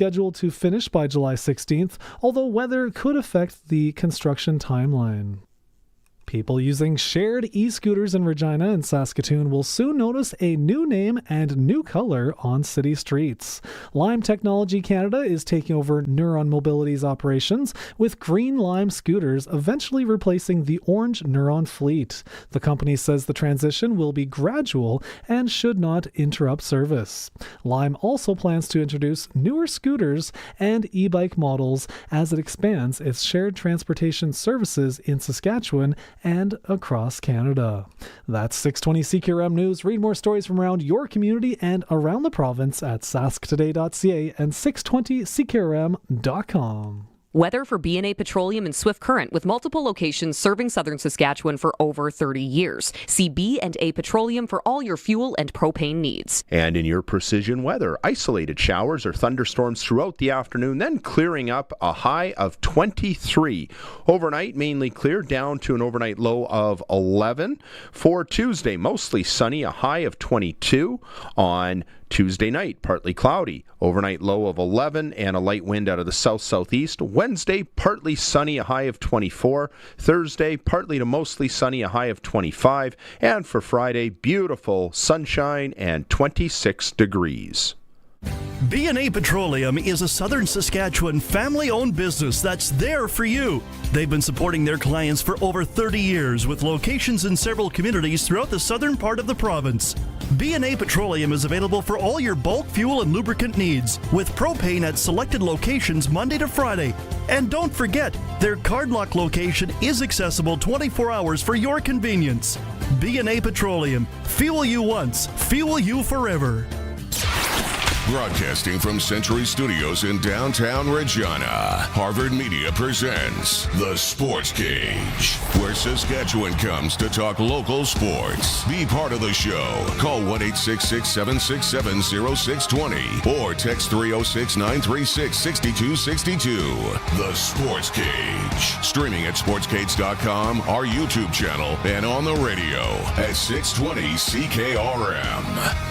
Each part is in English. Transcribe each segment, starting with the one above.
scheduled to finish by July 16th, although weather could affect the construction timeline. People using shared e-scooters in Regina and Saskatoon will soon notice a new name and new color on city streets. Lime Technology Canada is taking over Neuron Mobility's operations, with green Lime scooters eventually replacing the orange Neuron fleet. The company says the transition will be gradual and should not interrupt service. Lime also plans to introduce newer scooters and e-bike models as it expands its shared transportation services in Saskatchewan and across Canada. That's 620 CKRM News. Read more stories from around your community and around the province at sasktoday.ca and 620ckrm.com. Weather for B&A Petroleum and Swift Current, with multiple locations serving southern Saskatchewan for over 30 years. See B&A Petroleum for all your fuel and propane needs. And in your precision weather, isolated showers or thunderstorms throughout the afternoon, then clearing up, a high of 23. Overnight, mainly clear, down to an overnight low of 11. For Tuesday, mostly sunny, a high of 22. On Tuesday night, partly cloudy, overnight low of 11 and a light wind out of the south-southeast. Wednesday, partly sunny, a high of 24. Thursday, partly to mostly sunny, a high of 25. And for Friday, beautiful sunshine and 26 degrees. B&A Petroleum is a southern Saskatchewan family-owned business that's there for you. They've been supporting their clients for over 30 years with locations in several communities throughout the southern part of the province. B&A Petroleum is available for all your bulk fuel and lubricant needs, with propane at selected locations Monday to Friday. And don't forget, their Cardlock location is accessible 24 hours for your convenience. B&A Petroleum. Fuel you once, fuel you forever. Broadcasting from Century Studios in downtown Regina, Harvard Media presents The Sportscage, where Saskatchewan comes to talk local sports. Be part of the show. Call 1-866-767-0620 or text 306-936-6262. The Sportscage. Streaming at sportscage.com, our YouTube channel, and on the radio at 620 CKRM.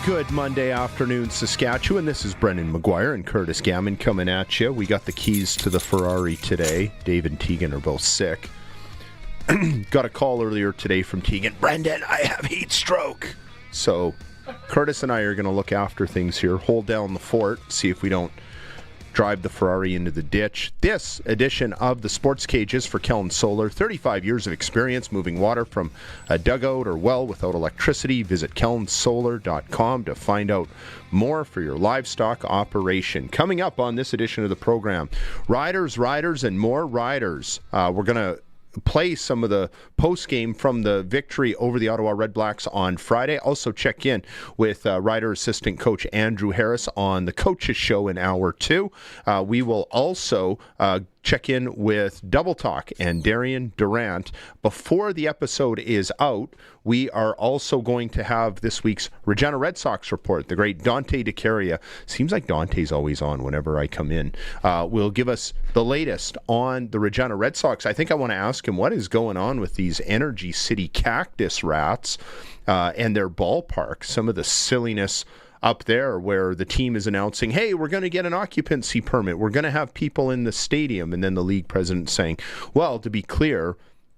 Good Monday afternoon, Saskatchewan. This is Brendan McGuire and Curtis Gammon coming at you. We got the keys to the Ferrari today. Dave and Tegan are both sick. Got a call earlier today from Tegan. Brendan, I have heat stroke. So Curtis and I are going to look after things here, hold down the fort, see if we don't drive the Ferrari into the ditch. This edition of the Sports Cage is for Kellen Solar. 35 years of experience moving water from a dugout or well without electricity. Visit kellensolar.com to find out more for your livestock operation. Coming up on this edition of the program, riders, and more riders. We're going to play some of the post-game from the victory over the Ottawa Redblacks on Friday. Also check in with rider assistant coach Andrew Harris on the Coaches Show in Hour 2. We will also check in with Double Talk and Darian Durant. Before the episode is out, we are also going to have this week's Regina Red Sox report. The great Dante DeCaria. Seems like Dante's always on whenever I come in. Will give us the latest on the Regina Red Sox. I think I want to ask him what is going on with these Energy City Cactus Rats and their ballpark. Some of the silliness up there where the team is announcing, hey, we're going to get an occupancy permit. We're going to have people in the stadium. And then the league president saying, well, to be clear,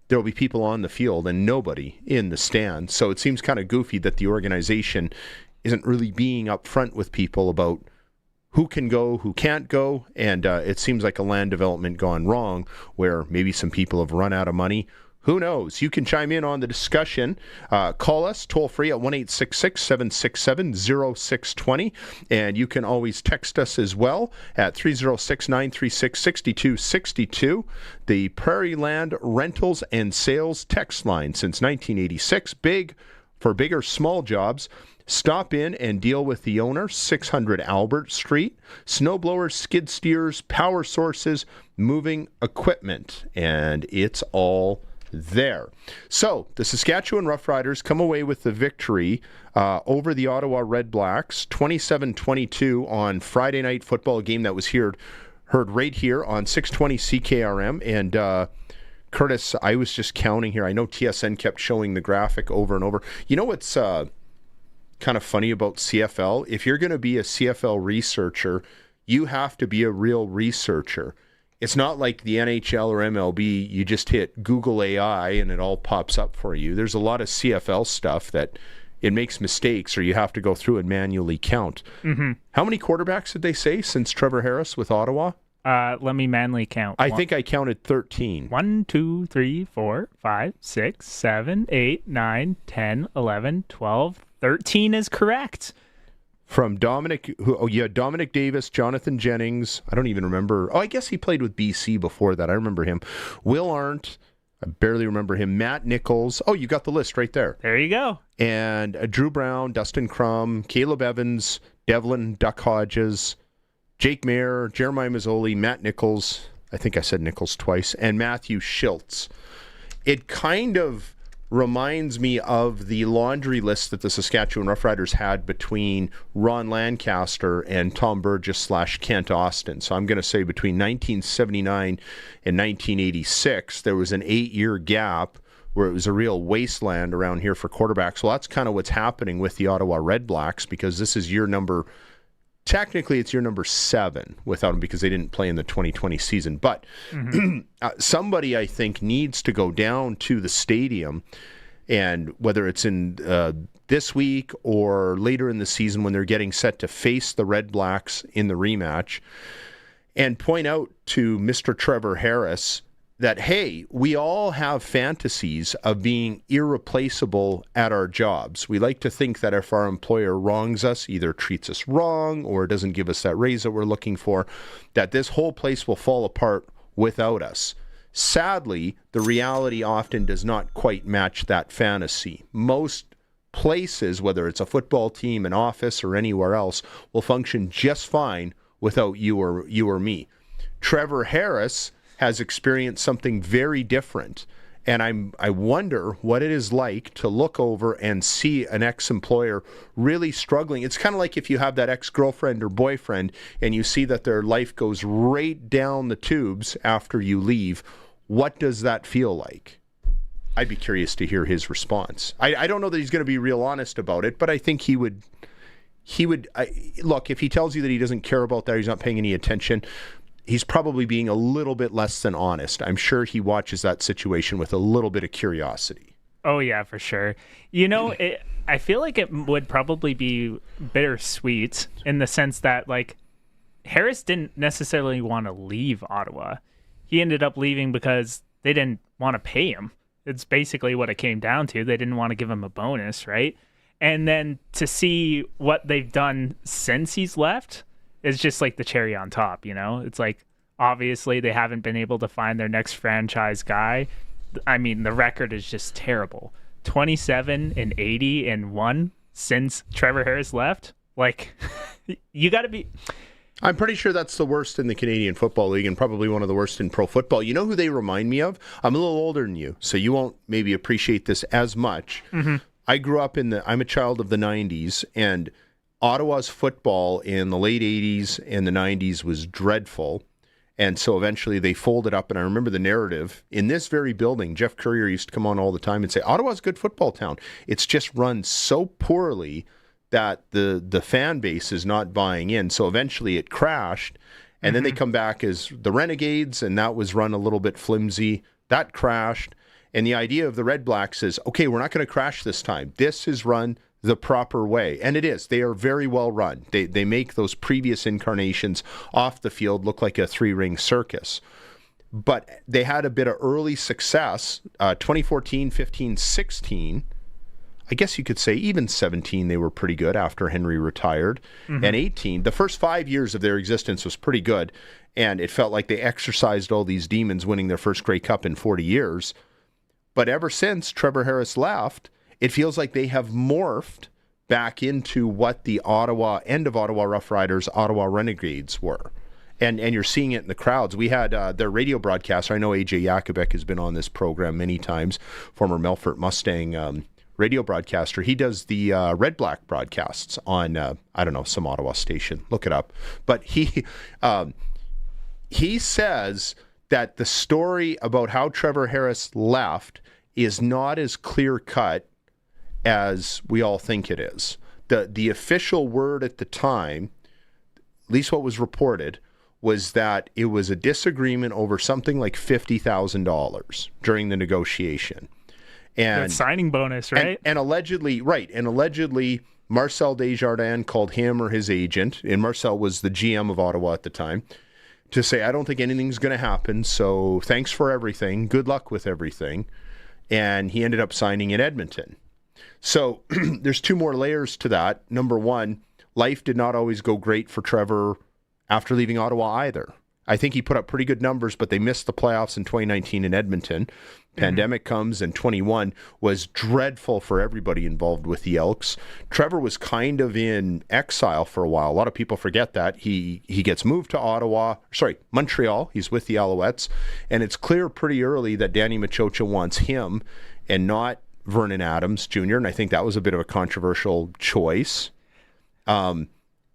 there will be people on the field and nobody in the stand. So it seems kind of goofy that the organization isn't really being upfront with people about who can go, who can't go. And it seems like a land development gone wrong where maybe some people have run out of money. Who knows? You can chime in on the discussion. Call us toll-free at 1-866-767-0620. And you can always text us as well at 306-936-6262. The Prairie Land Rentals and Sales text line since 1986. Big for big or small jobs. Stop in and deal with the owner, 600 Albert Street. Snowblowers, skid steers, power sources, moving equipment. And it's all there. So the Saskatchewan Roughriders come away with the victory over the Ottawa Redblacks, 27-22 on Friday night football, game that was heard right here on 620 CKRM. And Curtis, I was just counting here. I know TSN kept showing the graphic over and over. You know what's kind of funny about CFL? If you're going to be a CFL researcher, you have to be a real researcher. It's not like the NHL or MLB, you just hit Google AI and it all pops up for you. There's a lot of CFL stuff that it makes mistakes or you have to go through and manually count. Mm-hmm. How many quarterbacks did they say since Trevor Harris with Ottawa? Let me manually count. I think I counted 13. 1, 2, 3, 4, 5, 6, 7, 8, 9, 10, 11, 12, 13 is correct. From Dominic Davis, Jonathan Jennings. I don't even remember. Oh, I guess he played with BC before that. I remember him. Will Arndt. I barely remember him. Matt Nichols. Oh, you got the list right there. There you go. And Drew Brown, Dustin Crum, Caleb Evans, Devlin Duck Hodges, Jake Mayer, Jeremiah Mazzoli, Matt Nichols. I think I said Nichols twice. And Matthew Schiltz. It kind of reminds me of the laundry list that the Saskatchewan Roughriders had between Ron Lancaster and Tom Burgess / Kent Austin. So I'm going to say between 1979 and 1986, there was an 8-year gap where it was a real wasteland around here for quarterbacks. Well, that's kind of what's happening with the Ottawa Red Blacks, because this is technically it's year number 7 without them because they didn't play in the 2020 season. But somebody, I think, needs to go down to the stadium, and whether it's in this week or later in the season when they're getting set to face the Red Blacks in the rematch, and point out to Mr. Trevor Harris that, hey, we all have fantasies of being irreplaceable at our jobs. We like to think that if our employer wrongs us, either treats us wrong or doesn't give us that raise that we're looking for, that this whole place will fall apart without us. Sadly, the reality often does not quite match that fantasy. Most places, whether it's a football team, an office, or anywhere else, will function just fine without you or me. Trevor Harris has experienced something very different. And I wonder what it is like to look over and see an ex-employer really struggling. It's kind of like if you have that ex-girlfriend or boyfriend and you see that their life goes right down the tubes after you leave. What does that feel like? I'd be curious to hear his response. I don't know that he's going to be real honest about it, but I think he would look, if he tells you that he doesn't care about that, he's not paying any attention, he's probably being a little bit less than honest. I'm sure he watches that situation with a little bit of curiosity. Oh, yeah, for sure. You know, I feel like it would probably be bittersweet in the sense that, like, Harris didn't necessarily want to leave Ottawa. He ended up leaving because they didn't want to pay him. It's basically what it came down to. They didn't want to give him a bonus, right? And then to see what they've done since he's left is just like the cherry on top, you know? It's like, obviously they haven't been able to find their next franchise guy. I mean, the record is just terrible. 27-80-1 since Trevor Harris left. Like, you got to be... I'm pretty sure that's the worst in the Canadian Football League and probably one of the worst in pro football. You know who they remind me of? I'm a little older than you, so you won't maybe appreciate this as much. Mm-hmm. I grew up I'm a child of the 90s, and Ottawa's football in the late 80s and the 90s was dreadful. And so eventually they folded up, and I remember the narrative in this very building. Jeff Courier used to come on all the time and say, Ottawa's a good football town. It's just run so poorly that the fan base is not buying in. So eventually it crashed, and then they come back as the Renegades, and that was run a little bit flimsy. That crashed. And the idea of the Red Blacks is, okay, we're not going to crash this time. This is run the proper way. And it is. They are very well run. They make those previous incarnations off the field look like a 3-ring circus. But they had a bit of early success. 2014, 15, 16. I guess you could say even 17 they were pretty good after Henry retired. And 18, the first 5 years of their existence was pretty good. And it felt like they exorcised all these demons, winning their first Grey Cup in 40 years. But ever since Trevor Harris left, it feels like they have morphed back into what the end of Ottawa Roughriders, Ottawa Renegades were. And you're seeing it in the crowds. We had their radio broadcaster. I know AJ Yakubek has been on this program many times, former Melfort Mustang radio broadcaster. He does the Red Black broadcasts on, I don't know, some Ottawa station. Look it up. But he says that the story about how Trevor Harris left is not as clear-cut as we all think it is. The official word at the time, at least what was reported, was that it was a disagreement over something like $50,000 during the negotiation. And that signing bonus, right? And allegedly, Marcel Desjardins called him or his agent, and Marcel was the GM of Ottawa at the time, to say, I don't think anything's going to happen, so thanks for everything. Good luck with everything. And he ended up signing in Edmonton. So there's two more layers to that. Number one, life did not always go great for Trevor after leaving Ottawa either. I think he put up pretty good numbers, but they missed the playoffs in 2019 in Edmonton. Pandemic comes, and 21 was dreadful for everybody involved with the Elks. Trevor was kind of in exile for a while. A lot of people forget that. He gets moved to Montreal. He's with the Alouettes, and it's clear pretty early that Danny Machocha wants him and not Vernon Adams Jr., and I think that was a bit of a controversial choice. And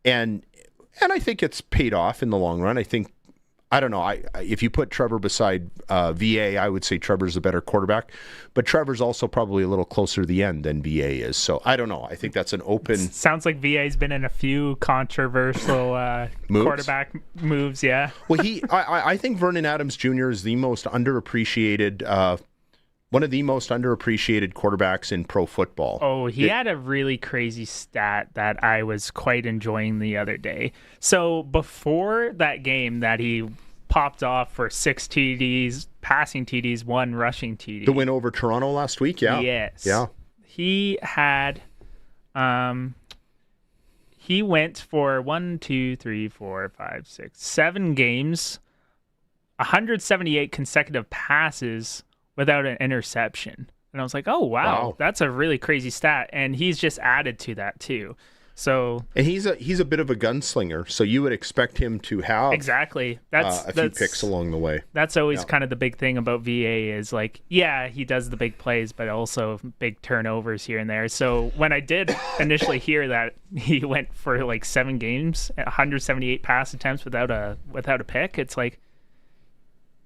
I think it's paid off in the long run. I don't know. If you put Trevor beside VA, I would say Trevor's a better quarterback. But Trevor's also probably a little closer to the end than VA is. So I don't know. I think that's an open... Sounds like VA's been in a few controversial quarterback moves, yeah. Well, I think Vernon Adams Jr. is the most underappreciated... one of the most underappreciated quarterbacks in pro football. Oh, he had a really crazy stat that I was quite enjoying the other day. So before that game that he popped off for 6 TDs, passing TDs, 1 rushing TD. The win over Toronto last week, yeah. Yes. Yeah. He had, he went for 7 games, 178 consecutive passes, without an interception. And I was like, oh, wow, that's a really crazy stat. And he's just added to that too. So, and he's a bit of a gunslinger, so you would expect him to have exactly a few picks along the way. That's always kind of the big thing about VA is like, yeah, he does the big plays, but also big turnovers here and there. So when I did initially hear that he went for like 7 games, 178 pass attempts without a pick, it's like,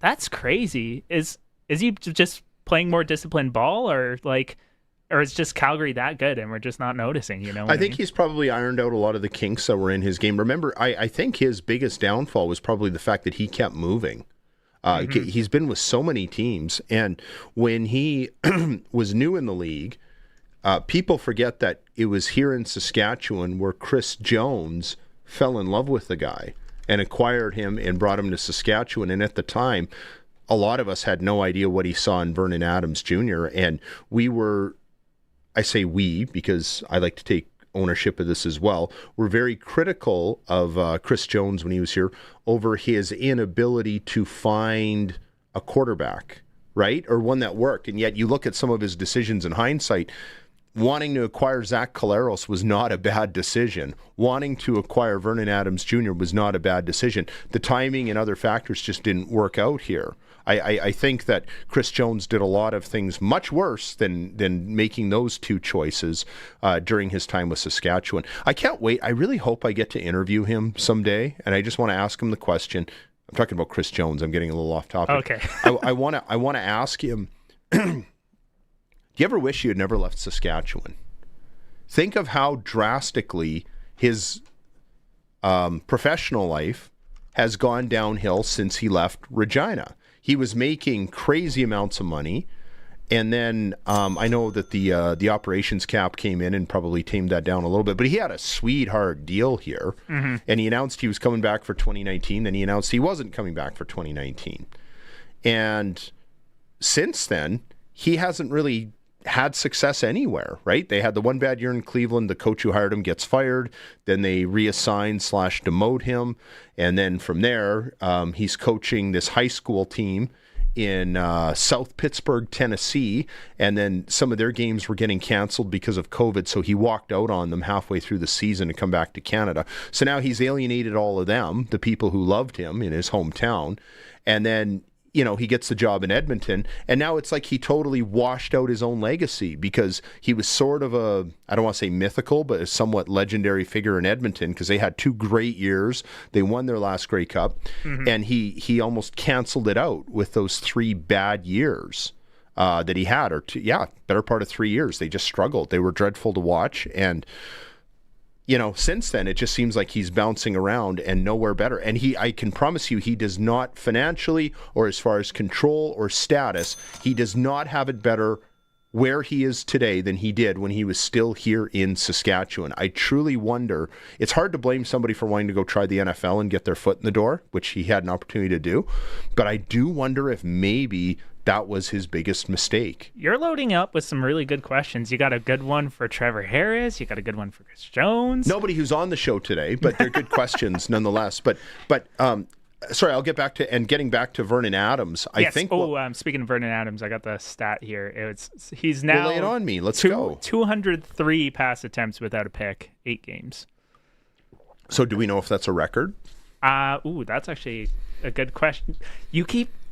that's crazy. Is he just playing more disciplined ball, or is just Calgary that good and we're just not noticing? You know, I think he's probably ironed out a lot of the kinks that were in his game. Remember, I think his biggest downfall was probably the fact that he kept moving. He's been with so many teams, and when he was new in the league, people forget that it was here in Saskatchewan where Chris Jones fell in love with the guy and acquired him and brought him to Saskatchewan. And at the time, a lot of us had no idea what he saw in Vernon Adams Jr. And we were, I say we because I like to take ownership of this as well, we're very critical of Chris Jones when he was here over his inability to find a quarterback, right? Or one that worked. And yet you look at some of his decisions in hindsight. Wanting to acquire Zach Collaros was not a bad decision. Wanting to acquire Vernon Adams Jr. was not a bad decision. The timing and other factors just didn't work out here. I think that Chris Jones did a lot of things much worse than making those two choices during his time with Saskatchewan. I can't wait. I really hope I get to interview him someday, and I just want to ask him the question. I'm talking about Chris Jones. I'm getting a little off topic. Okay. I want to ask him, do you ever wish you had never left Saskatchewan? Think of how drastically his professional life has gone downhill since he left Regina. He was making crazy amounts of money, and then I know that the operations cap came in and probably tamed that down a little bit, but he had a sweetheart deal here, and he announced he was coming back for 2019, then he announced he wasn't coming back for 2019. And since then, he hasn't really had success anywhere, right? They had the one bad year in Cleveland. The coach who hired him gets fired. Then they reassign / demote him. And then from there, he's coaching this high school team in South Pittsburgh, Tennessee. And then some of their games were getting canceled because of COVID. So he walked out on them halfway through the season to come back to Canada. So now he's alienated all of them, the people who loved him in his hometown. And then, you know, he gets the job in Edmonton, and now it's like he totally washed out his own legacy because he was sort of a, I don't want to say mythical, but a somewhat legendary figure in Edmonton because they had 2 great years. They won their last Grey Cup, and he almost canceled it out with those 3 bad years that he had, or better part of 3 years. They just struggled. They were dreadful to watch, and since then, it just seems like he's bouncing around and nowhere better. And I can promise you, he does not financially or as far as control or status, he does not have it better where he is today than he did when he was still here in Saskatchewan. I truly wonder, it's hard to blame somebody for wanting to go try the NFL and get their foot in the door, which he had an opportunity to do. But I do wonder if maybe that was his biggest mistake. You're loading up with some really good questions. You got a good one for Trevor Harris. You got a good one for Chris Jones. Nobody who's on the show today, but they're good questions nonetheless. But sorry, I'll get back to getting back to Vernon Adams. I think. Speaking of Vernon Adams, I got the stat here. He's now lay it on me. Let's go. 203 pass attempts without a pick, 8 games. So do we know if that's a record? That's actually a good question.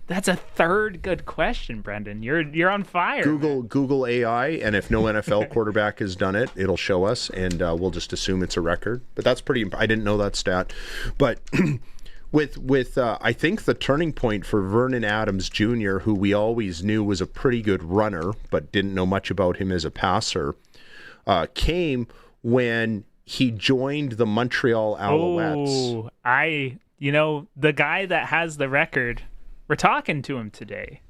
That's a third good question, Brendan. You're on fire. Google AI, and if no NFL quarterback has done it, it'll show us, and we'll just assume it's a record. But that's pretty. I didn't know that stat. But with I think the turning point for Vernon Adams Jr., who we always knew was a pretty good runner, but didn't know much about him as a passer, came when he joined the Montreal Alouettes. The guy that has the record. We're talking to him today.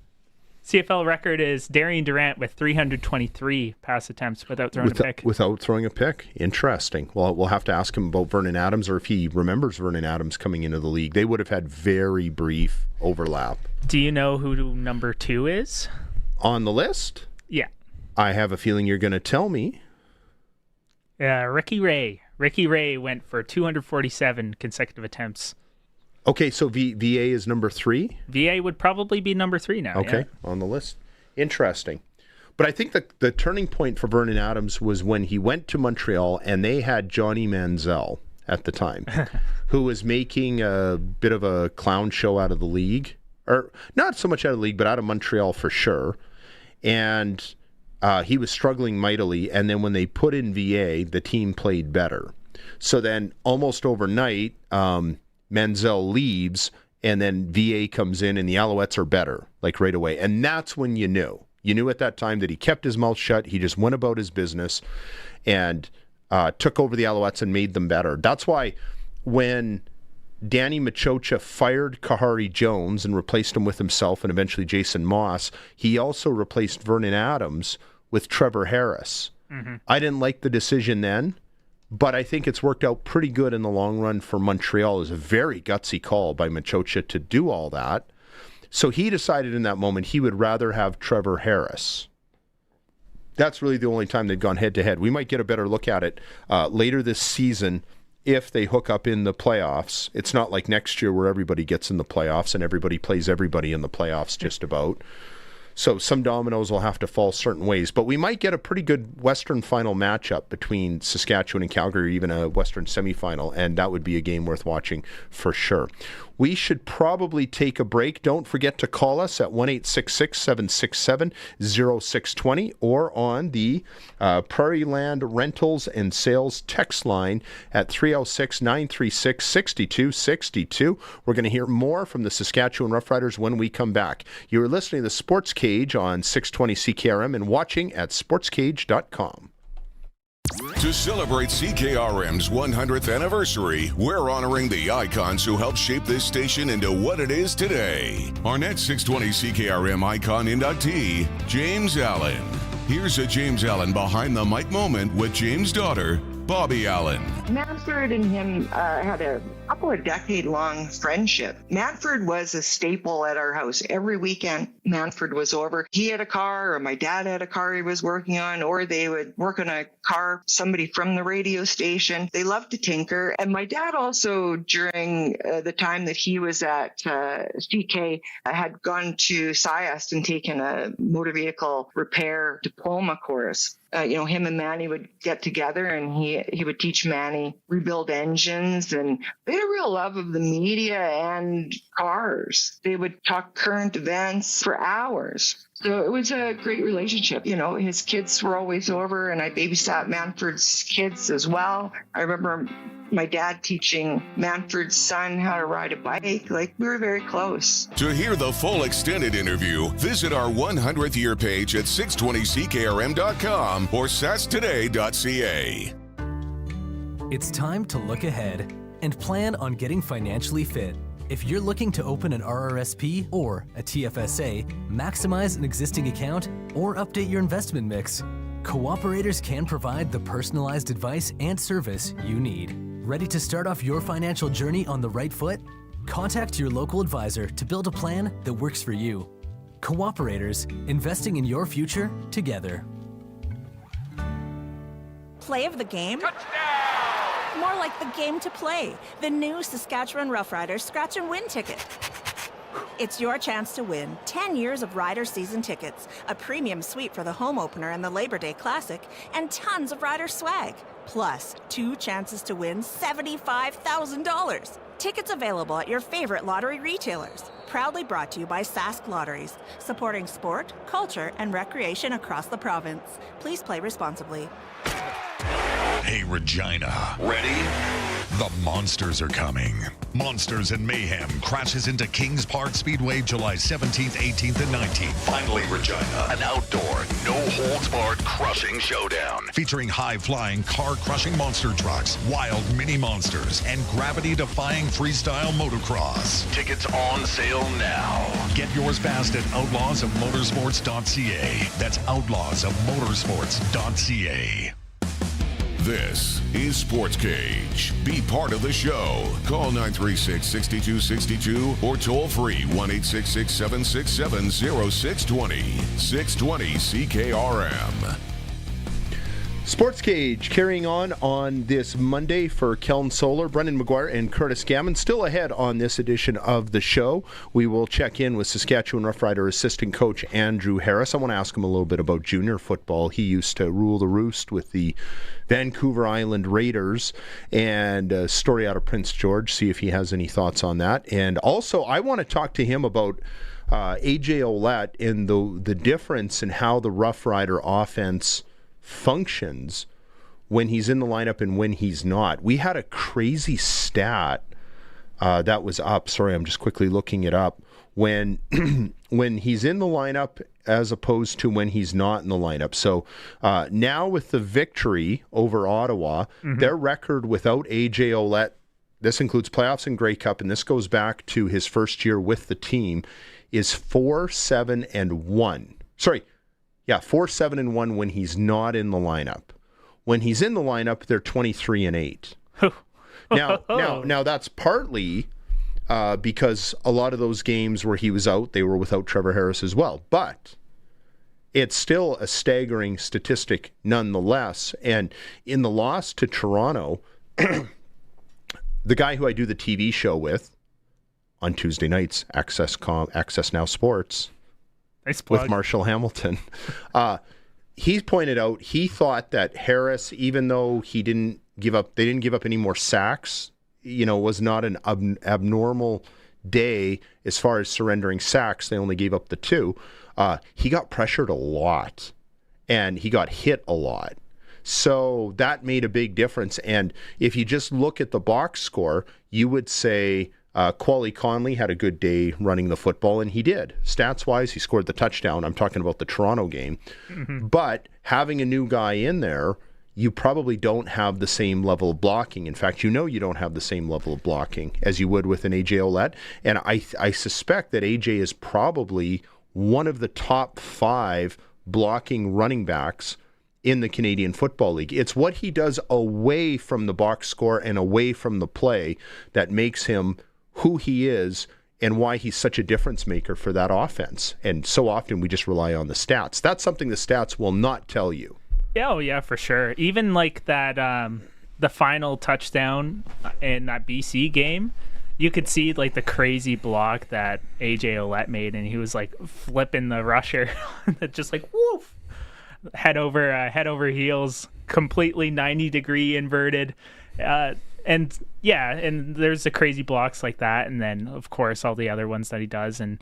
CFL record is Darian Durant with 323 pass attempts without throwing a pick. Without throwing a pick? Interesting. Well, we'll have to ask him about Vernon Adams, or if he remembers Vernon Adams coming into the league. They would have had very brief overlap. Do you know who number 2 is? On the list? Yeah. I have a feeling you're going to tell me. Ricky Ray. Ricky Ray went for 247 consecutive attempts. Okay, so VA is number 3? VA would probably be number 3 now. Okay, on the list. Interesting. But I think the turning point for Vernon Adams was when he went to Montreal and they had Johnny Manziel at the time, who was making a bit of a clown show out of the league. Or not so much out of the league, but out of Montreal for sure. And he was struggling mightily. And then when they put in VA, the team played better. So then almost overnight, Manziel leaves, and then VA comes in, and the Alouettes are better, like right away. And that's when you knew. You knew at that time that he kept his mouth shut. He just went about his business and took over the Alouettes and made them better. That's why when Danny Machocha fired Kahari Jones and replaced him with himself and eventually Jason Moss, he also replaced Vernon Adams with Trevor Harris. Mm-hmm. I didn't like the decision then, but I think it's worked out pretty good in the long run for Montreal. It was a very gutsy call by Machocha to do all that. So he decided in that moment he would rather have Trevor Harris. That's really the only time they've gone head-to-head. We might get a better look at it later this season if they hook up in the playoffs. It's not like next year where everybody gets in the playoffs and everybody plays everybody in the playoffs just about. So some dominoes will have to fall certain ways. But we might get a pretty good Western final matchup between Saskatchewan and Calgary, or even a Western semifinal, and that would be a game worth watching for sure. We should probably take a break. Don't forget to call us at 1-866-767-0620 or on the Prairie Land Rentals and Sales text line at 306-936-6262. We're going to hear more from the Saskatchewan Roughriders when we come back. You're listening to the Sportscage on 620 CKRM and watching at sportscage.com. To celebrate CKRM's 100th anniversary, we're honoring the icons who helped shape this station into what it is today. Our next 620 CKRM icon inductee, James Allen. Here's a James Allen behind the mic moment with James' daughter, Bobby Allen. Manford and him had a couple of decade-long friendship. Manford was a staple at our house. Every weekend, Manford was over. He had a car, or my dad had a car he was working on, or they would work on a car, somebody from the radio station. They loved to tinker. And my dad also, during the time that he was at CK, had gone to SciAst and taken a motor vehicle repair diploma course. Him and Manny would get together and he would teach Manny rebuild engines, and they had a real love of the media and cars. They would talk current events for hours. So it was a great relationship. His kids were always over, and I babysat Manford's kids as well. I remember my dad teaching Manford's son how to ride a bike. We were very close. To hear the full extended interview, visit our 100th year page at 620ckrm.com or sastoday.ca. It's time to look ahead and plan on getting financially fit. If you're looking to open an RRSP or a TFSA, maximize an existing account, or update your investment mix, Cooperators can provide the personalized advice and service you need. Ready to start off your financial journey on the right foot? Contact your local advisor to build a plan that works for you. Cooperators, investing in your future together. Play of the game? Touchdown! More like the game to play. The new Saskatchewan Roughriders Scratch and Win ticket. It's your chance to win 10 years of Rider season tickets, a premium suite for the home opener and the Labor Day Classic, and tons of Rider swag. Plus, 2 chances to win $75,000. Tickets available at your favorite lottery retailers. Proudly brought to you by Sask Lotteries, supporting sport, culture, and recreation across the province. Please play responsibly. Hey, Regina. Ready? The monsters are coming. Monsters and Mayhem crashes into Kings Park Speedway July 17th, 18th, and 19th. Finally, Regina. An outdoor, no-holds-barred crushing showdown. Featuring high-flying, car-crushing monster trucks, wild mini monsters, and gravity-defying freestyle motocross. Tickets on sale now. Get yours fast at outlawsofmotorsports.ca. That's outlawsofmotorsports.ca. This is Sportscage. Be part of the show. Call 936-6262 or toll free 1-866-767-0620. 620 CKRM. Sportscage carrying on this Monday for Kelm Solar, Brendan McGuire and Curtis Gammon. Still ahead on this edition of the show. We will check in with Saskatchewan Roughrider assistant coach Andrew Harris. I want to ask him a little bit about junior football. He used to rule the roost with the Vancouver Island Raiders, and a story out of Prince George, see if he has any thoughts on that. And also, I want to talk to him about AJ Ouellette and the difference in how the Roughrider offense functions when he's in the lineup and when he's not. We had a crazy stat that was up. Sorry, I'm just quickly looking it up. When when he's in the lineup as opposed to when he's not in the lineup. So now with the victory over Ottawa, their record without AJ Ouellette, this includes playoffs and Grey Cup, and this goes back to his first year with the team, is 4-7-1. Sorry. Yeah, 4-7-1 when he's not in the lineup. When he's in the lineup, they're 23-8. Now that's partly because a lot of those games where he was out, they were without Trevor Harris as well. But it's still a staggering statistic nonetheless. And in the loss to Toronto, the guy who I do the TV show with on Tuesday nights, Access Now Sports, with Marshall Hamilton. He's pointed out he thought that Harris, even though they didn't give up any more sacks, was not an abnormal day as far as surrendering sacks. They only gave up the 2. He got pressured a lot, and he got hit a lot. So that made a big difference. And if you just look at the box score, you would say Quali Conley had a good day running the football, and he did. Stats-wise, he scored the touchdown. I'm talking about the Toronto game. But having a new guy in there, you probably don't have the same level of blocking. In fact, you don't have the same level of blocking as you would with an AJ Ouellette. And I suspect that AJ is probably one of the top 5 blocking running backs in the Canadian Football League. It's what he does away from the box score and away from the play that makes him who he is and why he's such a difference maker for that offense. And so often we just rely on the stats. That's something the stats will not tell you. Oh, yeah, for sure. Even like that, the final touchdown in that BC game, you could see like the crazy block that AJ Ouellette made, and he was like flipping the rusher, just like woof, head over heels, completely 90-degree inverted. And there's the crazy blocks like that, and then of course all the other ones that he does, and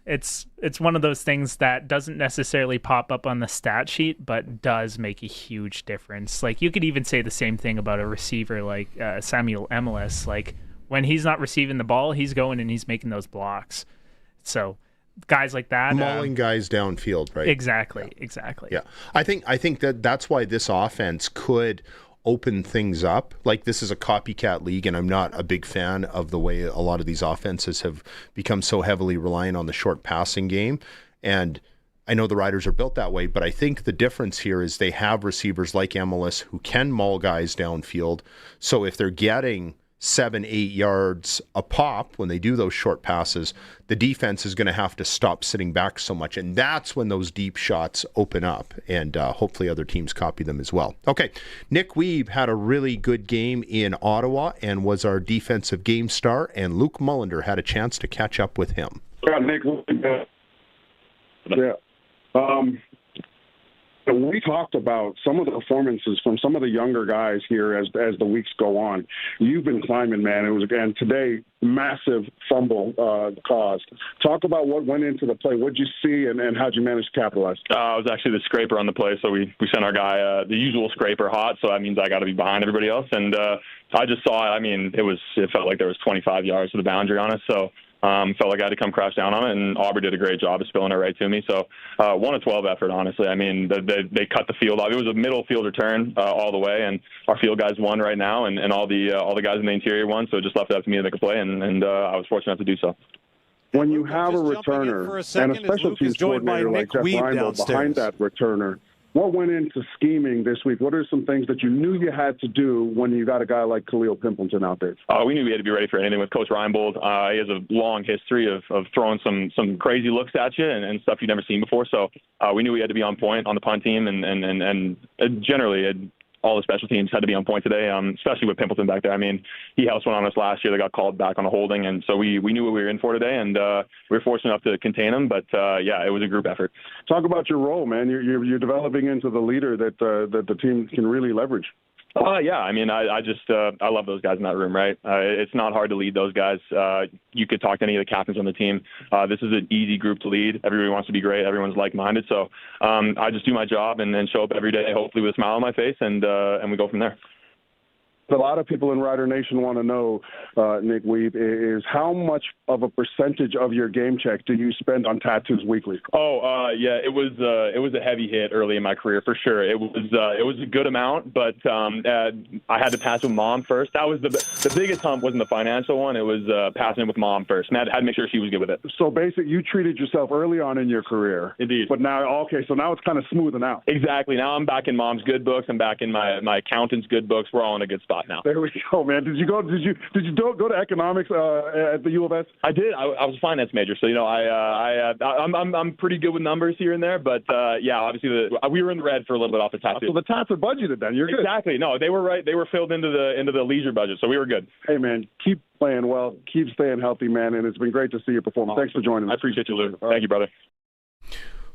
it's one of those things that doesn't necessarily pop up on the stat sheet, but does make a huge difference. Like you could even say the same thing about a receiver like Samuel Emelis. Like when he's not receiving the ball, he's going and he's making those blocks. So guys like that, mauling guys downfield, right? Exactly. Yeah, I think that's why this offense could open things up. Like, this is a copycat league, and I'm not a big fan of the way a lot of these offenses have become so heavily reliant on the short passing game. And I know the Riders are built that way, but I think the difference here is they have receivers like Emilus who can maul guys downfield. So if they're getting 7-8 yards a pop when they do those short passes, the defense is going to have to stop sitting back so much, and that's when those deep shots open up, and hopefully other teams copy them as well. Okay, Nick Wiebe had a really good game in Ottawa and was our defensive game star, and Luke Mullender had a chance to catch up with him. Yeah, Nick. Yeah. We talked about some of the performances from some of the younger guys here as the weeks go on. You've been climbing, man. It was, again, today, massive fumble caused. Talk about what went into the play. What did you see, and how'd you manage to capitalize? I was actually the scraper on the play, so we sent our guy, the usual scraper, hot, so that means I got to be behind everybody else. And I just saw it. I mean, it felt like there was 25 yards to the boundary on it, so felt like I had to come crash down on it, and Aubrey did a great job of spilling it right to me. So 1 of 12 effort, honestly. I mean, they cut the field off. It was a middle field return all the way, and our field guys won right now, and all the guys in the interior won. So it just left it up to me to make a play, and I was fortunate to do so. When you have a returner and a special teams coordinator like Jeff Reinbold behind that returner, what went into scheming this week? What are some things that you knew you had to do when you got a guy like Khalil Pimpleton out there? We knew we had to be ready for anything with Coach Reinbold. He has a long history of throwing some crazy looks at you and stuff you've never seen before. So we knew we had to be on point on the punt team, and generally all the special teams had to be on point today, especially with Pimpleton back there. I mean, he housed one on us last year that got called back on a holding, and so we knew what we were in for today, and we were fortunate enough to contain him. But yeah, it was a group effort. Talk about your role, man. You're developing into the leader that the team can really leverage. Yeah, I mean, I love those guys in that room, right? It's not hard to lead those guys. You could talk to any of the captains on the team. This is an easy group to lead. Everybody wants to be great. Everyone's like-minded. So I just do my job and show up every day, hopefully with a smile on my face, and we go from there. A lot of people in Rider Nation want to know, Nick Wiebe, is how much of a percentage of your game check do you spend on tattoos weekly? Yeah, it was a heavy hit early in my career for sure. It was a good amount, but I had to pass with Mom first. That was the biggest hump. Wasn't the financial one. It was passing it with Mom first, and I had to make sure she was good with it. So basically, you treated yourself early on in your career. Indeed. But now, so now it's kind of smoothing out. Exactly. Now I'm back in Mom's good books. I'm back in my accountant's good books. We're all in a good spot now. There we go, man. Did you go to economics at the U of S? I did. I was a finance major, so I'm pretty good with numbers here and there. But yeah, obviously we were in the red for a little bit off the tattoo. So the tats are budgeted then. You're good. Exactly. No, they were right. They were filled into the leisure budget, so we were good. Hey, man, keep playing well, keep staying healthy, man, and it's been great to see you perform. Thanks for joining us. I appreciate you, Lou. Thank you, brother.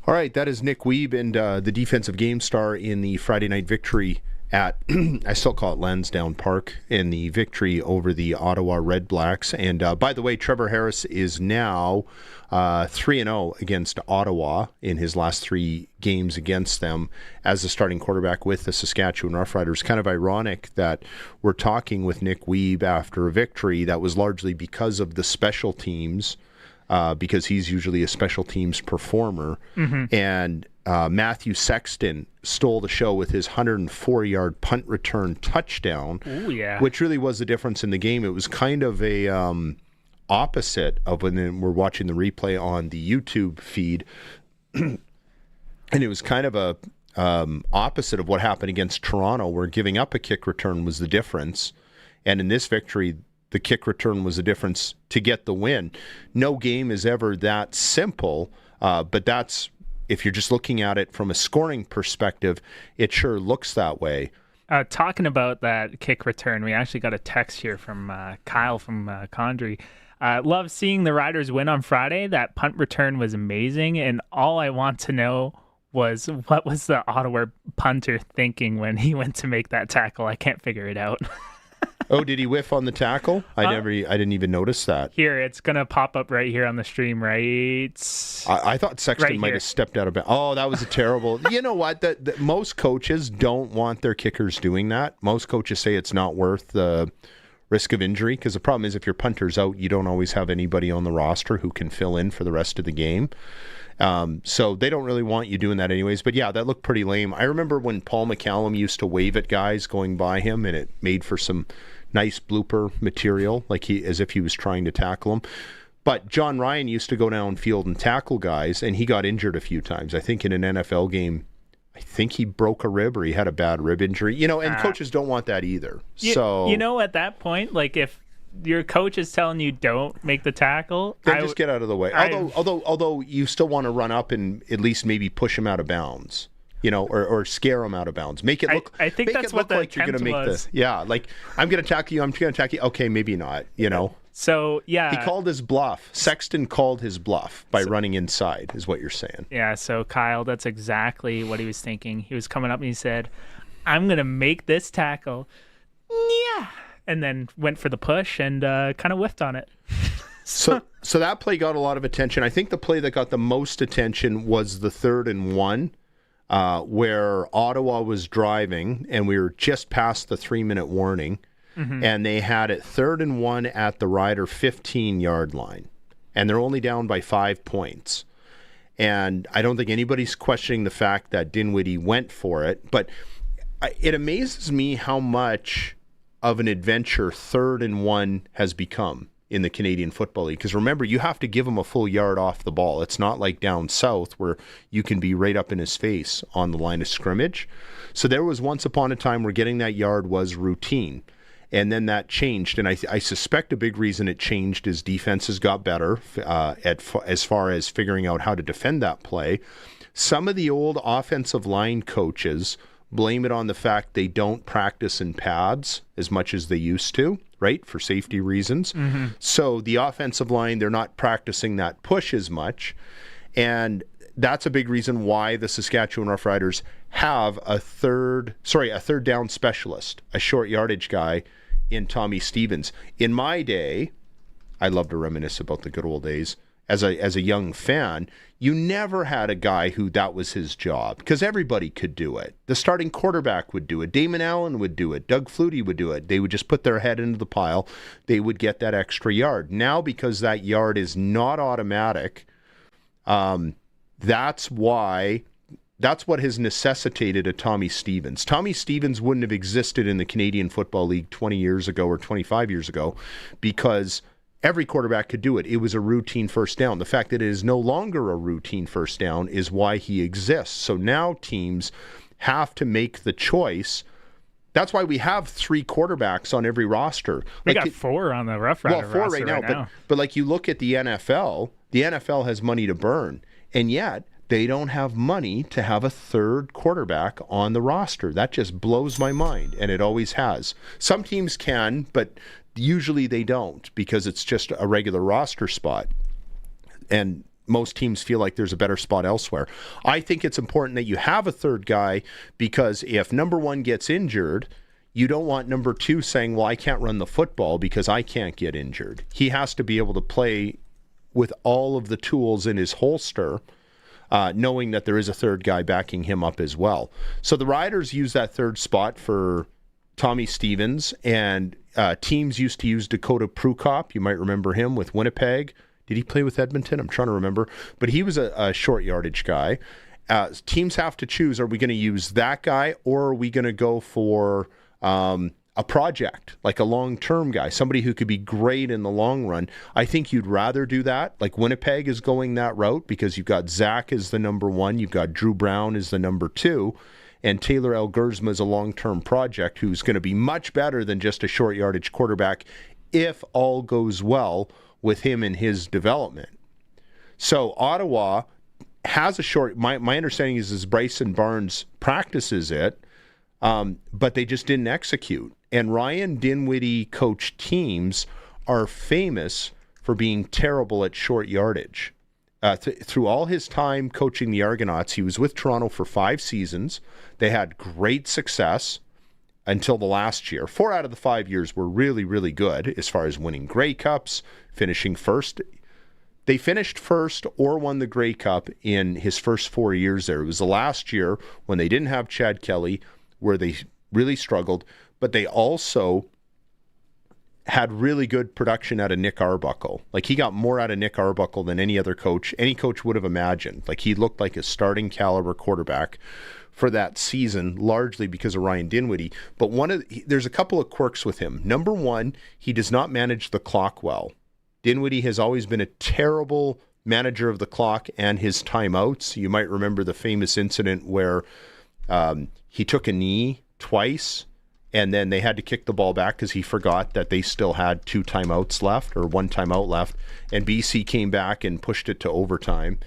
All right, that is Nick Wiebe and the defensive game star in the Friday night victory at, I still call it Lansdowne Park, in the victory over the Ottawa Red Blacks. And by the way, Trevor Harris is now 3-0 against Ottawa in his last 3 games against them as the starting quarterback with the Saskatchewan Roughriders. Kind of ironic that we're talking with Nick Wiebe after a victory that was largely because of the special teams, because he's usually a special teams performer. Mm-hmm. And Matthew Sexton stole the show with his 104-yard punt return touchdown. Ooh, yeah. Which really was the difference in the game. It was kind of a opposite of when we're watching the replay on the YouTube feed. And it was kind of a opposite of what happened against Toronto, where giving up a kick return was the difference. And in this victory, the kick return was the difference to get the win. No game is ever that simple, but that's, if you're just looking at it from a scoring perspective, it sure looks that way. Talking about that kick return, we actually got a text here from Kyle from Condry. Love seeing the Riders win on Friday. That punt return was amazing, and all I want to know was, what was the Ottawa punter thinking when he went to make that tackle? I can't figure it out. Oh, did he whiff on the tackle? I didn't even notice that. Here, it's gonna pop up right here on the stream, right? I thought Sexton might have stepped out of bounds. Oh, that was a terrible. You know what? Most coaches don't want their kickers doing that. Most coaches say it's not worth the risk of injury, because the problem is if your punter's out, you don't always have anybody on the roster who can fill in for the rest of the game. So they don't really want you doing that anyways. But yeah, that looked pretty lame. I remember when Paul McCallum used to wave at guys going by him, and it made for some nice blooper material, as if he was trying to tackle him. But John Ryan used to go downfield and tackle guys, and he got injured a few times. I think in an NFL game, I think he broke a rib or he had a bad rib injury. And coaches don't want that either. At that point, like if your coach is telling you don't make the tackle, then just get out of the way. Although you still want to run up and at least maybe push him out of bounds. Or scare them out of bounds. Make it look. I think that's what the like you're going to make this. Yeah, like I'm going to attack you. I'm going to attack you. Okay, maybe not. So yeah, he called his bluff. Sexton called his bluff by running inside, is what you're saying. Yeah. So Kyle, that's exactly what he was thinking. He was coming up and he said, "I'm going to make this tackle." Yeah, and then went for the push and kind of whiffed on it. So that play got a lot of attention. I think the play that got the most attention was the 3rd and 1. Where Ottawa was driving, and we were just past the 3-minute warning, and they had it 3rd and 1 at the Rider 15-yard line, and they're only down by 5 points. And I don't think anybody's questioning the fact that Dinwiddie went for it, but it amazes me how much of an adventure 3rd and 1 has become in the Canadian Football League. Because remember, you have to give him a full yard off the ball. It's not like down south where you can be right up in his face on the line of scrimmage. So there was once upon a time where getting that yard was routine. And then that changed. And I suspect a big reason it changed is defenses got better as far as figuring out how to defend that play. Some of the old offensive line coaches blame it on the fact they don't practice in pads as much as they used to, right, for safety reasons. So the offensive line, they're not practicing that push as much. And that's a big reason why the Saskatchewan Roughriders have a third down specialist, a short yardage guy in Tommy Stevens. In my day, I love to reminisce about the good old days. As a young fan, you never had a guy who that was his job, because everybody could do it. The starting quarterback would do it. Damon Allen would do it. Doug Flutie would do it. They would just put their head into the pile. They would get that extra yard. Now, because that yard is not automatic, that's what has necessitated a Tommy Stevens. Tommy Stevens wouldn't have existed in the Canadian Football League 20 years ago or 25 years ago because every quarterback could do it. It was a routine first down. The fact that it is no longer a routine first down is why he exists. So now teams have to make the choice. That's why we have 3 quarterbacks on every roster. We got 4 on the Rough Rider roster 4 right now. But like you look at the NFL has money to burn, and yet they don't have money to have a third quarterback on the roster. That just blows my mind, and it always has. Some teams can, but usually they don't, because it's just a regular roster spot. And most teams feel like there's a better spot elsewhere. I think it's important that you have a third guy, because if number 1 gets injured, you don't want number 2 saying, well, I can't run the football because I can't get injured. He has to be able to play with all of the tools in his holster, knowing that there is a third guy backing him up as well. So the Riders use that third spot for Tommy Stevens, and teams used to use Dakota Prukop. You might remember him with Winnipeg. Did he play with Edmonton? I'm trying to remember. But he was a short yardage guy. Teams have to choose, are we going to use that guy, or are we going to go for a project, like a long-term guy, somebody who could be great in the long run? I think you'd rather do that. Like Winnipeg is going that route because you've got Zach as the number 1, you've got Drew Brown as the number 2, and Taylor Elgersma is a long-term project who's going to be much better than just a short yardage quarterback if all goes well with him in his development. So Ottawa has a short, my understanding is Bryson Barnes practices it, but they just didn't execute. And Ryan Dinwiddie coached teams are famous for being terrible at short yardage. Through all his time coaching the Argonauts, he was with Toronto for 5 seasons. They had great success until the last year. 4 out of the 5 years were really, really good as far as winning Grey Cups, finishing first. They finished first or won the Grey Cup in his first 4 years there. It was the last year when they didn't have Chad Kelly where they really struggled, but they also had really good production out of Nick Arbuckle. Like, he got more out of Nick Arbuckle than any other coach. Any coach would have imagined. Like, he looked like a starting caliber quarterback for that season, largely because of Ryan Dinwiddie. But there's a couple of quirks with him. Number one, he does not manage the clock well. Dinwiddie has always been a terrible manager of the clock and his timeouts. You might remember the famous incident where he took a knee twice, and then they had to kick the ball back because he forgot that they still had 2 timeouts left, or 1 timeout left, and BC came back and pushed it to overtime.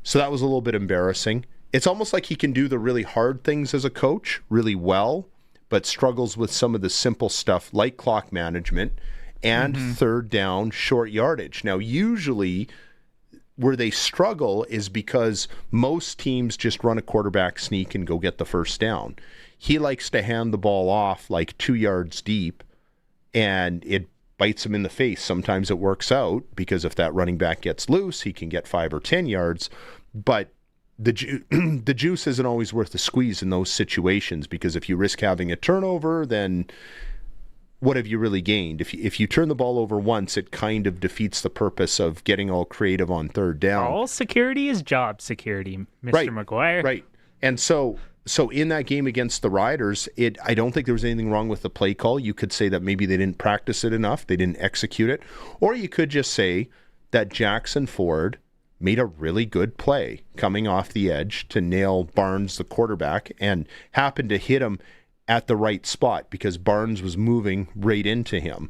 So that was a little bit embarrassing. It's almost like he can do the really hard things as a coach really well, but struggles with some of the simple stuff like clock management and third down short yardage. Now, usually where they struggle is because most teams just run a quarterback sneak and go get the first down. He likes to hand the ball off like 2 yards deep, and it bites him in the face. Sometimes it works out because if that running back gets loose, he can get 5 or 10 yards. But the juice isn't always worth the squeeze in those situations, because if you risk having a turnover, then what have you really gained? If you turn the ball over once, it kind of defeats the purpose of getting all creative on third down. All security is job security, Mr. McGuire. Right. And so in that game against the Riders, I don't think there was anything wrong with the play call. You could say that maybe they didn't practice it enough, they didn't execute it, or you could just say that Jackson Ford made a really good play coming off the edge to nail Barnes, the quarterback, and happened to hit him at the right spot because Barnes was moving right into him.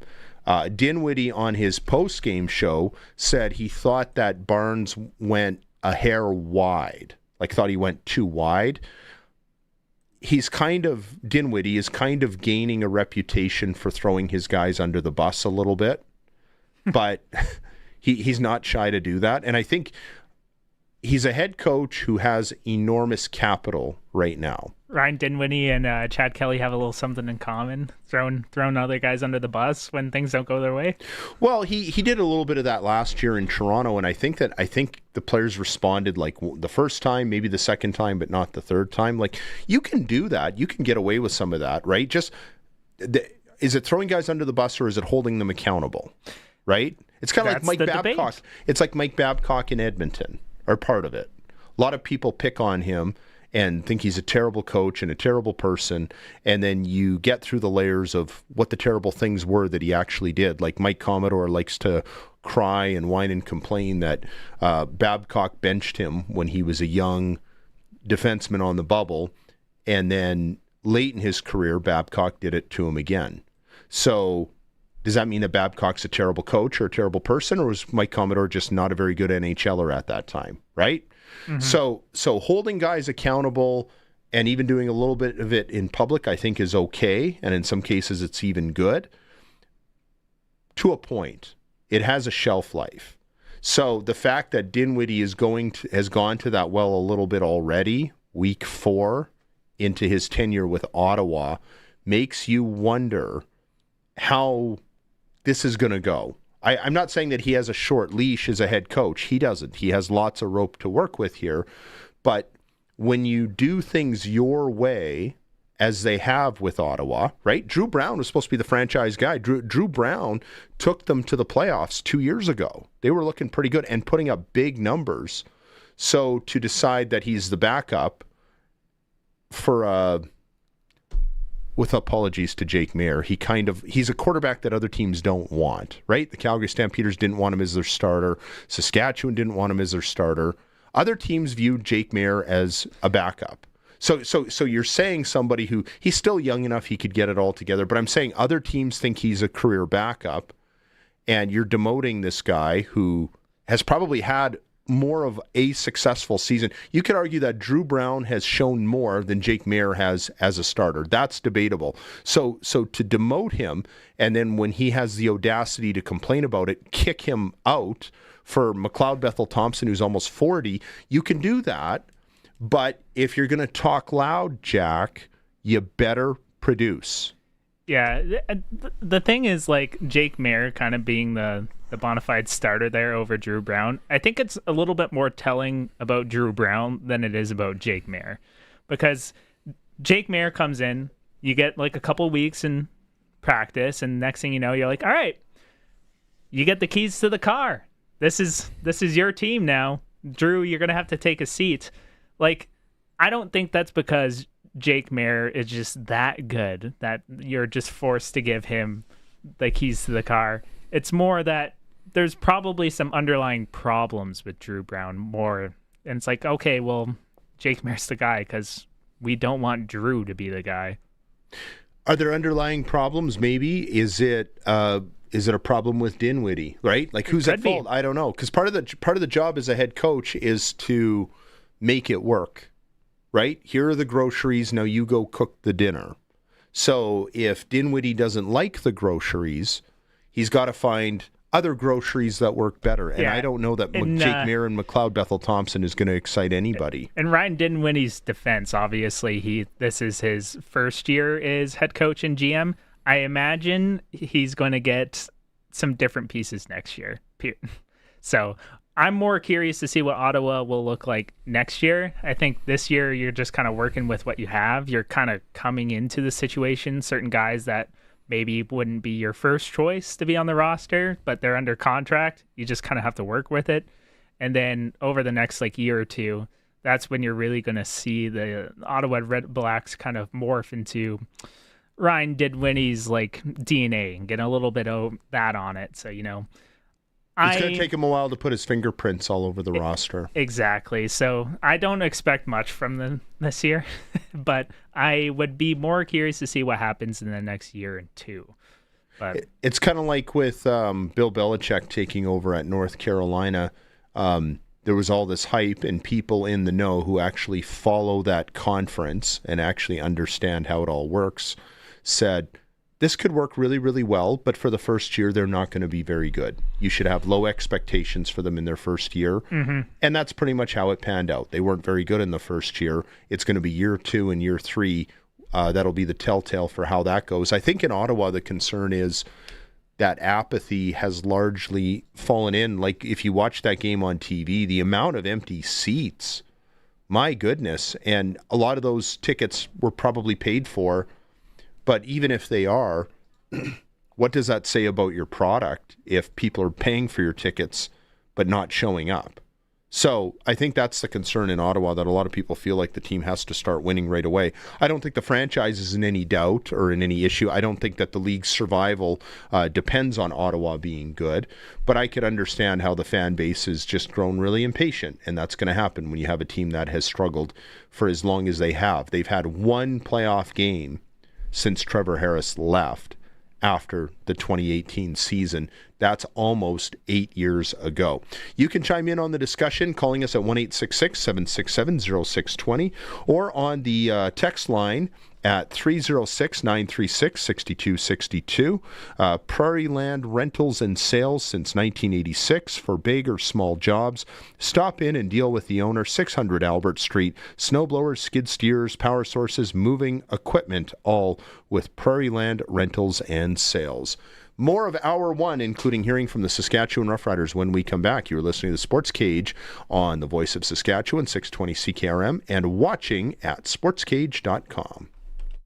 Dinwiddie on his post-game show said he thought that Barnes went a hair wide, like thought he went too wide. Dinwiddie is kind of gaining a reputation for throwing his guys under the bus a little bit, but he's not shy to do that. And I think he's a head coach who has enormous capital right now. Ryan Dinwiddie and Chad Kelly have a little something in common, throwing other guys under the bus when things don't go their way. Well, he did a little bit of that last year in Toronto, and I think the players responded like the first time, maybe the second time, but not the third time. Like, you can do that. You can get away with some of that, right? Is it throwing guys under the bus, or is it holding them accountable, right? It's kind of like Mike Babcock. Debate. It's like Mike Babcock in Edmonton, or part of it. A lot of people pick on him and think he's a terrible coach and a terrible person, and then you get through the layers of what the terrible things were that he actually did. Like Mike Commodore likes to cry and whine and complain that Babcock benched him when he was a young defenseman on the bubble, and then late in his career, Babcock did it to him again. So does that mean that Babcock's a terrible coach or a terrible person, or was Mike Commodore just not a very good NHLer at that time, right? Mm-hmm. So holding guys accountable and even doing a little bit of it in public, I think, is okay, and in some cases it's even good. To a point, it has a shelf life. So the fact that Dinwiddie has gone to that well a little bit already, week 4 into his tenure with Ottawa, makes you wonder how this is going to go. I'm not saying that he has a short leash as a head coach. He doesn't. He has lots of rope to work with here. But when you do things your way, as they have with Ottawa, right? Drew Brown was supposed to be the franchise guy. Drew Brown took them to the playoffs 2 years ago. They were looking pretty good and putting up big numbers. So to decide that he's the backup for with apologies to Jake Maier, he's a quarterback that other teams don't want, right? The Calgary Stampeders didn't want him as their starter. Saskatchewan didn't want him as their starter. Other teams viewed Jake Maier as a backup. So you're saying somebody who, he's still young enough he could get it all together, but I'm saying other teams think he's a career backup, and you're demoting this guy who has probably had more of a successful season. You could argue that Drew Brown has shown more than Jake Maier has as a starter. That's debatable. So to demote him, and then when he has the audacity to complain about it, kick him out for McLeod Bethel Thompson, who's almost 40, you can do that. But if you're going to talk loud, Jack, you better produce. Yeah, the thing is, like, Jake Maier kind of being the bona fide starter there over Drew Brown, I think it's a little bit more telling about Drew Brown than it is about Jake Maier. Because Jake Maier comes in, you get like a couple weeks in practice, and next thing you know, you're like, all right, you get the keys to the car. This is your team now. Drew, you're going to have to take a seat. Like, I don't think that's because Jake Maier is just that good that you're just forced to give him the keys to the car. It's more that there's probably some underlying problems with Drew Brown more. And it's like, okay, well, Jake Maier's the guy because we don't want Drew to be the guy. Are there underlying problems? Maybe is it a problem with Dinwiddie? Right? Like, who's at fault? I don't know. Because part of the job as a head coach is to make it work. Right? Here are the groceries. Now you go cook the dinner. So if Dinwiddie doesn't like the groceries, he's got to find other groceries that work better. And I don't know that Jake Maier and McLeod Bethel Thompson is going to excite anybody. And Ryan Dinwiddie's defense, obviously, this is his first year as head coach and GM. I imagine he's going to get some different pieces next year. So I'm more curious to see what Ottawa will look like next year. I think this year you're just kind of working with what you have. You're kind of coming into the situation. Certain guys that maybe wouldn't be your first choice to be on the roster, but they're under contract. You just kind of have to work with it. And then over the next year or two, that's when you're really going to see the Ottawa Red Blacks kind of morph into Ryan Dinwiddie's DNA and get a little bit of that on it. So, it's going to take him a while to put his fingerprints all over the roster. Exactly. So I don't expect much from them this year, but I would be more curious to see what happens in the next year and two. But it's kind of like with Bill Belichick taking over at North Carolina. There was all this hype, and people in the know who actually follow that conference and actually understand how it all works said, this could work really, really well, but for the first year, they're not going to be very good. You should have low expectations for them in their first year. Mm-hmm. And that's pretty much how it panned out. They weren't very good in the first year. It's going to be year 2 and year 3. That'll be the telltale for how that goes. I think in Ottawa, the concern is that apathy has largely fallen in. Like, if you watch that game on TV, the amount of empty seats, my goodness. And a lot of those tickets were probably paid for. But even if they are, what does that say about your product if people are paying for your tickets but not showing up? So I think that's the concern in Ottawa, that a lot of people feel like the team has to start winning right away. I don't think the franchise is in any doubt or in any issue. I don't think that the league's survival depends on Ottawa being good. But I could understand how the fan base has just grown really impatient, and that's going to happen when you have a team that has struggled for as long as they have. They've had one playoff game since Trevor Harris left after the 2018 season. That's almost 8 years ago. You can chime in on the discussion, calling us at 1-866-767-0620, or on the text line at 306-936-6262. Prairie Land Rentals and Sales since 1986 for big or small jobs. Stop in and deal with the owner, 600 Albert Street. Snowblowers, skid steers, power sources, moving equipment, all with Prairie Land Rentals and Sales. More of Hour 1, including hearing from the Saskatchewan Roughriders when we come back. You're listening to the Sports Cage on the Voice of Saskatchewan, 620 CKRM, and watching at sportscage.com.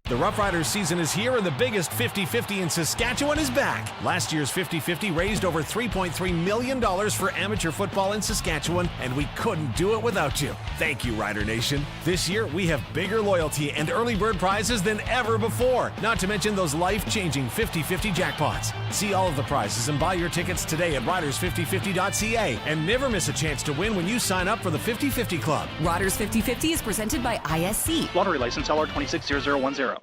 The Roughriders season is here, and the biggest 50-50 in Saskatchewan is back. Last year's 50-50 raised over $3.3 million for amateur football in Saskatchewan, and we couldn't do it without you. Thank you, Rider Nation. This year, we have bigger loyalty and early bird prizes than ever before, not to mention those life-changing 50-50 jackpots. See all of the prizes and buy your tickets today at riders5050.ca, and never miss a chance to win when you sign up for the 50-50 Club. Riders 50-50 is presented by ISC. Lottery license LR260010.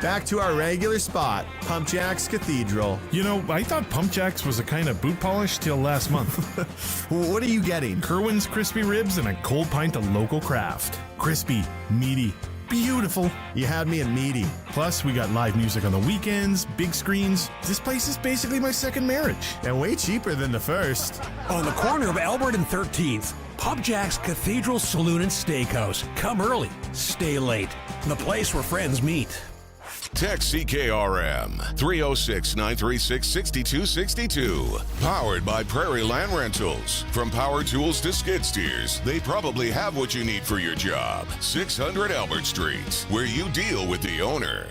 Back to our regular spot, Pump Jacks Cathedral. I thought Pump Jacks was a kind of boot polish till last month. What are you getting? Kerwin's crispy ribs and a cold pint of local craft. Crispy, meaty, beautiful. You had me at meaty. Plus, we got live music on the weekends, big screens. This place is basically my second marriage. And way cheaper than the first. On the corner of Albert and 13th, Pump Jacks Cathedral Saloon and Steakhouse. Come early, stay late. The place where friends meet. Text CKRM 306-936-6262. Powered by Prairie Land Rentals. From power tools to skid steers, they probably have what you need for your job. 600 Albert Street, where you deal with the owner.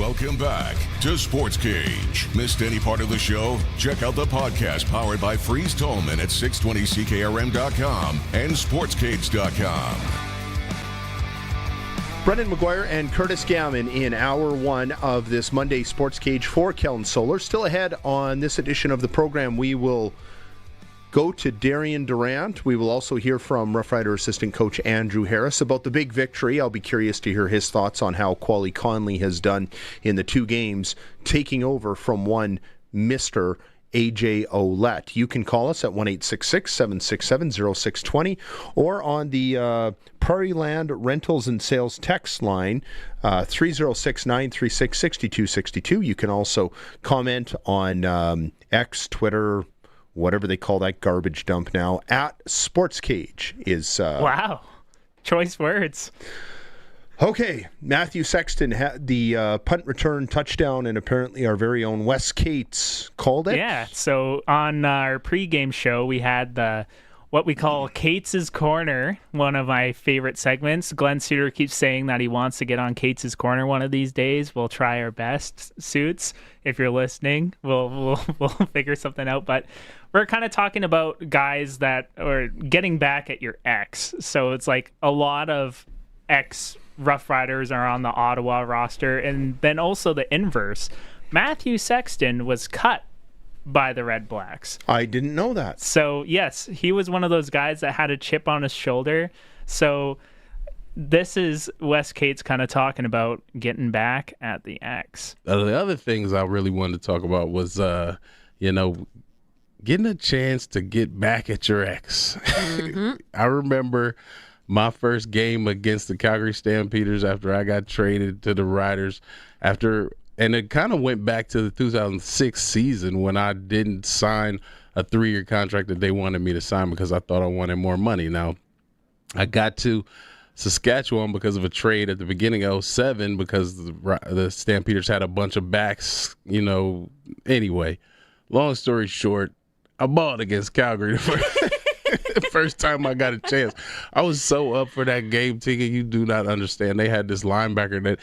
Welcome back to Sports Cage. Missed any part of the show? Check out the podcast powered by Freeze Tolman at 620ckrm.com and sportscage.com. Brendan McGuire and Curtis Gammon in hour one of this Monday Sports Cage for Kellen Solar. Still ahead on this edition of the program, we will go to Darian Durant. We will also hear from Rough Rider assistant coach Andrew Harris about the big victory. I'll be curious to hear his thoughts on how Quali Conley has done in the 2 games, taking over from one Mr. AJ Ouellette. You can call us at 1-866-767-0620 or on the Prairie Land Rentals and Sales text line, 306-936-6262. You can also comment on X, Twitter, whatever they call that garbage dump now, at Sportscage is... Wow. Choice words. Okay, Matthew Sexton had the punt return touchdown, and apparently our very own Wes Cates called it. Yeah, so on our pregame show, we had what we call Cates' Corner, one of my favorite segments. Glenn Suter keeps saying that he wants to get on Cates' Corner one of these days. We'll try our best, Suits. If you're listening, we'll figure something out. But we're kind of talking about guys that are getting back at your ex. So it's like a lot of ex Rough Riders are on the Ottawa roster, and then also the inverse. Matthew Sexton was cut by the Red Blacks. I didn't know that. So, yes, he was one of those guys that had a chip on his shoulder. So this is Wes Cates kind of talking about getting back at the ex. The other things I really wanted to talk about was, getting a chance to get back at your ex. Mm-hmm. I remember my first game against the Calgary Stampeders after I got traded to the Riders and it kind of went back to the 2006 season when I didn't sign a 3-year contract that they wanted me to sign because I thought I wanted more money. Now, I got to Saskatchewan because of a trade at the beginning of 2007 because the Stampeders had a bunch of backs, Anyway, long story short, I balled against Calgary the first time I got a chance. I was so up for that game, Tigger. You do not understand. They had this linebacker that,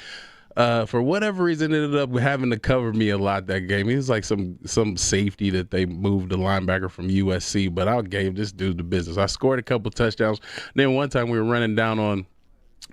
for whatever reason, ended up having to cover me a lot that game. He was like some safety that they moved the linebacker from USC, but I gave this dude the business. I scored a couple touchdowns. Then one time we were running down on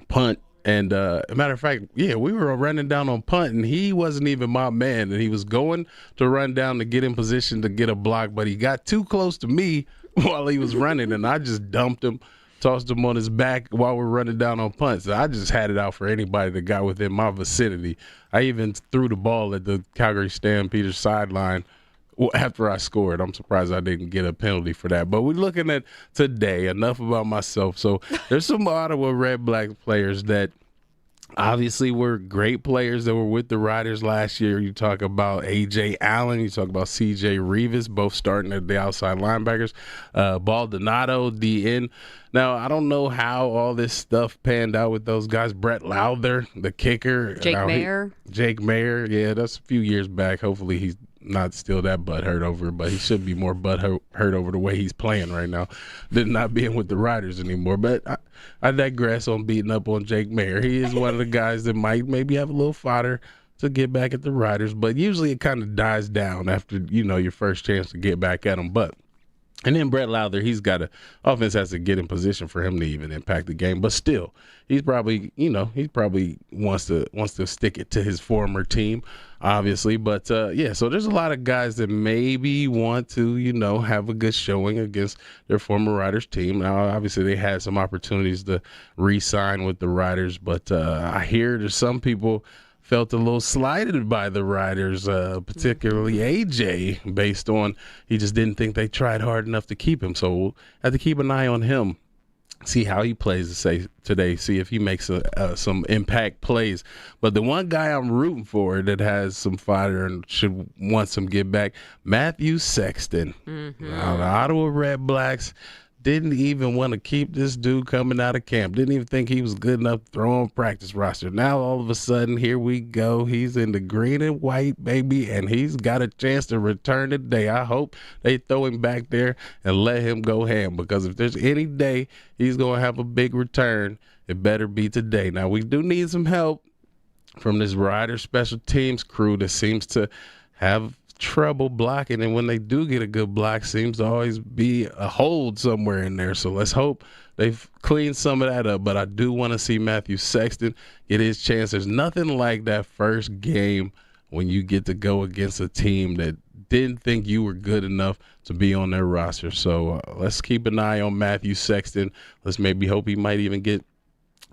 punt, and a matter of fact, we were running down on punt, and he wasn't even my man, and he was going to run down to get in position to get a block, but he got too close to me while he was running, and I just dumped him, tossed him on his back while we're running down on punts. So I just had it out for anybody that got within my vicinity. I even threw the ball at the Calgary Stampeders sideline after I scored. I'm surprised I didn't get a penalty for that. But we're looking at today. Enough about myself. So there's some Ottawa Red Black players that obviously were great players that were with the Riders last year. You talk about A.J. Allen. You talk about C.J. Rivas, both starting at the outside linebackers. Baldonado, DN. Now, I don't know how all this stuff panned out with those guys. Brett Lowther, the kicker. Jake Mayer. Jake Mayer. Yeah, that's a few years back. Hopefully he's not still that butthurt over, but he should be more butthurt over the way he's playing right now than not being with the Riders anymore. But I digress on beating up on Jake Mayer. He is one of the guys that might maybe have a little fodder to get back at the Riders, but usually it kind of dies down after, your first chance to get back at them. And then Brett Lowther, offense has to get in position for him to even impact the game. But still, he's probably wants to stick it to his former team, obviously. But so there's a lot of guys that maybe want to, have a good showing against their former Riders team. Now, obviously, they had some opportunities to re-sign with the Riders, but I hear there's some people felt a little slighted by the Riders, particularly AJ, based on he just didn't think they tried hard enough to keep him. So we'll have to keep an eye on him, see how he plays today, see if he makes some impact plays. But the one guy I'm rooting for that has some fodder and should want some get back, Matthew Sexton. Mm-hmm. Now, the Ottawa Red Blacks didn't even want to keep this dude coming out of camp. Didn't even think he was good enough to throw on practice roster. Now, all of a sudden, here we go. He's in the green and white, baby, and he's got a chance to return today. I hope they throw him back there and let him go ham, because if there's any day he's going to have a big return, it better be today. Now, we do need some help from this Rider special teams crew that seems to have trouble blocking, and when they do get a good block, seems to always be a hold somewhere in there. So let's hope they've cleaned some of that up. But I do want to see Matthew Sexton get his chance. There's nothing like that first game when you get to go against a team that didn't think you were good enough to be on their roster. So let's keep an eye on Matthew Sexton. Let's maybe hope he might even get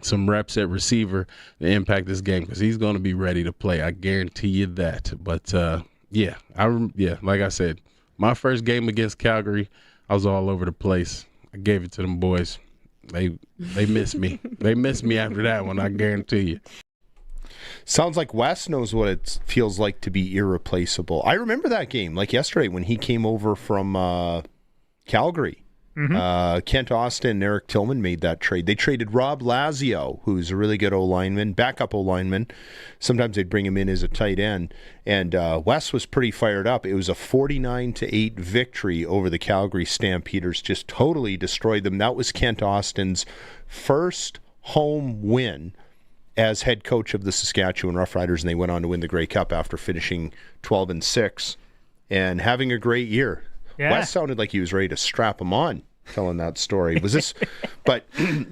some reps at receiver to impact this game, because he's going to be ready to play. I guarantee you that. But yeah, like I said, my first game against Calgary, I was all over the place. I gave it to them boys. They missed me. They missed me after that one, I guarantee you. Sounds like Wes knows what it feels like to be irreplaceable. I remember that game, like yesterday, when he came over from Calgary. Mm-hmm. Kent Austin and Eric Tillman made that trade. They traded Rob Lazio, who's a really good O-lineman, backup O-lineman. Sometimes they'd bring him in as a tight end. And Wes was pretty fired up. It was a 49-8 victory over the Calgary Stampeders. Just totally destroyed them. That was Kent Austin's first home win as head coach of the Saskatchewan Roughriders, and they went on to win the Grey Cup after finishing 12-6 and having a great year. Yeah. Wes sounded like he was ready to strap him on telling that story. Was this? but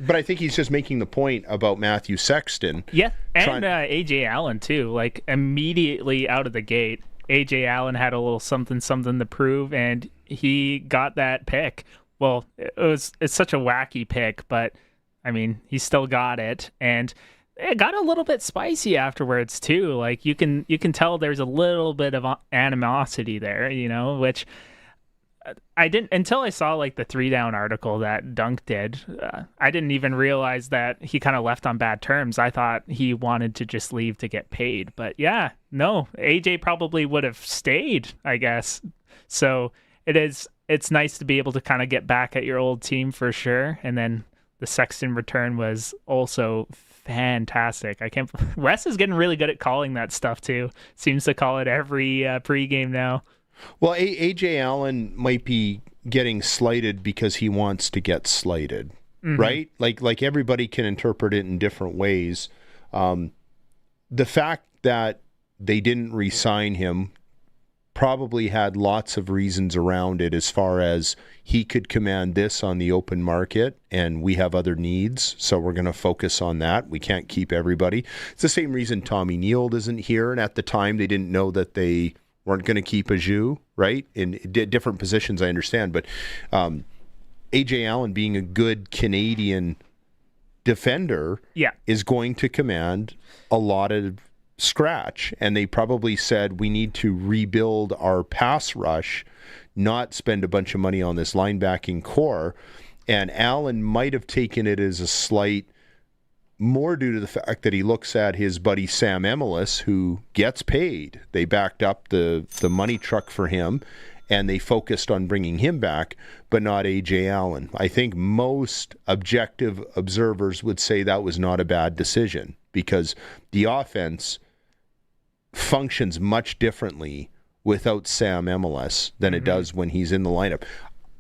I think he's just making the point about Matthew Sexton. Yeah, and A.J. Allen too. Like immediately out of the gate, A.J. Allen had a little something to prove, and he got that pick. Well, it's such a wacky pick, but I mean, he still got it, and it got a little bit spicy afterwards too. Like you can tell there's a little bit of animosity there, which I didn't until I saw like the 3-down article that Dunk did. I didn't even realize that he kind of left on bad terms. I thought he wanted to just leave to get paid, but yeah, no, AJ probably would have stayed, I guess. So it's nice to be able to kind of get back at your old team for sure. And then the Sexton return was also fantastic. Wes is getting really good at calling that stuff too. Seems to call it every pregame now. Well, A.J. Allen might be getting slighted because he wants to get slighted, right? Like everybody can interpret it in different ways. The fact that they didn't re-sign him probably had lots of reasons around it, as far as he could command this on the open market and we have other needs, so we're going to focus on that. We can't keep everybody. It's the same reason Tommy Neal isn't here, and at the time they didn't know that they weren't going to keep a Jou, right? In different positions, I understand. But A.J. Allen, being a good Canadian defender, is going to command a lot of scratch. And they probably said, we need to rebuild our pass rush, not spend a bunch of money on this linebacking core. And Allen might have taken it as a slight, more due to the fact that he looks at his buddy Sam Emilus, who gets paid. They backed up the money truck for him, and they focused on bringing him back, but not A.J. Allen. I think most objective observers would say that was not a bad decision, because the offense functions much differently without Sam Emilus than it does when he's in the lineup.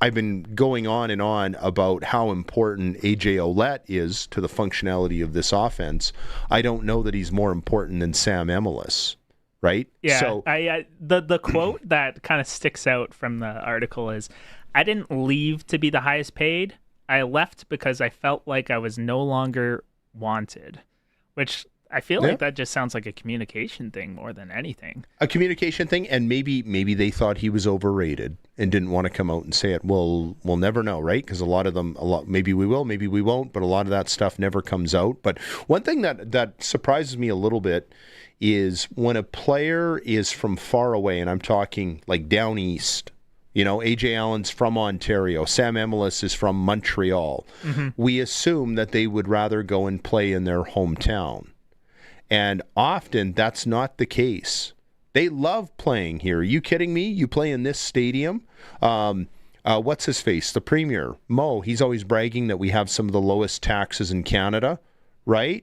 I've been going on and on about how important A.J. Ouellette is to the functionality of this offense. I don't know that he's more important than Sam Emilus, right? Yeah, so, the quote that kind of sticks out from the article is, I didn't leave to be the highest paid. I left because I felt like I was no longer wanted, which I feel like that just sounds like a communication thing more than anything. A communication thing, and maybe they thought he was overrated and didn't want to come out and say it. Well, we'll never know, right? Because maybe we will, maybe we won't, but a lot of that stuff never comes out. But one thing that surprises me a little bit is when a player is from far away, and I'm talking like down east. A.J. Allen's from Ontario. Sam Emilus is from Montreal. We assume that they would rather go and play in their hometown. And often that's not the case. They love playing here. Are you kidding me? You play in this stadium? What's his face? The Premier, Mo. He's always bragging that we have some of the lowest taxes in Canada, right?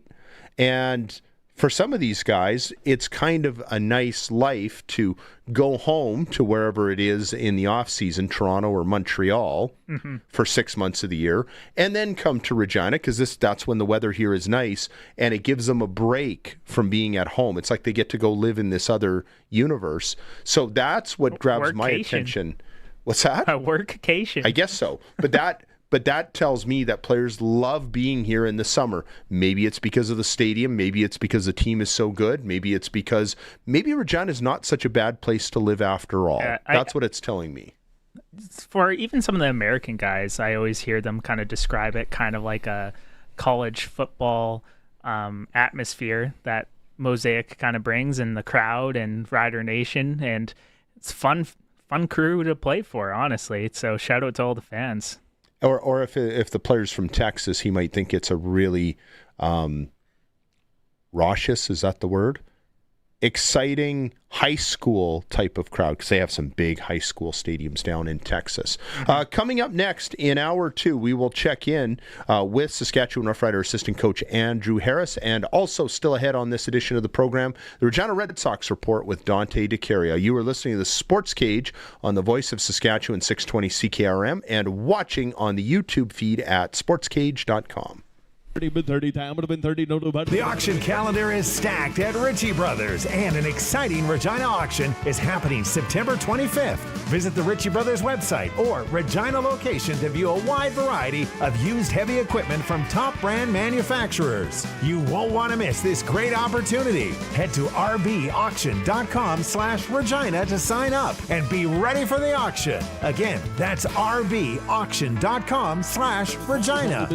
And for some of these guys, it's kind of a nice life to go home to wherever it is in the off season, Toronto or Montreal, for 6 months of the year, and then come to Regina because that's when the weather here is nice, and it gives them a break from being at home. It's like they get to go live in this other universe. So that's what grabs my attention. What's that? A workcation. I guess so. But that tells me that players love being here in the summer. Maybe it's because of the stadium. Maybe it's because the team is so good. Maybe it's because Regina is not such a bad place to live after all. That's what it's telling me. For even some of the American guys, I always hear them kind of describe it kind of like a college football atmosphere that Mosaic kind of brings, and the crowd and Rider Nation. And it's fun crew to play for, honestly. So shout out to all the fans. Or if the player's from Texas, he might think it's a really raucous, is that the word? Exciting high school type of crowd, because they have some big high school stadiums down in Texas. Coming up next in hour 2, we will check in with Saskatchewan Roughrider assistant coach Andrew Harris, and also still ahead on this edition of the program, the Regina Red Sox report with Dante DeCaria. You are listening to the Sports Cage on the Voice of Saskatchewan 620 CKRM and watching on the YouTube feed at sportscage.com. The auction calendar is stacked at Ritchie Brothers, and an exciting Regina auction is happening September 25th. Visit the Ritchie Brothers website or Regina location to view a wide variety of used heavy equipment from top brand manufacturers. You won't want to miss this great opportunity. Head to rbauction.com/Regina to sign up and be ready for the auction. Again, that's rbauction.com/Regina.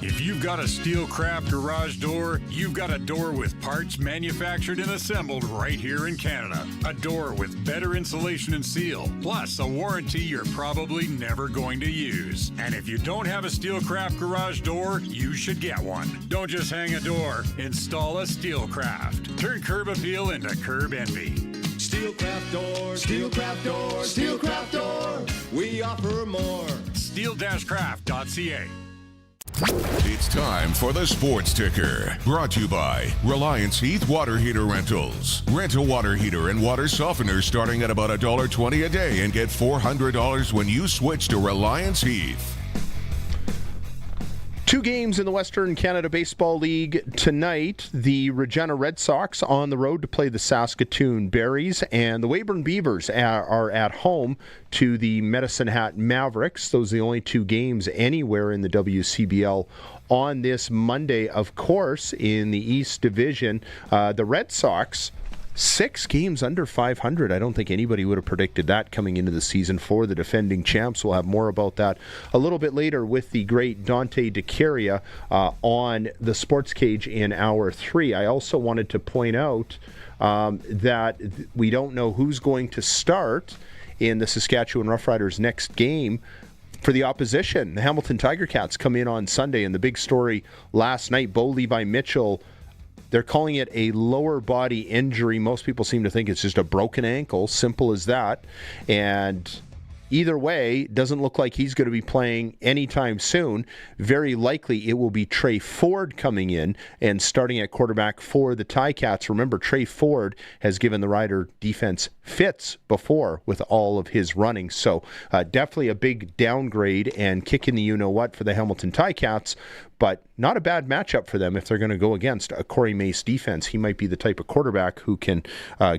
If you've got a Steelcraft garage door, you've got a door with parts manufactured and assembled right here in Canada. A door with better insulation and seal, plus a warranty you're probably never going to use. And if you don't have a Steelcraft garage door, you should get one. Don't just hang a door, install a Steelcraft. Turn curb appeal into curb envy. Steelcraft door, Steelcraft door, Steelcraft door. We offer more. Steel-craft.ca. It's time for the Sports Ticker, brought to you by Reliance Heath Water Heater Rentals. Rent a water heater and water softener starting at about $1.20 a day and get $400 when you switch to Reliance Heath. 2 games in the Western Canada Baseball League tonight. The Regina Red Sox on the road to play the Saskatoon Berries, and the Weyburn Beavers are at home to the Medicine Hat Mavericks. Those are the only 2 games anywhere in the WCBL on this Monday. Of course, in the East Division, the Red Sox 6 games under 500. I don't think anybody would have predicted that coming into the season for the defending champs. We'll have more about that a little bit later with the great Dante DeCaria on the Sports Cage in hour 3. I also wanted to point out that we don't know who's going to start in the Saskatchewan Roughriders' next game for the opposition. The Hamilton Tiger Cats come in on Sunday, and the big story last night, Bo Levi Mitchell, they're calling it a lower body injury. Most people seem to think it's just a broken ankle, simple as that. And either way, doesn't look like he's going to be playing anytime soon. Very likely it will be Trey Ford coming in and starting at quarterback for the Ticats. Remember, Trey Ford has given the Rider defense fits before with all of his running. So definitely a big downgrade and kicking the you-know-what for the Hamilton Ticats. But not a bad matchup for them if they're going to go against a Corey Mace defense. He might be the type of quarterback who can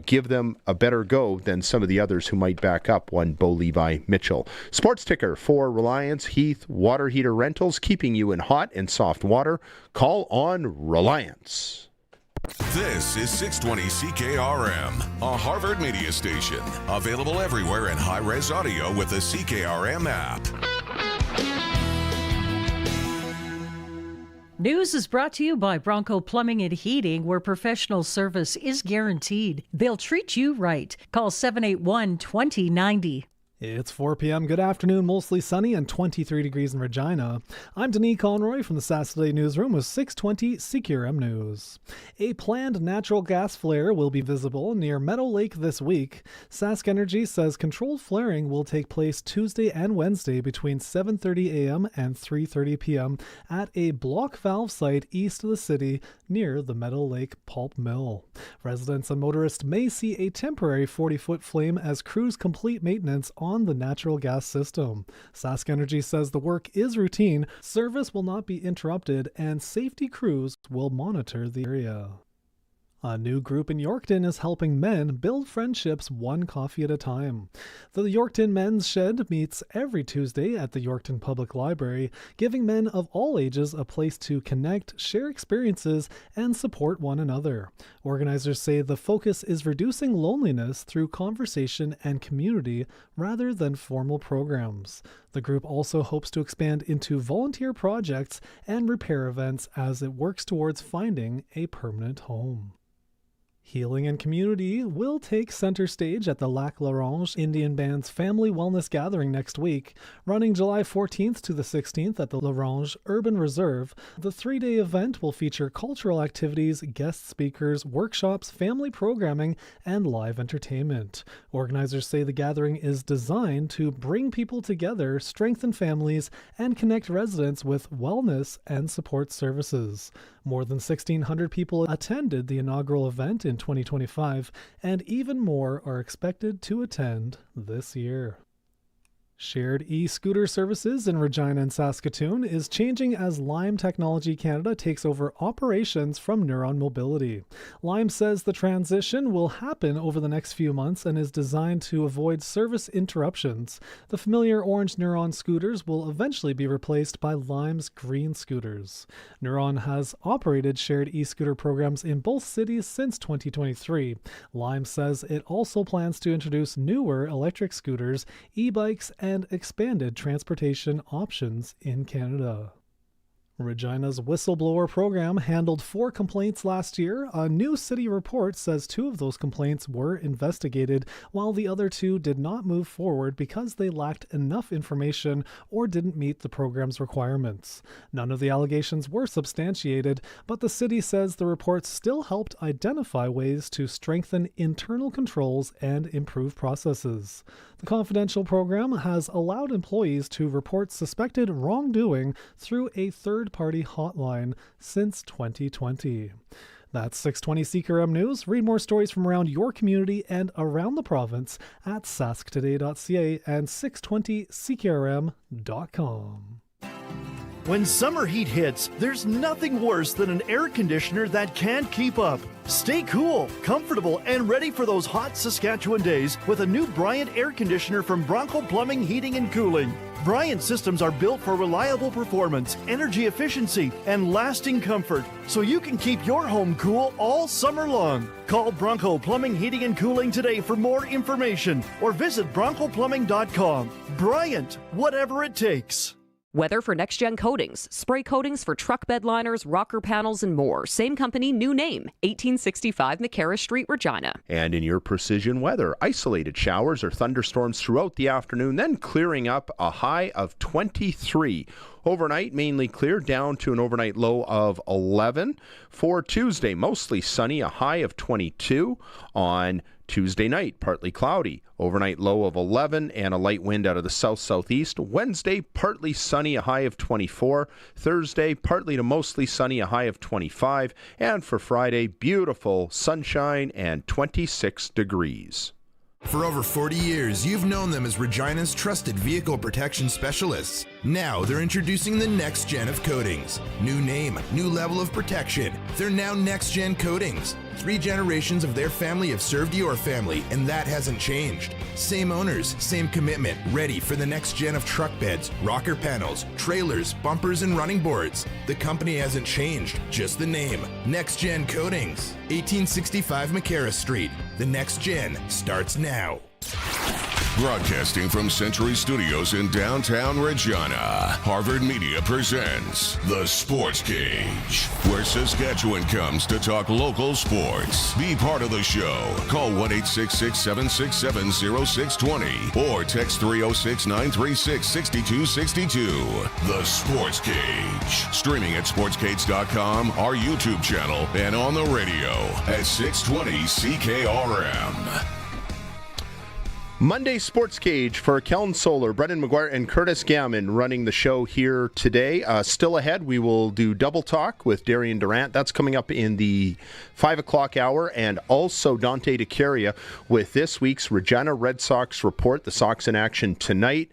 give them a better go than some of the others who might back up one Bo Levi Mitchell. Sports Ticker for Reliance Heath Water Heater Rentals, keeping you in hot and soft water. Call on Reliance. This is 620 CKRM, a Harvard media station. Available everywhere in high-res audio with the CKRM app. News is brought to you by Bronco Plumbing and Heating, where professional service is guaranteed. They'll treat you right. Call 781-2090. It's 4 p.m. Good afternoon, mostly sunny and 23 degrees in Regina. I'm Denis Conroy from the Saturday Newsroom with 620 CQRM News. A planned natural gas flare will be visible near Meadow Lake this week. Sask Energy says controlled flaring will take place Tuesday and Wednesday between 7:30 a.m. and 3:30 p.m. at a block valve site east of the city near the Meadow Lake pulp mill. Residents and motorists may see a temporary 40-foot flame as crews complete maintenance on the natural gas system. Sask Energy says the work is routine, service will not be interrupted, and safety crews will monitor the area. A new group in Yorkton is helping men build friendships one coffee at a time. The Yorkton Men's Shed meets every Tuesday at the Yorkton Public Library, giving men of all ages a place to connect, share experiences, and support one another. Organizers say the focus is reducing loneliness through conversation and community rather than formal programs. The group also hopes to expand into volunteer projects and repair events as it works towards finding a permanent home. Healing and community will take center stage at the Lac L'Orange Indian Band's Family Wellness Gathering next week. Running July 14th to the 16th at the L'Orange Urban Reserve, the three-day event will feature cultural activities, guest speakers, workshops, family programming, and live entertainment. Organizers say the gathering is designed to bring people together, strengthen families, and connect residents with wellness and support services. More than 1,600 people attended the inaugural event in 2025, and even more are expected to attend this year. Shared e-scooter services in Regina and Saskatoon is changing as Lime Technology Canada takes over operations from Neuron Mobility. Lime says the transition will happen over the next few months and is designed to avoid service interruptions. The familiar orange Neuron scooters will eventually be replaced by Lime's green scooters. Neuron has operated shared e-scooter programs in both cities since 2023. Lime says it also plans to introduce newer electric scooters, e-bikes, and expanded transportation options in Canada. Regina's whistleblower program handled 4 complaints last year. A new city report says 2 of those complaints were investigated, while the other 2 did not move forward because they lacked enough information or didn't meet the program's requirements. None of the allegations were substantiated, but the city says the reports still helped identify ways to strengthen internal controls and improve processes. The confidential program has allowed employees to report suspected wrongdoing through a third-party hotline since 2020. That's 620 CQRM News. Read more stories from around your community and around the province at sasktoday.ca and 620cqrm.com. When summer heat hits, there's nothing worse than an air conditioner that can't keep up. Stay cool, comfortable, and ready for those hot Saskatchewan days with a new Bryant air conditioner from Bronco Plumbing, Heating, and Cooling. Bryant systems are built for reliable performance, energy efficiency, and lasting comfort, so you can keep your home cool all summer long. Call Bronco Plumbing, Heating, and Cooling today for more information or visit broncoplumbing.com. Bryant, whatever it takes. Weather for next-gen coatings, spray coatings for truck bed liners, rocker panels, and more. Same company, new name, 1865 McCarra Street, Regina. And in your precision weather, isolated showers or thunderstorms throughout the afternoon, then clearing up, a high of 23. Overnight, mainly clear, down to an overnight low of 11. For Tuesday, mostly sunny, a high of 22. On Tuesday night, partly cloudy, overnight low of 11 and a light wind out of the south-southeast. Wednesday, partly sunny, a high of 24. Thursday, partly to mostly sunny, a high of 25. And for Friday, beautiful sunshine and 26 degrees. For over 40 years, you've known them as Regina's trusted vehicle protection specialists. Now they're introducing the next gen of coatings. New name, new level of protection. They're now Next Gen Coatings. 3 generations of their family have served your family, and that hasn't changed. Same owners, same commitment, ready for the next gen of truck beds, rocker panels, trailers, bumpers, and running boards. The company hasn't changed, just the name. Next Gen Coatings, 1865 McCarra Street. The next gen starts now. Broadcasting from Century Studios in downtown Regina, Harvard Media presents The Sports Cage, where Saskatchewan comes to talk local sports. Be part of the show. Call 1-866-767-0620 or text 306-936-6262. The Sports Cage. Streaming at sportscage.com, our YouTube channel, and on the radio at 620 CKRM. Monday Sports Cage for Kellen Solar, Brendan McGuire, and Curtis Gammon running the show here today. Still ahead, we will do Double Talk with Darian Durant. That's coming up in the 5 o'clock hour, and also Dante DeCaria with this week's Regina Red Sox report. The Sox in action tonight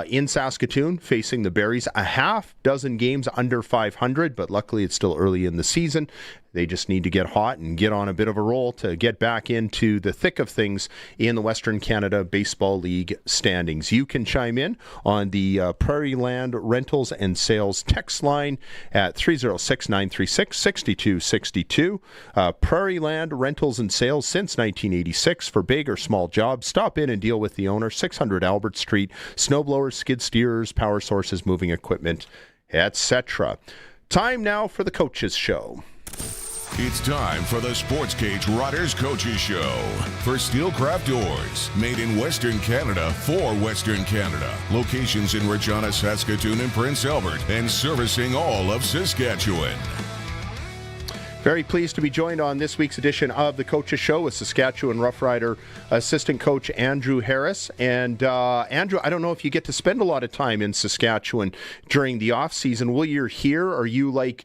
in Saskatoon, facing the Berries. A half dozen games under 500, but luckily it's still early in the season. They just need to get hot and get on a bit of a roll to get back into the thick of things in the Western Canada Baseball League standings. You can chime in on the Prairie Land Rentals and Sales text line at 306-936-6262. Prairie Land Rentals and Sales since 1986 for big or small jobs. Stop in and deal with the owner, 600 Albert Street. Snowblowers, skid steers, power sources, moving equipment, etc. Time now for the Coaches Show. It's time for the Sports Cage Riders Coaches Show for Steelcraft Doors, made in Western Canada for Western Canada. Locations in Regina, Saskatoon, and Prince Albert, and servicing all of Saskatchewan. Very pleased to be joined on this week's edition of the Coaches Show with Saskatchewan Roughrider assistant coach Andrew Harris. And Andrew, I don't know if you get to spend a lot of time in Saskatchewan during the off season. While you're here, are you like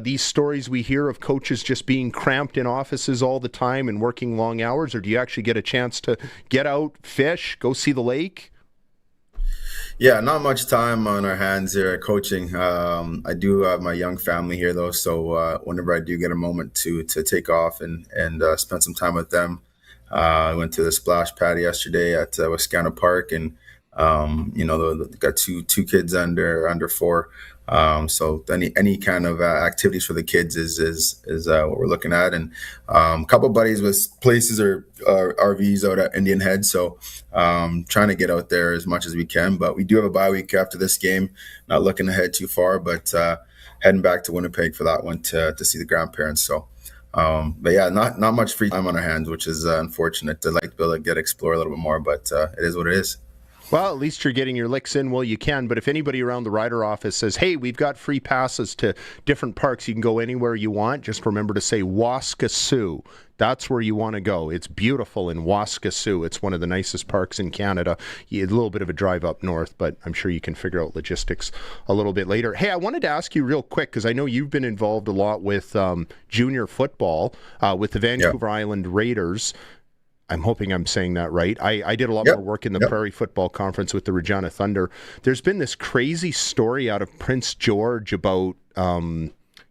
these stories we hear of coaches just being cramped in offices all the time and working long hours, or do you actually get a chance to get out, fish, go see the lake? Yeah, not much time on our hands here at coaching. I do have my young family here, though, so whenever I do get a moment to take off and spend some time with them, I went to the splash pad yesterday at Wascana Park, and got two kids under 4. So any kind of activities for the kids is what we're looking at, and a couple of buddies with places or RVs out at Indian Head. So trying to get out there as much as we can. But we do have a bye week after this game. Not looking ahead too far, but heading back to Winnipeg for that one to see the grandparents. So. But yeah, not much free time on our hands, which is unfortunate. I'd like to be able to explore a little bit more, but it is what it is. Well, at least you're getting your licks in while you can. But if anybody around the Rider office says, hey, we've got free passes to different parks, you can go anywhere you want, just remember to say Waskesiu. That's where you want to go. It's beautiful in Waskesiu. It's one of the nicest parks in Canada. A little bit of a drive up north, but I'm sure you can figure out logistics a little bit later. Hey, I wanted to ask you real quick, because I know you've been involved a lot with junior football with the Vancouver Island Raiders. I'm hoping I'm saying that right. I did a lot more work in the Prairie Football Conference with the Regina Thunder. There's been this crazy story out of Prince George about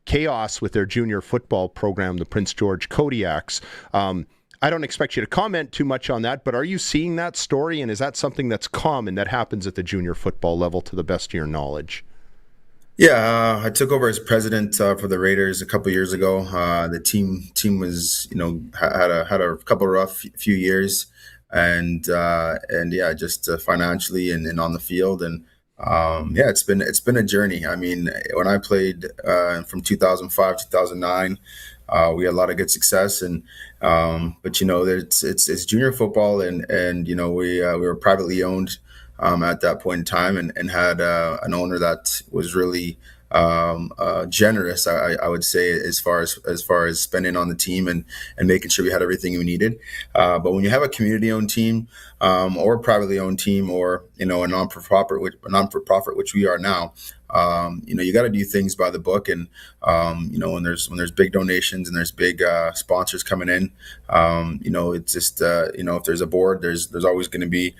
chaos with their junior football program, the Prince George Kodiaks. I don't expect you to comment too much on that, but are you seeing that story, and is that something that's common that happens at the junior football level to the best of your knowledge? Yeah, I took over as president for the Raiders a couple years ago. The team was, had a couple of rough few years, and just financially and on the field, and it's been a journey. I mean, when I played from 2005 2009, we had a lot of good success, and but it's junior football, and we were privately owned. At that point in time, and had an owner that was really generous, I would say, as far as spending on the team and making sure we had everything we needed. But when you have a community-owned team or a privately owned team, or a non-for-profit, which we are now, you got to do things by the book. And when there's big donations and there's big sponsors coming in, it's just if there's a board, there's always going to be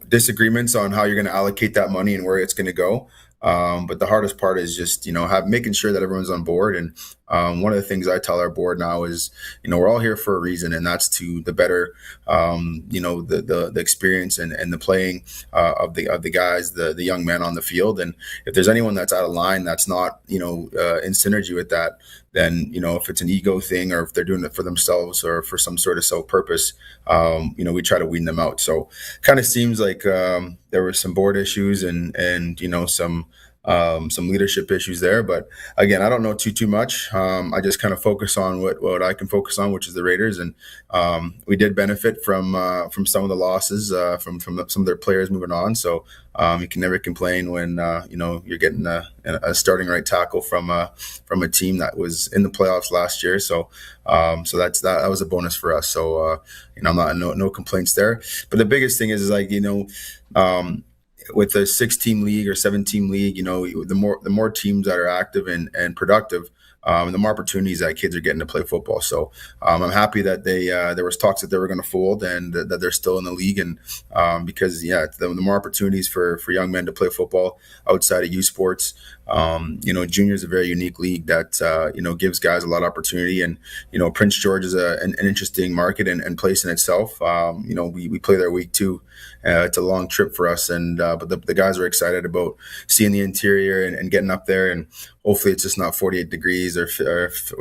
disagreements on how you're going to allocate that money and where it's going to go. But the hardest part is just making sure that everyone's on board, and one of the things I tell our board now is, we're all here for a reason, and that's to the better, the experience and the playing of the guys, the young men on the field. And if there's anyone that's out of line, that's not, in synergy with that, then, if it's an ego thing or if they're doing it for themselves or for some sort of self-purpose, we try to wean them out. So kind of seems like there were some board issues and some leadership issues there. But again, I don't know too much. I just kind of focus on what I can focus on, which is the Raiders. And we did benefit from some of the losses from some of their players moving on. So you can never complain when you're getting a starting right tackle from a team that was in the playoffs last year. So that was a bonus for us. So I'm not no complaints there. But the biggest thing is like with a 6-team league or 7-team league, the more teams that are active and productive, the more opportunities that kids are getting to play football. So I'm happy that there was talks that they were going to fold and that they're still in the league. And because the more opportunities for young men to play football outside of youth sports. Junior is a very unique league that gives guys a lot of opportunity. And Prince George is an interesting market and place in itself. We play there week 2. It's a long trip for us, but the guys are excited about seeing the interior and getting up there. And hopefully it's just not 48 degrees or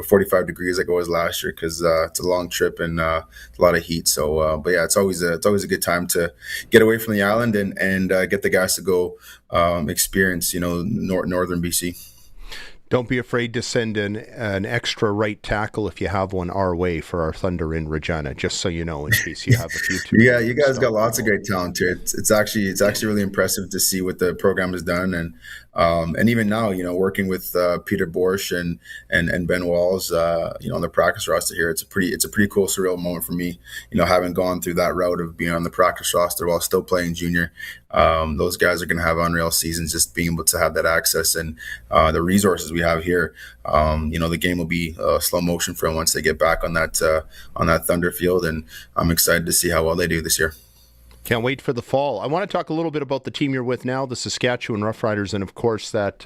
45 degrees like it was last year, because it's a long trip and a lot of heat. So, but yeah, it's always a good time to get away from the island and get the guys to go experience northern BC. Don't be afraid to send an extra right tackle if you have one our way for our Thunder in Regina, just so you know, in case you have a few too. Yeah, you guys got lots of great talent here. It's actually really impressive to see what the program has done, and even now, working with Peter Borsch and Ben Walls, on the practice roster here, it's a pretty cool, surreal moment for me. Having gone through that route of being on the practice roster while still playing junior. Those guys are going to have unreal seasons, just being able to have that access and the resources we have here. The game will be slow motion for them once they get back on that Thunder field, and I'm excited to see how well they do this year. Can't wait for the fall. I want to talk a little bit about the team you're with now, the Saskatchewan Roughriders, and of course that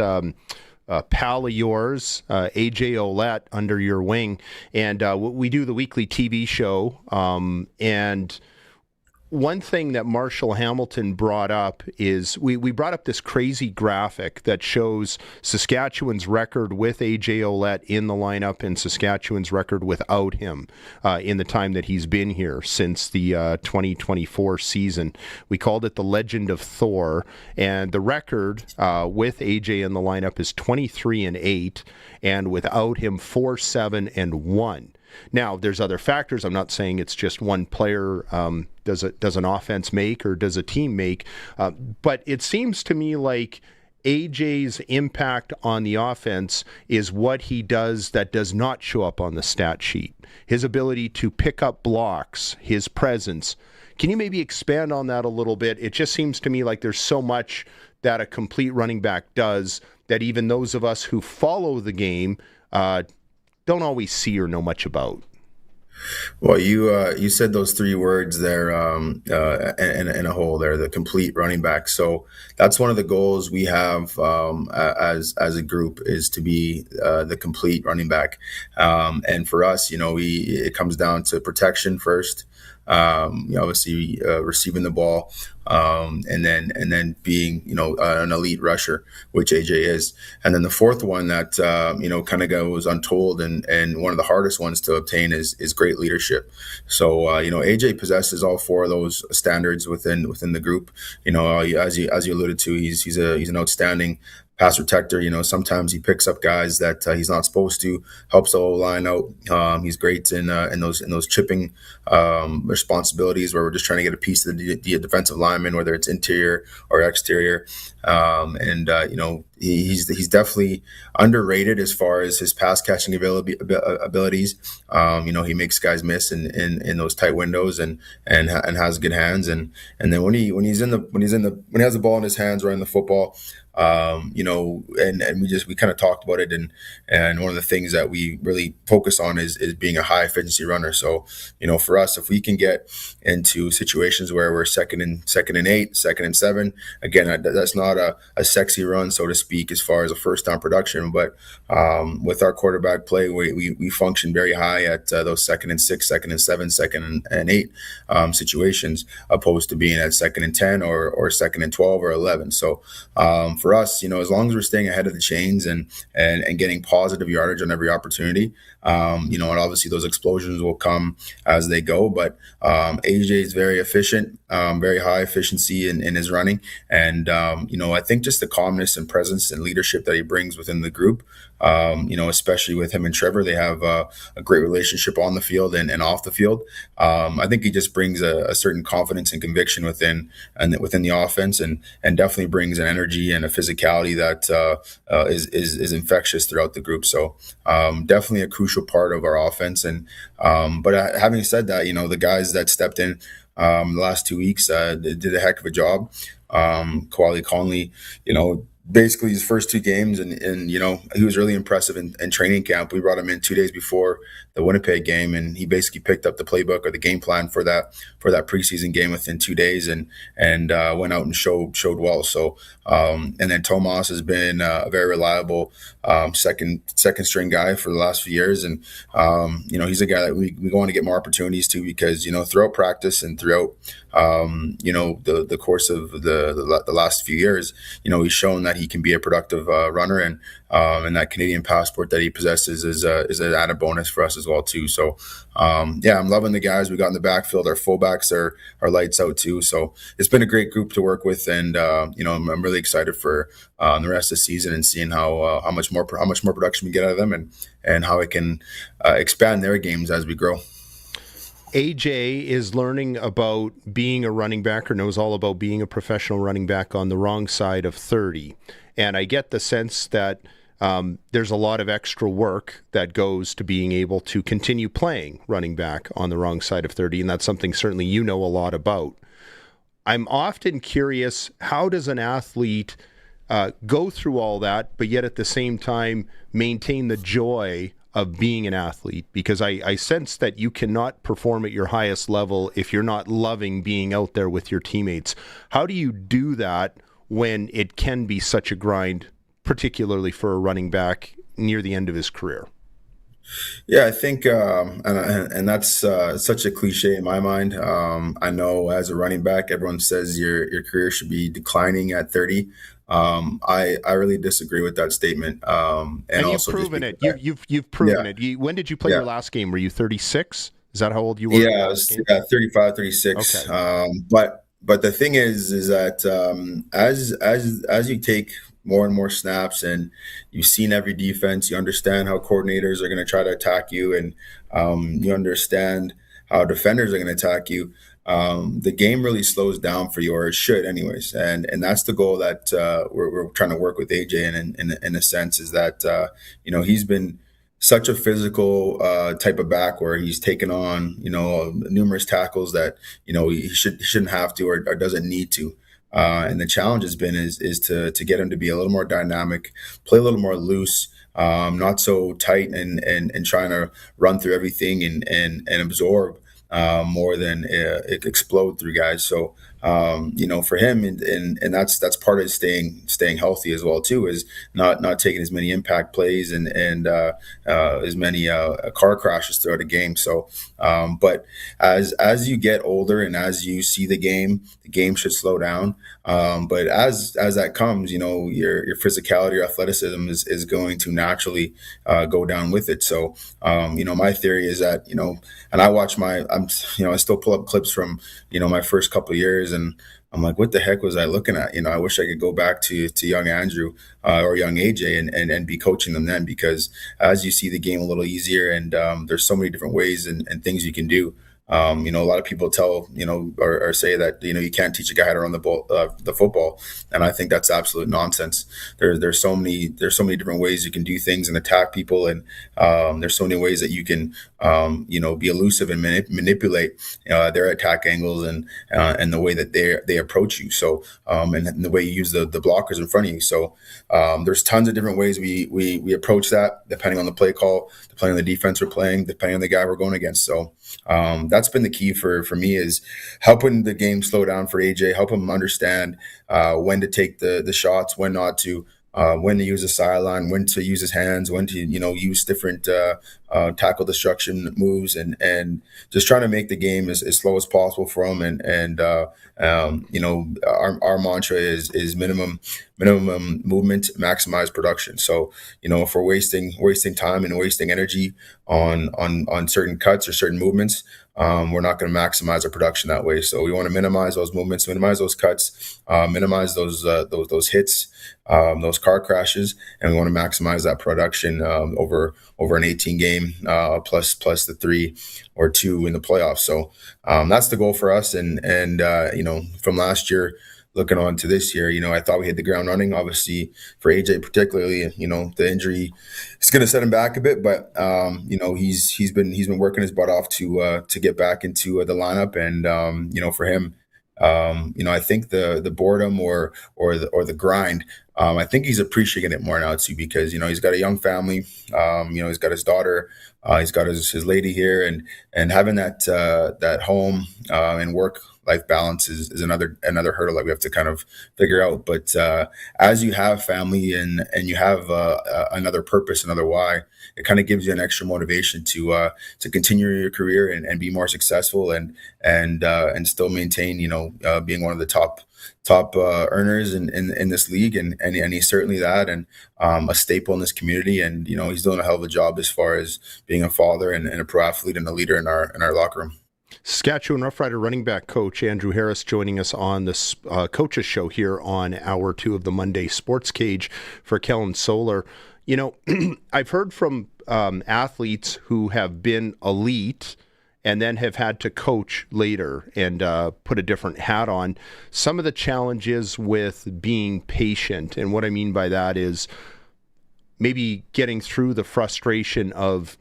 pal of yours, AJ Ouellette, under your wing. And we do the weekly TV show, and one thing that Marshall Hamilton brought up is we brought up this crazy graphic that shows Saskatchewan's record with AJ Ouellette in the lineup and Saskatchewan's record without him in the time that he's been here since the 2024 season. We called it the Legend of Thor, and the record with AJ in the lineup is 23-8, and without him 4-7-1. Now, there's other factors. I'm not saying it's just one player. Does an offense make or does a team make? But it seems to me like AJ's impact on the offense is what he does that does not show up on the stat sheet. His ability to pick up blocks, his presence. Can you maybe expand on that a little bit? It just seems to me like there's so much that a complete running back does that even those of us who follow the game don't always see or know much about. Well, you said those 3 words there in a whole there, the complete running back. So that's one of the goals we have as a group, is to be the complete running back. And for us, it comes down to protection first. Obviously receiving the ball, and then being an elite rusher, which AJ is, and then the fourth one that kind of goes untold and one of the hardest ones to obtain is great leadership. So AJ possesses all 4 of those standards within the group. As you alluded to, he's an outstanding pass protector. Sometimes he picks up guys that he's not supposed to, helps the whole line out. He's great in those chipping responsibilities where we're just trying to get a piece of the defensive lineman, whether it's interior or exterior. He's definitely underrated as far as his pass catching abilities. He makes guys miss in those tight windows and has good hands. And then when he has the ball in his hands, running the football, And we kind of talked about it, and one of the things that we really focus on is being a high efficiency runner. So, for us, if we can get into situations where we're second and 8, second and 7, again, that's not a sexy run, so to speak, as far as a first down production, but with our quarterback play, we function very high at those second and 6, second and 7, second and 8 situations, opposed to being at second and 10 or second and 12 or 11. So for us, as long as we're staying ahead of the chains and getting positive yardage on every opportunity, and obviously those explosions will come as they go. But AJ is very efficient, very high efficiency in his running, and I think just the calmness and presence and leadership that he brings within the group. Especially with him and Trevor, they have a great relationship on the field and off the field. I think he just brings a certain confidence and conviction within the offense, and definitely brings an energy and a physicality that is infectious throughout the group. So definitely a crucial part of our offense. And but having said that, the guys that stepped in the last 2 weeks did a heck of a job. Kwali Conley, basically his first 2 games, and he was really impressive in training camp. We brought him in 2 days before the Winnipeg game, and he basically picked up the playbook or the game plan for that preseason game within 2 days, and went out and showed well. So and then Tomas has been a very reliable second string guy for the last few years, and he's a guy that we want to get more opportunities to, because throughout practice and throughout the course of the last few years, he's shown that he can be a productive runner, and that Canadian passport that he possesses is an added bonus for us as well too. So I'm loving the guys we got in the backfield. Our fullbacks are lights out too. So it's been a great group to work with, and I'm really excited for the rest of the season and seeing how much more production we get out of them, and how it can expand their games as we grow. AJ is learning about being a running back, or knows all about being a professional running back, on the wrong side of 30. And I get the sense that there's a lot of extra work that goes to being able to continue playing running back on the wrong side of 30, and that's something certainly you know a lot about. I'm often curious, how does an athlete go through all that, but yet at the same time maintain the joy of being an athlete? Because I sense that you cannot perform at your highest level if you're not loving being out there with your teammates. How do you do that when it can be such a grind, particularly for a running back near the end of his career? Yeah, I think, and that's such a cliche in my mind. I know as a running back, everyone says your career should be declining at 30. I really disagree with that statement. And you've also proven it. You've proven it. When did you play your last game? Were you 36? Is that how old you were? Yeah, I was 35, 36. Okay. But the thing is that as you take more and more snaps, and you've seen every defense, you understand how coordinators are going to try to attack you, and you understand how defenders are going to attack you. The game really slows down for you, or it should anyways. And that's the goal that we're trying to work with AJ in a sense, is that, he's been such a physical type of back, where he's taken on, numerous tackles that, he shouldn't have to, or doesn't need to. And the challenge has been is to get him to be a little more dynamic, play a little more loose, not so tight, and trying to run through everything and absorb more than explode through guys. So for him, and that's part of staying healthy as well too, is not taking as many impact plays and as many car crashes throughout a game. So but as you get older and as you see the game should slow down. But as that comes, your physicality, your athleticism is going to naturally go down with it. So my theory is that, and I watch I still pull up clips from my first couple of years, and I'm like, what the heck was I looking at? I wish I could go back to young Andrew or young AJ and be coaching them then, because as you see the game a little easier, and there's so many different ways and things you can do, A lot of people tell, or say that, you can't teach a guy how to run the football. And I think that's absolute nonsense. There's so many different ways you can do things and attack people. And there's so many ways that you can, be elusive and manipulate their attack angles and the way that they approach you. So, and the way you use the blockers in front of you. So there's tons of different ways we approach that, depending on the play call, depending on the defense we're playing, depending on the guy we're going against. So that's been the key for me, is helping the game slow down for AJ, help him understand when to take the shots, when not to, when to use the sideline, when to use his hands, when to use different tackle destruction moves, and just trying to make the game as slow as possible for him. And our mantra is minimum movement, maximize production. So if we're wasting time and wasting energy on certain cuts or certain movements, we're not going to maximize our production that way. So we want to minimize those movements, minimize those cuts, minimize those hits, those car crashes, and we want to maximize that production over an 18 game plus the 3 or 2 in the playoffs. So that's the goal for us. And from last year, looking on to this year, I thought we hit the ground running. Obviously, for AJ particularly, the injury is going to set him back a bit. But he's been working his butt off to get back into the lineup, and for him, I think the boredom or the grind. I think he's appreciating it more now too, because he's got a young family. He's got his daughter. He's got his lady here, and having that home and work life balance is another hurdle that we have to kind of figure out. But as you have family and you have another purpose, another why, it kind of gives you an extra motivation to continue your career and be more successful and still maintain being one of the top earners in this league, and he's certainly that, and a staple in this community. And he's doing a hell of a job as far as being a father and a pro athlete and a leader in our locker room. Saskatchewan Roughrider running back coach Andrew Harris joining us on this coaches show here on hour 2 of the Monday Sportscage for Kellen Solar. I've heard from athletes who have been elite and then have had to coach later and put a different hat on. Some of the challenges with being patient, and what I mean by that is maybe getting through the frustration of,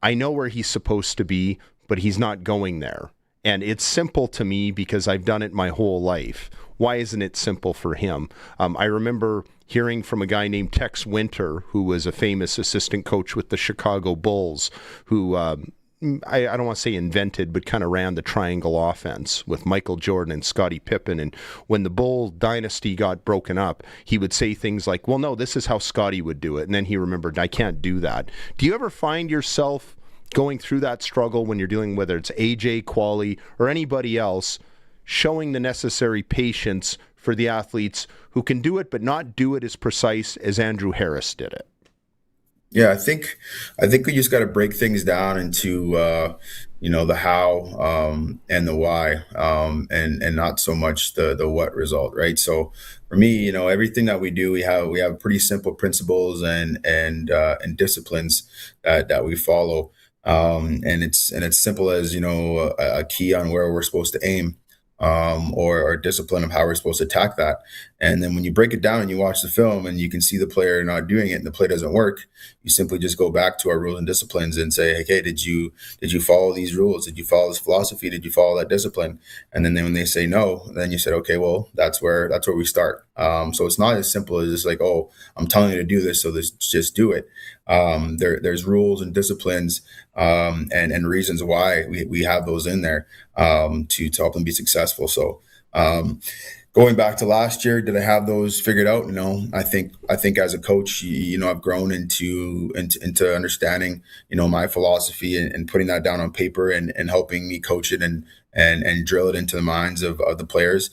I know where he's supposed to be, but he's not going there. And it's simple to me because I've done it my whole life. Why isn't it simple for him? I remember hearing from a guy named Tex Winter, who was a famous assistant coach with the Chicago Bulls, who I don't want to say invented, but kind of ran the triangle offense with Michael Jordan and Scottie Pippen. And when the Bull dynasty got broken up, he would say things like, well, no, this is how Scottie would do it. And then he remembered, I can't do that. Do you ever find yourself going through that struggle when you're dealing, whether it's AJ, Quali, or anybody else, showing the necessary patience for the athletes who can do it but not do it as precise as Andrew Harris did it? Yeah, I think we just got to break things down into the how and the why, and not so much the what result, right? So for me, everything that we do, we have pretty simple principles and disciplines that we follow, and it's simple as a key on where we're supposed to aim, or a discipline of how we're supposed to attack that. And then when you break it down and you watch the film and you can see the player not doing it and the play doesn't work, you simply just go back to our rules and disciplines and say, okay, did you follow these rules? Did you follow this philosophy? Did you follow that discipline? And then when they say no, then you said, okay, well, that's where we start. So it's not as simple as just like, oh, I'm telling you to do this, so just do it. There's rules and disciplines and reasons why we have those in there to help them be successful. So going back to last year, did I have those figured out? No, I think as a coach, I've grown into understanding, my philosophy and putting that down on paper and helping me coach it and drill it into the minds of the players.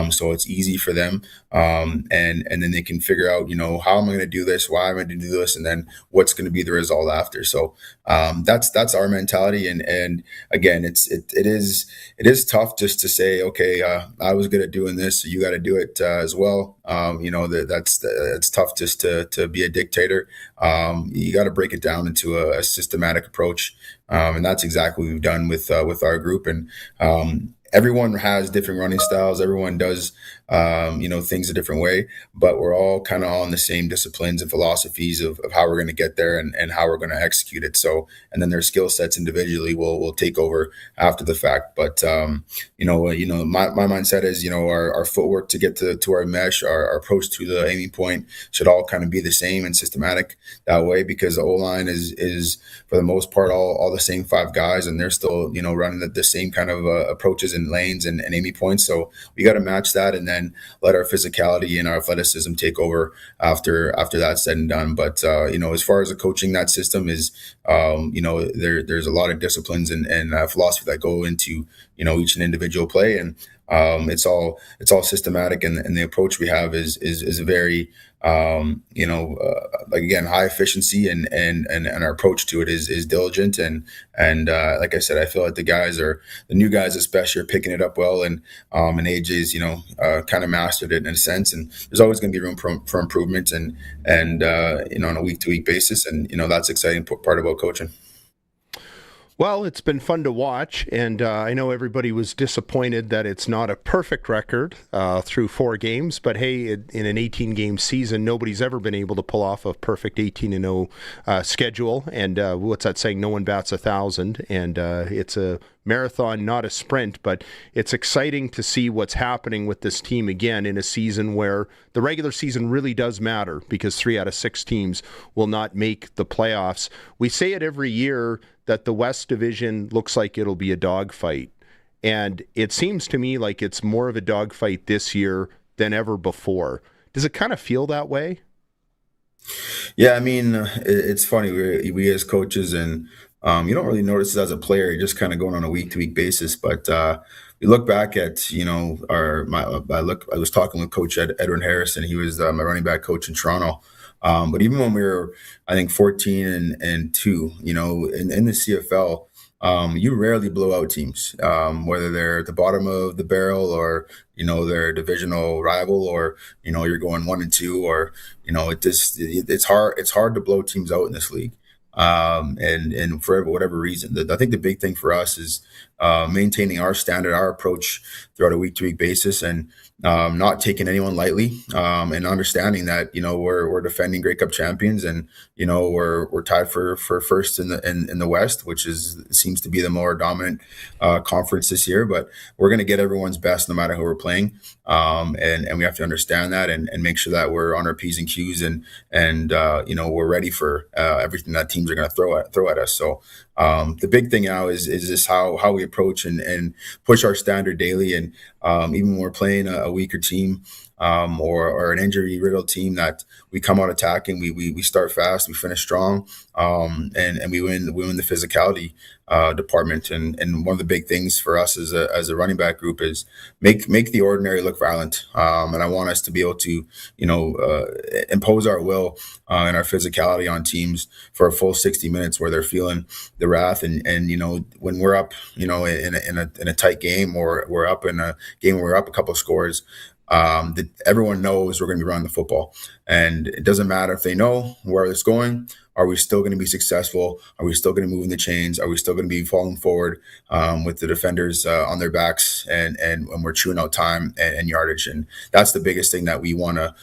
So it's easy for them. And then they can figure out, how am I going to do this? Why am I going to do this? And then what's going to be the result after? So that's our mentality. And again, it is tough just to say, okay, I was good at doing this, so you got to do it as well. That's tough just to be a dictator. You got to break it down into a systematic approach. And that's exactly what we've done with our group. And everyone has different running styles. Everyone does, things a different way, but we're all kind of on the same disciplines and philosophies of how we're going to get there and how we're going to execute it. So, and then their skill sets individually will take over after the fact. But, my mindset is, our footwork to get to our mesh, our approach to the aiming point should all kind of be the same and systematic that way, because the O-line is for the most part, all the same 5 guys, and they're still, running the same kind of approaches and lanes and aiming points. So we got to match that and then let our physicality and our athleticism take over after that's said and done. But, as far as the coaching, that system is, there's a lot of disciplines and philosophy that go into, each and individual play. And it's all systematic, and the approach we have is very, again, high efficiency, and our approach to it is diligent. And like I said, I feel like the new guys especially are picking it up well, and AJ's, kind of mastered it in a sense. And there's always going to be room for improvement and on a week to week basis. And, that's exciting part about coaching. Well, it's been fun to watch, and I know everybody was disappointed that it's not a perfect record through 4 games, but hey, in an 18-game season, nobody's ever been able to pull off a perfect 18-0 schedule, and what's that saying? No one bats 1,000, and it's a marathon, not a sprint, but it's exciting to see what's happening with this team again in a season where the regular season really does matter, because 3 out of 6 teams will not make the playoffs. We say it every year that the West Division looks like it'll be a dogfight, and it seems to me like it's more of a dogfight this year than ever before. Does it kind of feel that way? Yeah, I mean, it's funny. We as coaches, and you don't really notice it as a player. You're just kind of going on a week-to-week basis. But we look back at, I was talking with Coach Edwin Harrison. He was my running back coach in Toronto. But even when we were, I think, 14-2, in the CFL, you rarely blow out teams, whether they're at the bottom of the barrel or, they're a divisional rival, or, you're going 1-2, or, it's hard to blow teams out in this league. And for whatever reason, I think the big thing for us is maintaining our standard, our approach throughout a week-to-week basis, and not taking anyone lightly, and understanding that we're defending Grey Cup champions, and we're tied for first in the West, which seems to be the more dominant conference this year. But we're going to get everyone's best no matter who we're playing, and we have to understand that and make sure that we're on our P's and Q's, and we're ready for everything that teams are going to throw at us. So the big thing now is just how we approach and push our standard daily. And even when we're playing a weaker team, or an injury-riddled team, that we come out attacking, we start fast, we finish strong, and we win the physicality department. And one of the big things for us as a running back group is make the ordinary look violent. And I want us to be able to impose our will and our physicality on teams for a full 60 minutes where they're feeling the wrath. And when we're up, in a tight game, or we're up in a game where we're up a couple of scores, that everyone knows we're going to be running the football, and it doesn't matter if they know where it's going. Are we still going to be successful? Are we still going to move in the chains? Are we still going to be falling forward with the defenders on their backs, and when we're chewing out time and yardage? And that's the biggest thing that we want to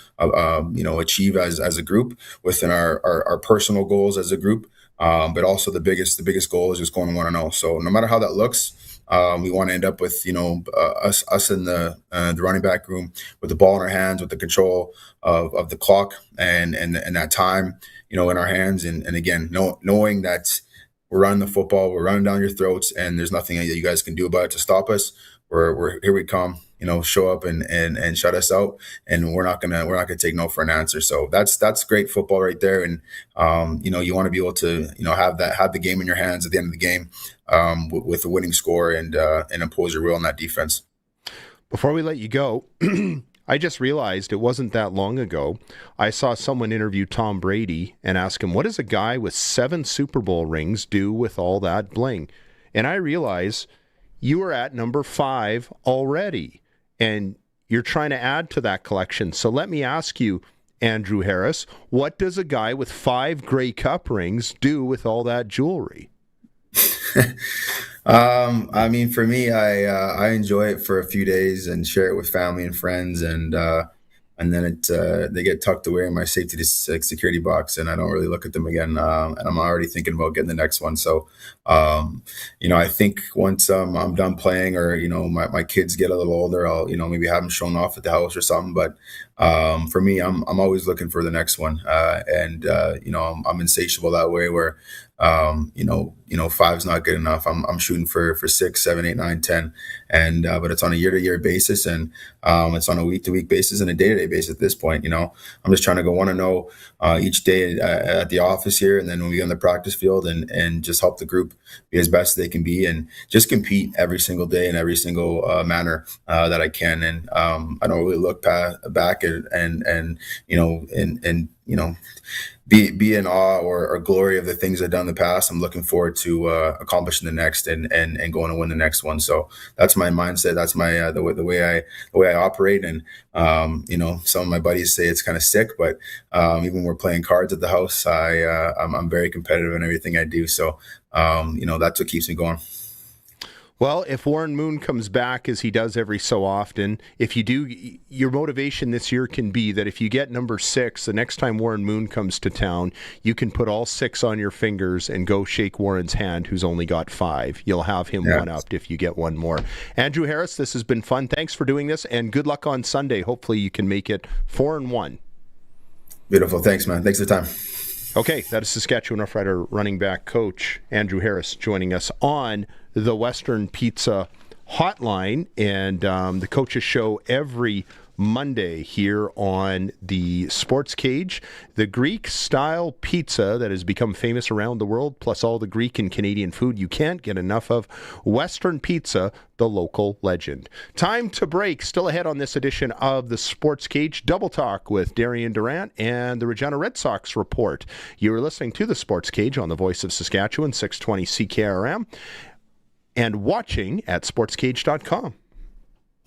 achieve as a group within our personal goals as a group. But also the biggest goal is just going 1-0. So no matter how that looks, we want to end up with us in the running back room with the ball in our hands, with the control of the clock and that time in our hands, and again knowing that we're running the football, we're running down your throats, and there's nothing that you guys can do about it to stop us. We're here we come, show up and shut us out, and we're not gonna take no for an answer. So that's great football right there. And you want to be able to have the game in your hands at the end of the game, with a winning score, and impose your will on that defense. Before we let you go, I just realized it wasn't that long ago I saw someone interview Tom Brady and ask him, what does a guy with 7 Super Bowl rings do with all that bling? And I realize you are at number 5 already, and you're trying to add to that collection. So let me ask you, Andrew Harris, what does a guy with 5 Grey Cup rings do with all that jewelry? I mean, for me, I enjoy it for a few days and share it with family and friends, and then they get tucked away in my safety security box, and I don't really look at them again. And I'm already thinking about getting the next one. So, I think once I'm done playing, or my kids get a little older, I'll maybe have them shown off at the house or something. But for me, I'm always looking for the next one, and I'm insatiable that way. Where five's not good enough. I'm shooting for 6, 7, 8, 9, 10, and but it's on a year-to-year basis, and it's on a week-to-week basis and a day-to-day basis at this point. I'm just trying to go 1-0 each day at the office here, and then when we get on the practice field, and just help the group be as best they can be, and just compete every single day in every single manner that I can. And I don't really look back and be in awe or glory of the things I've done in the past. I'm looking forward to accomplishing the next and going to win the next one. So that's my mindset. That's my the way I operate. And some of my buddies say it's kind of sick, but even when we're playing cards at the house, I'm very competitive in everything I do. So that's what keeps me going. Well, if Warren Moon comes back, as he does every so often, if you do, your motivation this year can be that if you get number 6, the next time Warren Moon comes to town, you can put all 6 on your fingers and go shake Warren's hand, who's only got 5. You'll have him one-upped if you get one more. Andrew Harris, this has been fun. Thanks for doing this, and good luck on Sunday. Hopefully you can make it 4-1. Beautiful. Thanks, man. Thanks for the time. Okay, that is Saskatchewan Roughrider running back coach Andrew Harris joining us on the Western Pizza Hotline, and the coaches show every Monday here on the Sportscage. The Greek-style pizza that has become famous around the world, plus all the Greek and Canadian food you can't get enough of. Western Pizza, the local legend. Time to break. Still ahead on this edition of the Sportscage. Double Talk with Darian Durant and the Regina Red Sox report. You are listening to the Sportscage on the Voice of Saskatchewan, 620 CKRM, and watching at sportscage.com.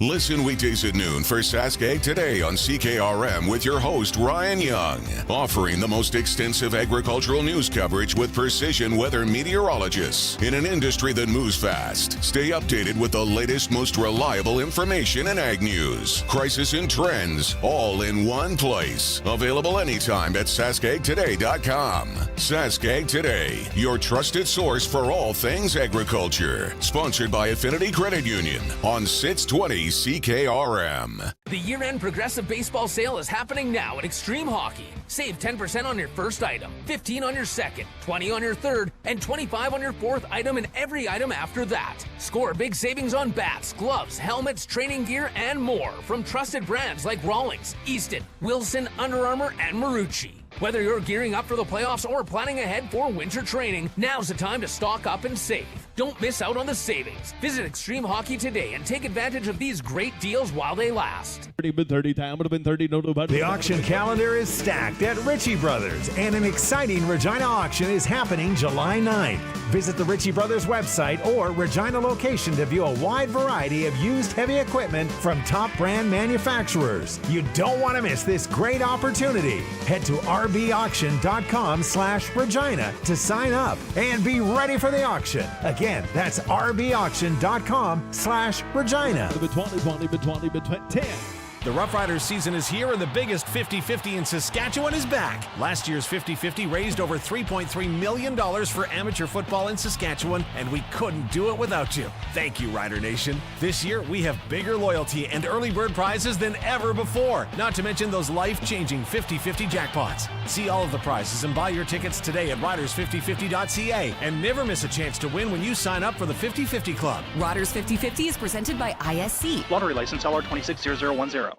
Listen weekdays at noon for Saskatchewan Today on CKRM with your host, Ryan Young, offering the most extensive agricultural news coverage with precision weather meteorologists in an industry that moves fast. Stay updated with the latest, most reliable information in ag news, crisis and trends, all in one place. Available anytime at saskagtoday.com. Saskatchewan Today, your trusted source for all things agriculture. Sponsored by Affinity Credit Union on 620 CKRM. The year-end Progressive Baseball Sale is happening now at Extreme Hockey. Save 10% on your first item, 15% on your second, 20% on your third, and 25% on your fourth item and every item after that. Score big savings on bats, gloves, helmets, training gear, and more from trusted brands like Rawlings, Easton, Wilson, Under Armour, and Marucci. Whether you're gearing up for the playoffs or planning ahead for winter training, now's the time to stock up and save. Don't miss out on the savings. Visit Extreme Hockey today and take advantage of these great deals while they last. The auction calendar is stacked at Ritchie Brothers, and an exciting Regina auction is happening July 9th. Visit the Ritchie Brothers website or Regina location to view a wide variety of used heavy equipment from top brand manufacturers. You don't want to miss this great opportunity. Head to rbauction.com/Regina to sign up and be ready for the auction. Again, that's rbauction.com/Regina. The Roughriders season is here, and the biggest 50-50 in Saskatchewan is back. Last year's 50-50 raised over $3.3 million for amateur football in Saskatchewan, and we couldn't do it without you. Thank you, Rider Nation. This year, we have bigger loyalty and early bird prizes than ever before, not to mention those life-changing 50-50 jackpots. See all of the prizes and buy your tickets today at riders5050.ca, and never miss a chance to win when you sign up for the 50-50 Club. Riders 50-50 is presented by ISC. Lottery license LR260010.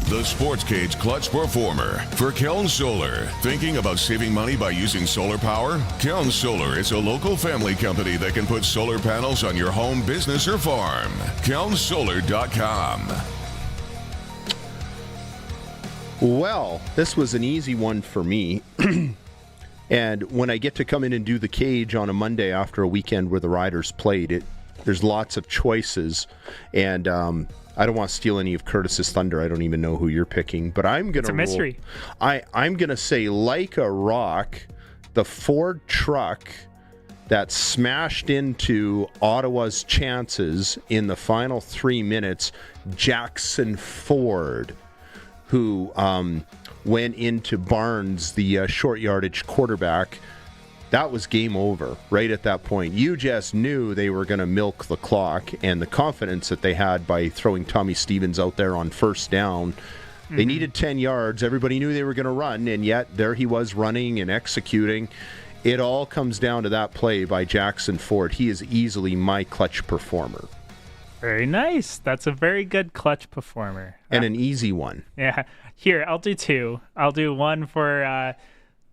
The Sportscage Clutch Performer for Keln Solar. Thinking about saving money by using solar power? Keln Solar is a local family company that can put solar panels on your home, business, or farm. KelnSolar.com. Well, this was an easy one for me. And when I get to come in and do the cage on a Monday after a weekend where the Riders played, there's lots of choices. And I don't want to steal any of Curtis's thunder. I don't even know who you're picking, but I'm gonna. It's a mystery. I'm gonna say, like a rock, the Ford truck that smashed into Ottawa's chances in the final 3 minutes, Jackson Ford, who went into Barnes, the short yardage quarterback. That was game over right at that point. You just knew they were going to milk the clock, and the confidence that they had by throwing Tommy Stevens out there on first down. They needed 10 yards. Everybody knew they were going to run, and yet there he was running and executing. It all comes down to that play by Jackson Ford. He is easily my clutch performer. Very nice. That's a very good clutch performer. And an easy one. Yeah. Here, I'll do two. I'll do one for...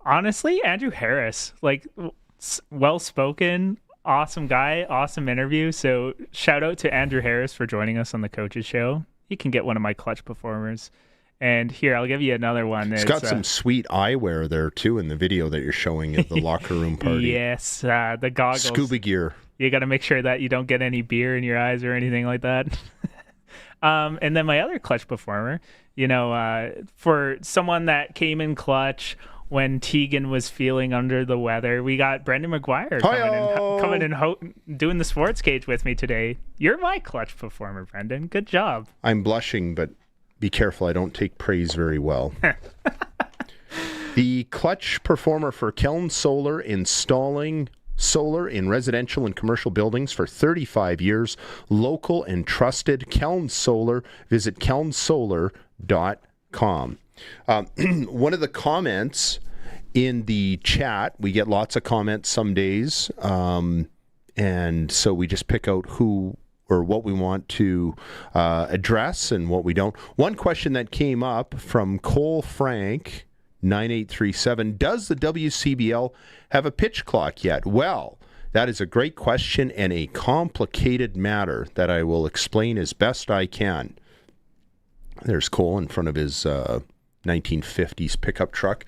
honestly, Andrew Harris, like, well-spoken, awesome guy, awesome interview. So shout out to Andrew Harris for joining us on the Coaches Show. He can get one of my clutch performers. And here, I'll give you another one. He's got some sweet eyewear there, too, in the video that you're showing at the locker room party. Yes, the goggles. Scuba gear. You got to make sure that you don't get any beer in your eyes or anything like that. And then my other clutch performer, for someone that came in clutch when Tegan was feeling under the weather, we got Brendan McGuire coming in doing the Sports Cage with me today. You're my clutch performer, Brendan. Good job. I'm blushing, but be careful. I don't take praise very well. The clutch performer for Keln Solar, installing solar in residential and commercial buildings for 35 years. Local and trusted. Keln Solar. Visit kelnsolar.com. One of the comments in the chat, we get lots of comments some days, and so we just pick out who or what we want to address and what we don't. One question that came up from Cole Frank, 9837, does the WCBL have a pitch clock yet? Well, that is a great question and a complicated matter that I will explain as best I can. There's Cole in front of his 1950s pickup truck.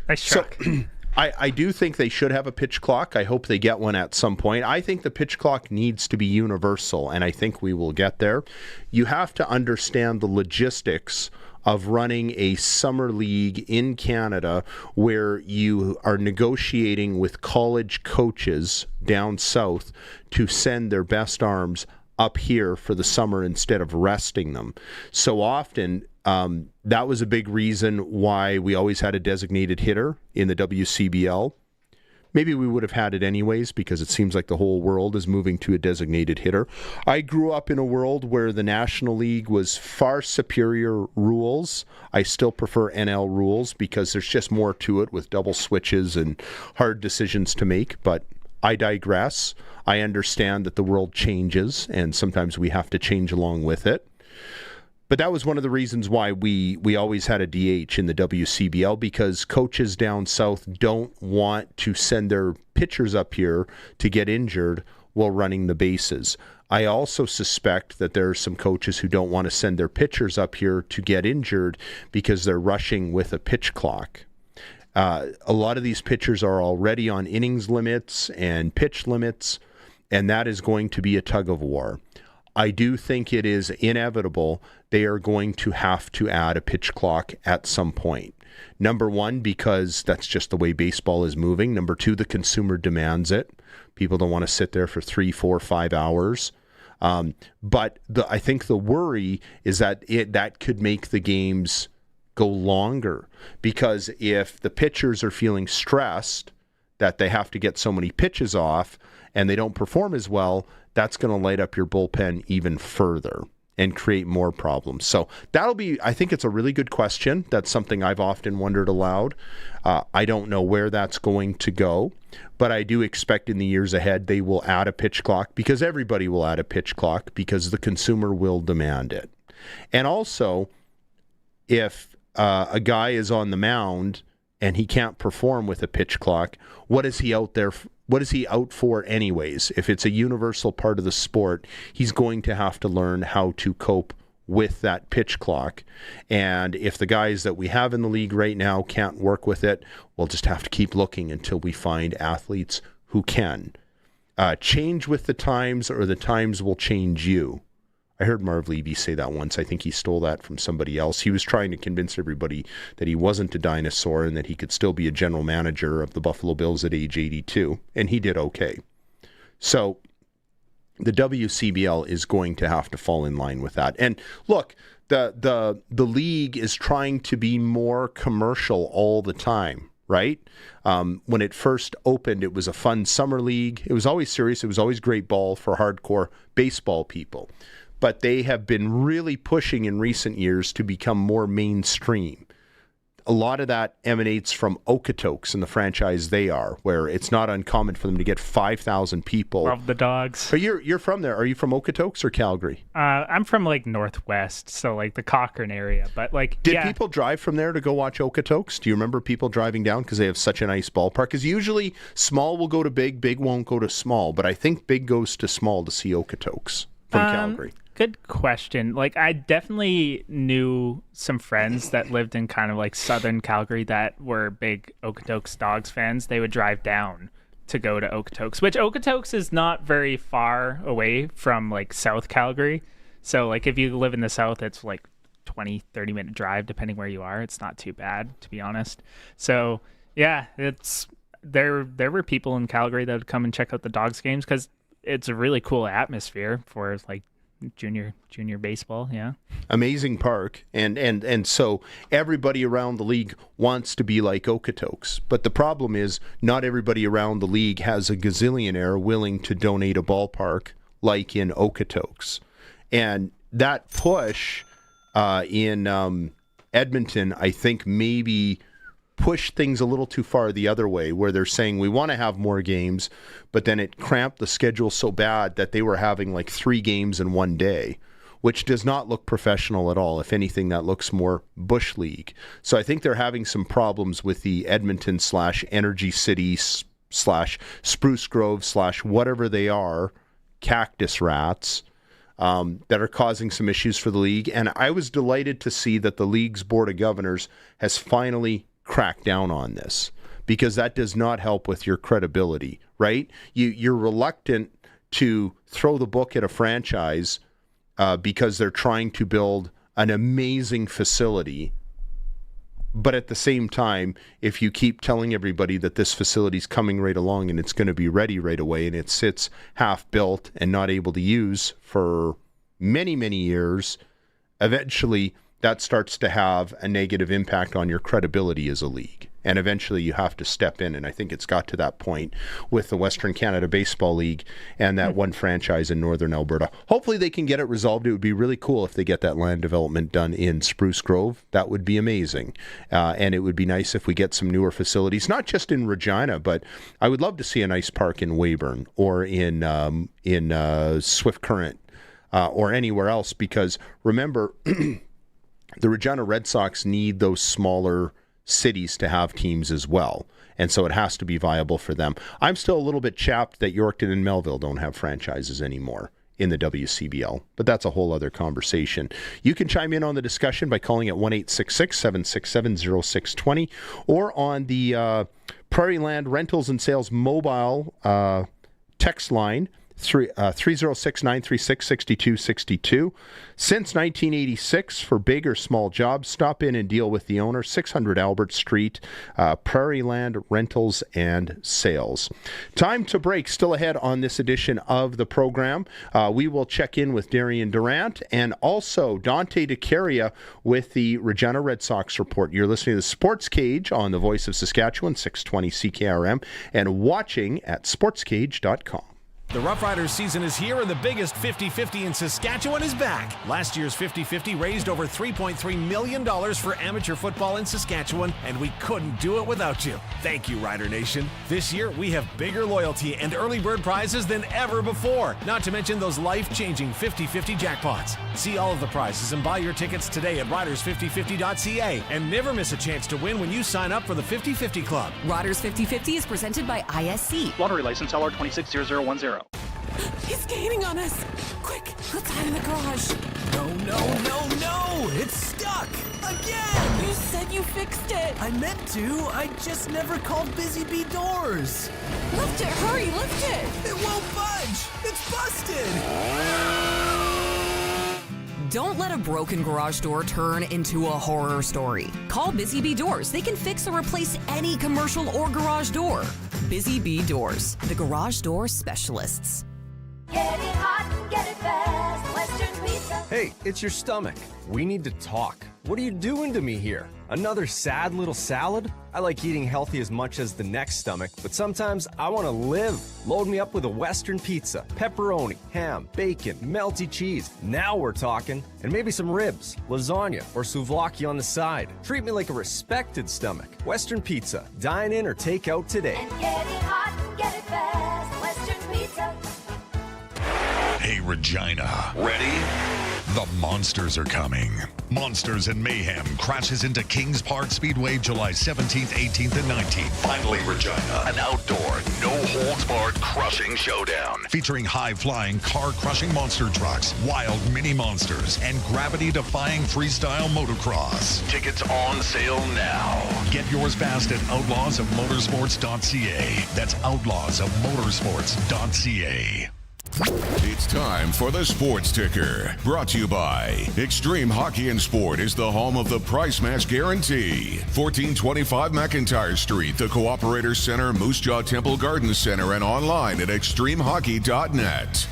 Nice truck. So, I do think they should have a pitch clock. I hope they get one at some point. I think the pitch clock needs to be universal, and I think we will get there. You have to understand the logistics of running a summer league in Canada where you are negotiating with college coaches down south to send their best arms up here for the summer instead of resting them. So often, that was a big reason why we always had a designated hitter in the WCBL. Maybe we would have had it anyways because it seems like the whole world is moving to a designated hitter. I grew up in a world where the National League was far superior rules. I still prefer NL rules because there's just more to it with double switches and hard decisions to make, but I digress. I understand that the world changes and sometimes we have to change along with it. But that was one of the reasons why we always had a DH in the WCBL, because coaches down south don't want to send their pitchers up here to get injured while running the bases. I also suspect that there are some coaches who don't want to send their pitchers up here to get injured because they're rushing with a pitch clock. A lot of these pitchers are already on innings limits and pitch limits, and that is going to be a tug of war. I do think it is inevitable they are going to have to add a pitch clock at some point. Number one, because that's just the way baseball is moving. Number two, the consumer demands it. People don't want to sit there for 3, 4, 5 hours. But I think the worry is that that could make the games go longer, because if the pitchers are feeling stressed that they have to get so many pitches off and they don't perform as well, that's going to light up your bullpen even further and create more problems. So that'll be, I think it's a really good question. That's something I've often wondered aloud. I don't know where that's going to go, but I do expect in the years ahead they will add a pitch clock, because everybody will add a pitch clock because the consumer will demand it. And also, if a guy is on the mound and he can't perform with a pitch clock, what is he out for anyways? If it's a universal part of the sport, he's going to have to learn how to cope with that pitch clock. And if the guys that we have in the league right now can't work with it, we'll just have to keep looking until we find athletes who can. Change with the times, or the times will change you. I heard Marv Levy say that once. I think he stole that from somebody else. He was trying to convince everybody that he wasn't a dinosaur and that he could still be a general manager of the Buffalo Bills at age 82, and he did okay. So the WCBL is going to have to fall in line with that. And look, the league is trying to be more commercial all the time, right? When it first opened, it was a fun summer league. It was always serious. It was always great ball for hardcore baseball people. But they have been really pushing in recent years to become more mainstream. A lot of that emanates from Okotoks and the franchise they are, where it's not uncommon for them to get 5,000 people. Love the Dogs. But you're from there. Are you from Okotoks or Calgary? I'm from like Northwest, so like the Cochrane area. But like, did people drive from there to go watch Okotoks? Do you remember people driving down because they have such a nice ballpark? Because usually small will go to big, big won't go to small. But I think big goes to small to see Okotoks from Calgary. Good question. Like, I definitely knew some friends that lived in kind of like southern Calgary that were big Okotoks Dogs fans. They would drive down to go to Okotoks, which Okotoks is not very far away from like South Calgary. So like if you live in the south, it's like 20-30 minute drive depending where you are. It's not too bad, to be honest. So yeah, it's there were people in Calgary that would come and check out the Dogs games because it's a really cool atmosphere for like junior baseball. Yeah, amazing park, and so everybody around the league wants to be like Okotoks, but the problem is not everybody around the league has a gazillionaire willing to donate a ballpark like in Okotoks. And that push in Edmonton, I think, maybe push things a little too far the other way, where they're saying we want to have more games, but then it cramped the schedule so bad that they were having like 3 games in one day, which does not look professional at all. If anything, that looks more Bush League. So I think they're having some problems with the Edmonton / Energy City / Spruce Grove / whatever they are, cactus rats, that are causing some issues for the league. And I was delighted to see that the league's Board of Governors has finally crack down on this, because that does not help with your credibility, right? You're reluctant to throw the book at a franchise because they're trying to build an amazing facility. But at the same time, if you keep telling everybody that this facility is coming right along and it's going to be ready right away, and it sits half built and not able to use for many, many years, eventually that starts to have a negative impact on your credibility as a league. And eventually you have to step in. And I think it's got to that point with the Western Canada Baseball League and that one franchise in Northern Alberta. Hopefully they can get it resolved. It would be really cool if they get that land development done in Spruce Grove. That would be amazing. And it would be nice if we get some newer facilities, not just in Regina, but I would love to see a nice park in Weyburn or in Swift Current or anywhere else, because remember, the Regina Red Sox need those smaller cities to have teams as well. And so it has to be viable for them. I'm still a little bit chapped that Yorkton and Melville don't have franchises anymore in the WCBL, but that's a whole other conversation. You can chime in on the discussion by calling at 1-866-767-0620 or on the Prairie Land Rentals and Sales mobile text line, 306-936-6262. Since 1986, for big or small jobs, stop in and deal with the owner, 600 Albert Street, Prairie Land Rentals and Sales. Time to break. Still ahead on this edition of the program. We will check in with Darian Durant and also Dante DeCaria with the Regina Red Sox report. You're listening to the Sports Cage on the Voice of Saskatchewan, 620 CKRM, and watching at sportscage.com. The Roughriders season is here, and the biggest 50-50 in Saskatchewan is back. Last year's 50-50 raised over $3.3 million for amateur football in Saskatchewan, and we couldn't do it without you. Thank you, Rider Nation. This year, we have bigger loyalty and early bird prizes than ever before, not to mention those life-changing 50-50 jackpots. See all of the prizes and buy your tickets today at riders5050.ca, and never miss a chance to win when you sign up for the 50-50 Club. Riders 50-50 is presented by ISC. Lottery license LR260010. He's gaining on us! Quick, let's hide in the garage. No! It's stuck! Again! You said you fixed it! I meant to. I just never called Busy Bee Doors. Lift it! Hurry, lift it! It won't budge! It's busted! Don't let a broken garage door turn into a horror story. Call Busy Bee Doors. They can fix or replace any commercial or garage door. Busy Bee Doors, the garage door specialists. Get it hot and get it fast. Western Pizza. Hey, it's your stomach. We need to talk. What are you doing to me here? Another sad little salad? I like eating healthy as much as the next stomach, but sometimes I want to live. Load me up with a Western pizza, pepperoni, ham, bacon, melty cheese. Now we're talking. And maybe some ribs, lasagna, or souvlaki on the side. Treat me like a respected stomach. Western Pizza. Dine in or take out today. And get it hot and get it fast. Western Pizza. Hey, Regina. Ready? The Monsters are coming. Monsters and Mayhem crashes into Kings Park Speedway July 17th, 18th, and 19th. Finally, Regina. An outdoor, no-holds-barred crushing showdown. Featuring high-flying, car-crushing monster trucks, wild mini monsters, and gravity-defying freestyle motocross. Tickets on sale now. Get yours fast at outlawsofmotorsports.ca. That's outlawsofmotorsports.ca. It's time for the Sports Ticker, brought to you by Extreme Hockey and Sport is the home of the price match guarantee. 1425 McIntyre Street, the Cooperator Center, Moose Jaw Temple Garden Center, and online at extremehockey.net.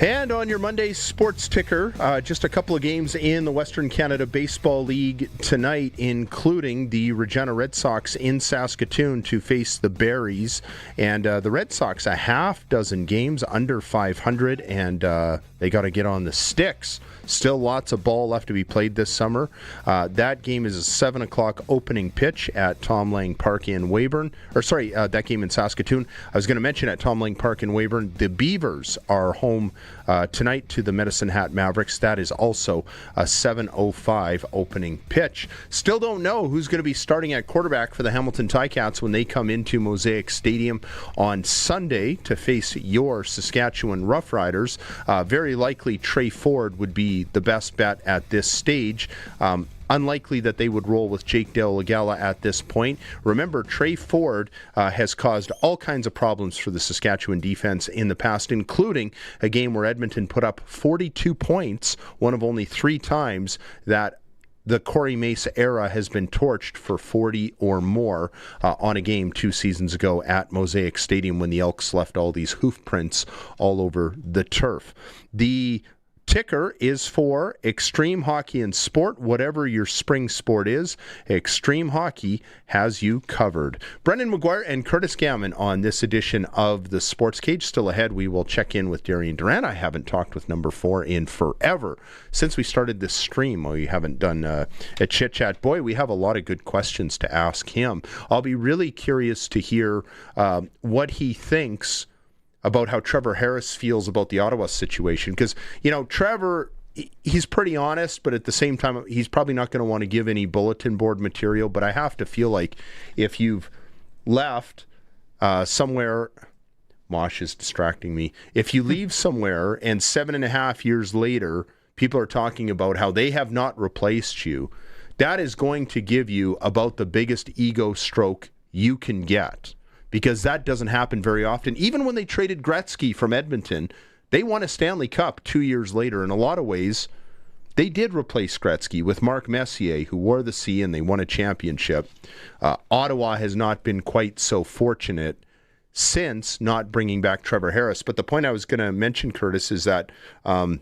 And on your Monday Sports Ticker, just a couple of games in the Western Canada Baseball League tonight, including the Regina Red Sox in Saskatoon to face the Berries. And the Red Sox, a half dozen games under 500, and they got to get on the sticks. Still lots of ball left to be played this summer. That game is a 7 o'clock opening pitch at Tom Lang Park in Weyburn. That game in Saskatoon. I was going to mention at Tom Lang Park in Weyburn, the Beavers are home tonight to the Medicine Hat Mavericks. That is also a 7:05 opening pitch. Still don't know who's going to be starting at quarterback for the Hamilton Ticats when they come into Mosaic Stadium on Sunday to face your Saskatchewan Roughriders. Very likely Trey Ford would be the best bet at this stage. Unlikely that they would roll with Jake De La Gala at this point. Remember, Trey Ford has caused all kinds of problems for the Saskatchewan defense in the past, including a game where Edmonton put up 42 points, one of only 3 times that the Corey Mace era has been torched for 40 or more on a game 2 seasons ago at Mosaic Stadium when the Elks left all these hoof prints all over the turf. The ticker is for Extreme Hockey and Sport. Whatever your spring sport is, Extreme Hockey has you covered. Brendan McGuire and Curtis Gammon on this edition of the Sports Cage. Still ahead, we will check in with Darian Durant. I haven't talked with number 4 in forever. Since we started this stream, we haven't done a chit-chat. Boy, we have a lot of good questions to ask him. I'll be really curious to hear what he thinks about how Trevor Harris feels about the Ottawa situation. Because, Trevor, he's pretty honest, but at the same time, he's probably not going to want to give any bulletin board material. But I have to feel like if you've left somewhere, Mosh is distracting me. If you leave somewhere and 7.5 years later, people are talking about how they have not replaced you, that is going to give you about the biggest ego stroke you can get. Because that doesn't happen very often. Even when they traded Gretzky from Edmonton, they won a Stanley Cup 2 years later. In a lot of ways, they did replace Gretzky with Mark Messier, who wore the C, and they won a championship. Ottawa has not been quite so fortunate since not bringing back Trevor Harris. But the point I was going to mention, Curtis, is that AJ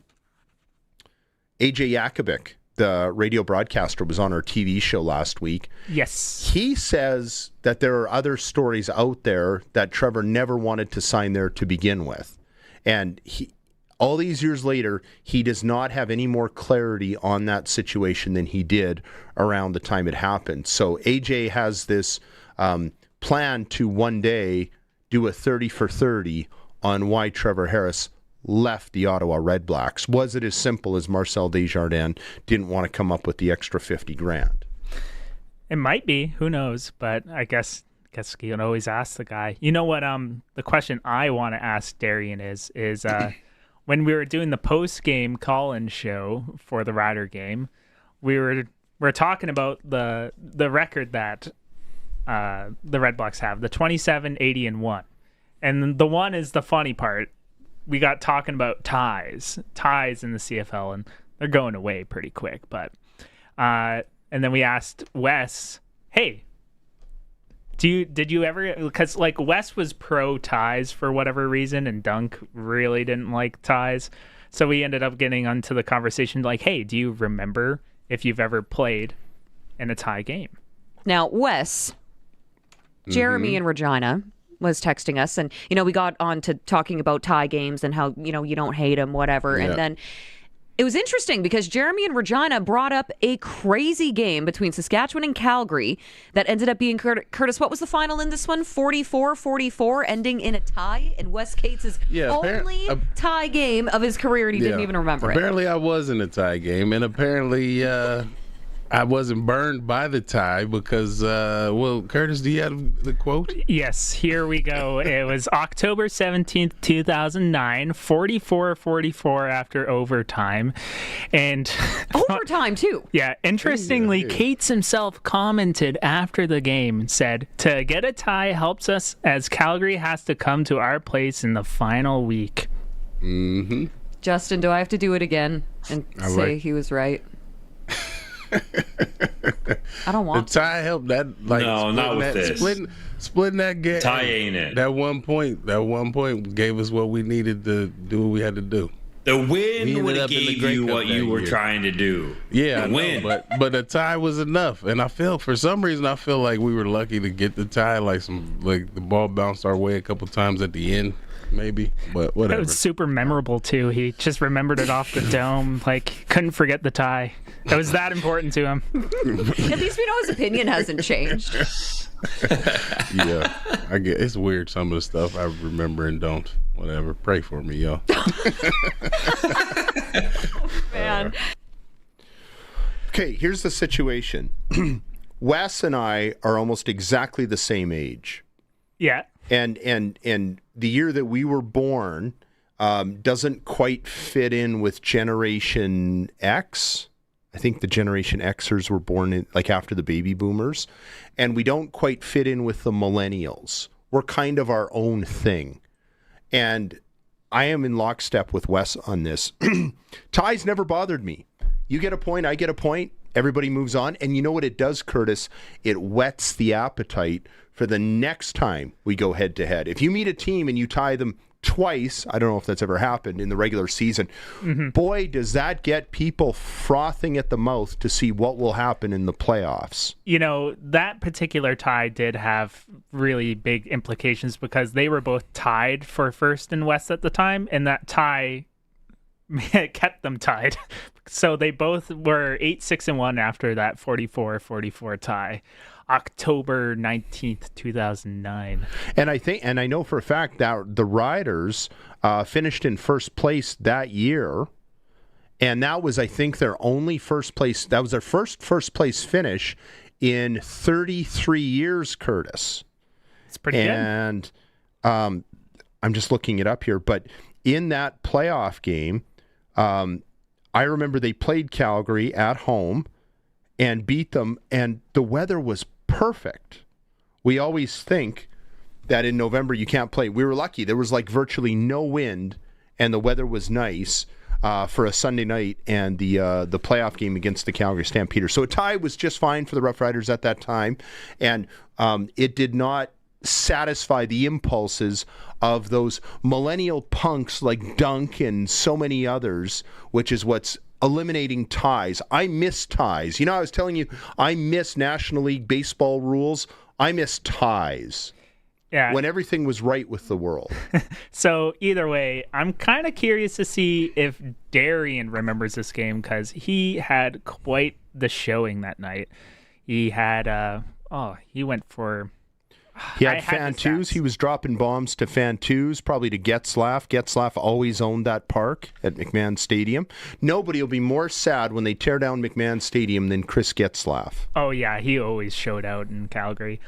Yakovic, the radio broadcaster, was on our TV show last week. Yes. He says that there are other stories out there that Trevor never wanted to sign there to begin with. And all these years later, he does not have any more clarity on that situation than he did around the time it happened. So AJ has this plan to one day do a 30 for 30 on why Trevor Harris left the Ottawa Red Blacks. Was it as simple as Marcel Desjardins didn't want to come up with the extra $50,000? It might be. Who knows? But I guess you can always ask the guy. You know what? The question I want to ask Darian is when we were doing the post-game call-in show for the Rider game, we're talking about the record that the Red Blacks have, the 27, 80, and 1. And the 1 is the funny part. We got talking about ties in the CFL, and they're going away pretty quick. But and then we asked Wes, hey, did you ever, because like Wes was pro ties for whatever reason, and Dunk really didn't like ties, so we ended up getting onto the conversation like, hey, do you remember if you've ever played in a tie game? Now, Wes, Jeremy in Regina was texting us, and we got on to talking about tie games and how you don't hate them, whatever. And then it was interesting because Jeremy in Regina brought up a crazy game between Saskatchewan and Calgary that ended up being, Curtis, what was the final in this one? 44-44, ending in a tie in Wes Cates' only tie game of his career, and he didn't even remember it. Apparently I was in a tie game, and apparently I wasn't burned by the tie because, Curtis, do you have the quote? Yes, here we go. It was October 17th, 2009, 44-44 after overtime. And overtime, too. Yeah, interestingly, Cates himself commented after the game and said, to get a tie helps us as Calgary has to come to our place in the final week. Mm-hmm. Justin, do I have to do it again and say he was right? I don't want the tie helped that, like, no, not with this. Splitting that game. Tie ain't it. That one point gave us what we needed to do what we had to do. The win would have gave you what you were trying to do. Yeah, the win. But the tie was enough, and for some reason I feel like we were lucky to get the tie. Like the ball bounced our way a couple times at the end. Maybe, but whatever. It was super memorable too. He just remembered it off the dome, like couldn't forget the tie. It was that important to him. At least we know his opinion hasn't changed. Yeah, I get it's weird some of the stuff I remember and don't. Whatever. Pray for me, y'all. Man. Okay, here's the situation. Wes and I are almost exactly the same age. Yeah. And the year that we were born doesn't quite fit in with Generation X. I think the Generation Xers were born after the baby boomers. And we don't quite fit in with the millennials. We're kind of our own thing. And I am in lockstep with Wes on this. Ties never bothered me. You get a point, I get a point, everybody moves on. And you know what it does, Curtis? It whets the appetite for the next time we go head-to-head. If you meet a team and you tie them twice, I don't know if that's ever happened in the regular season, boy, does that get people frothing at the mouth to see what will happen in the playoffs. That particular tie did have really big implications because they were both tied for first and West at the time, and that tie kept them tied. So they both were 8-6-1 after that 44-44 tie. October 19th, 2009. And I know for a fact that the Riders finished in first place that year. And that was, I think, their only first place. That was their first place finish in 33 years, Curtis. It's pretty good. And I'm just looking it up here. But in that playoff game, I remember they played Calgary at home and beat them. And the weather was perfect. We always think that in November you can't play. We were lucky. There was virtually no wind and the weather was nice for a Sunday night and the playoff game against the Calgary Stampeders. So a tie was just fine for the Roughriders at that time. And it did not satisfy the impulses of those millennial punks like Dunk and so many others, which is what's eliminating ties. I miss ties. I was telling you, I miss National League Baseball rules. I miss ties. Yeah. When everything was right with the world. So either way, I'm kind of curious to see if Darian remembers this game because he had quite the showing that night. He had, he went for... He had Fantus. He was dropping bombs to Fantus, probably to Getzlaff. Getzlaff always owned that park at McMahon Stadium. Nobody will be more sad when they tear down McMahon Stadium than Chris Getzlaff. Oh, yeah. He always showed out in Calgary.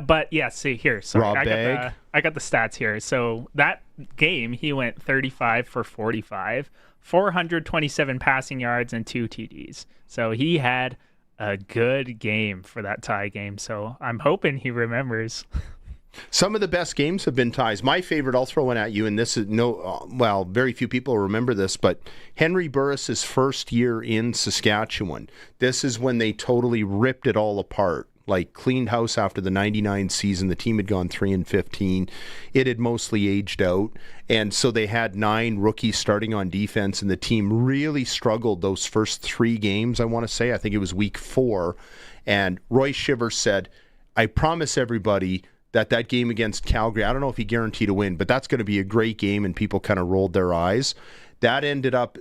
But, yeah, see, here. So Rob Bagg. I got the stats here. So that game, he went 35 for 45, 427 passing yards, and 2 TDs. So he had a good game for that tie game, so I'm hoping he remembers. Some of the best games have been ties. My favorite, I'll throw one at you, and this is very few people remember this, but Henry Burris's first year in Saskatchewan. This is when they totally ripped it all apart. Like cleaned house after the 99 season. The team had gone 3-15. It had mostly aged out. And so they had 9 rookies starting on defense, and the team really struggled those first 3 games, I want to say. I think it was week 4. And Roy Shivers said, I promise everybody that game against Calgary, I don't know if he guaranteed a win, but that's going to be a great game, and people kind of rolled their eyes. That ended up,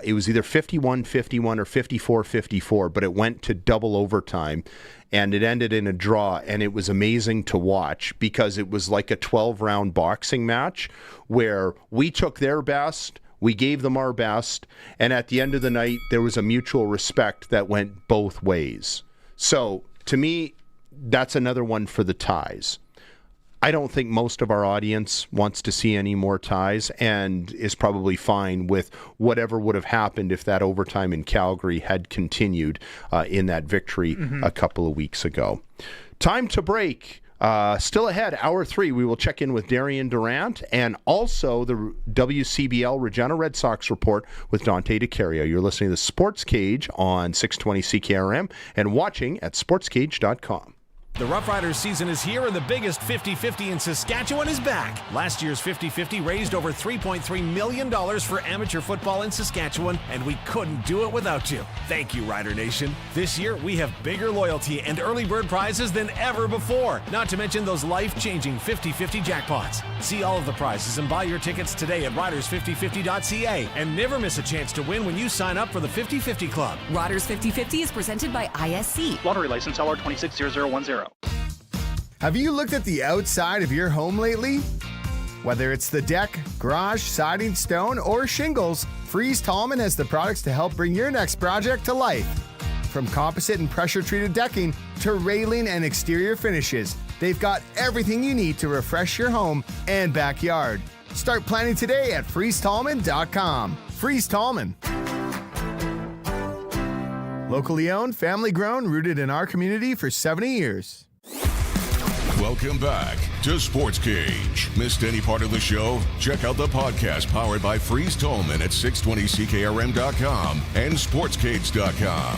it was either 51-51 or 54-54, but it went to double overtime, and it ended in a draw, and it was amazing to watch because it was like a 12-round boxing match where we took their best, we gave them our best, and at the end of the night, there was a mutual respect that went both ways. So, to me, that's another one for the ties. I don't think most of our audience wants to see any more ties and is probably fine with whatever would have happened if that overtime in Calgary had continued in that victory a couple of weeks ago. Time to break. Still ahead, hour 3, we will check in with Darian Durant and also the WCBL Regina Red Sox report with Dante DeCario. You're listening to the Sports Cage on 620 CKRM and watching at sportscage.com. The Roughriders season is here, and the biggest 50-50 in Saskatchewan is back. Last year's 50-50 raised over $3.3 million for amateur football in Saskatchewan, and we couldn't do it without you. Thank you, Rider Nation. This year, we have bigger loyalty and early bird prizes than ever before, not to mention those life-changing 50-50 jackpots. See all of the prizes and buy your tickets today at riders5050.ca, and never miss a chance to win when you sign up for the 50-50 Club. Riders 50-50 is presented by ISC. Lottery license LR260010. Have you looked at the outside of your home lately? Whether it's the deck, garage, siding, stone, or shingles, Freeze Tallman has the products to help bring your next project to life. From composite and pressure-treated decking to railing and exterior finishes, they've got everything you need to refresh your home and backyard. Start planning today at freezetallman.com. Freeze Tallman. Locally owned, family grown, rooted in our community for 70 years. Welcome back to Sports Cage. Missed any part of the show? Check out the podcast powered by Freeze Tallman at 620ckrm.com and sportscage.com.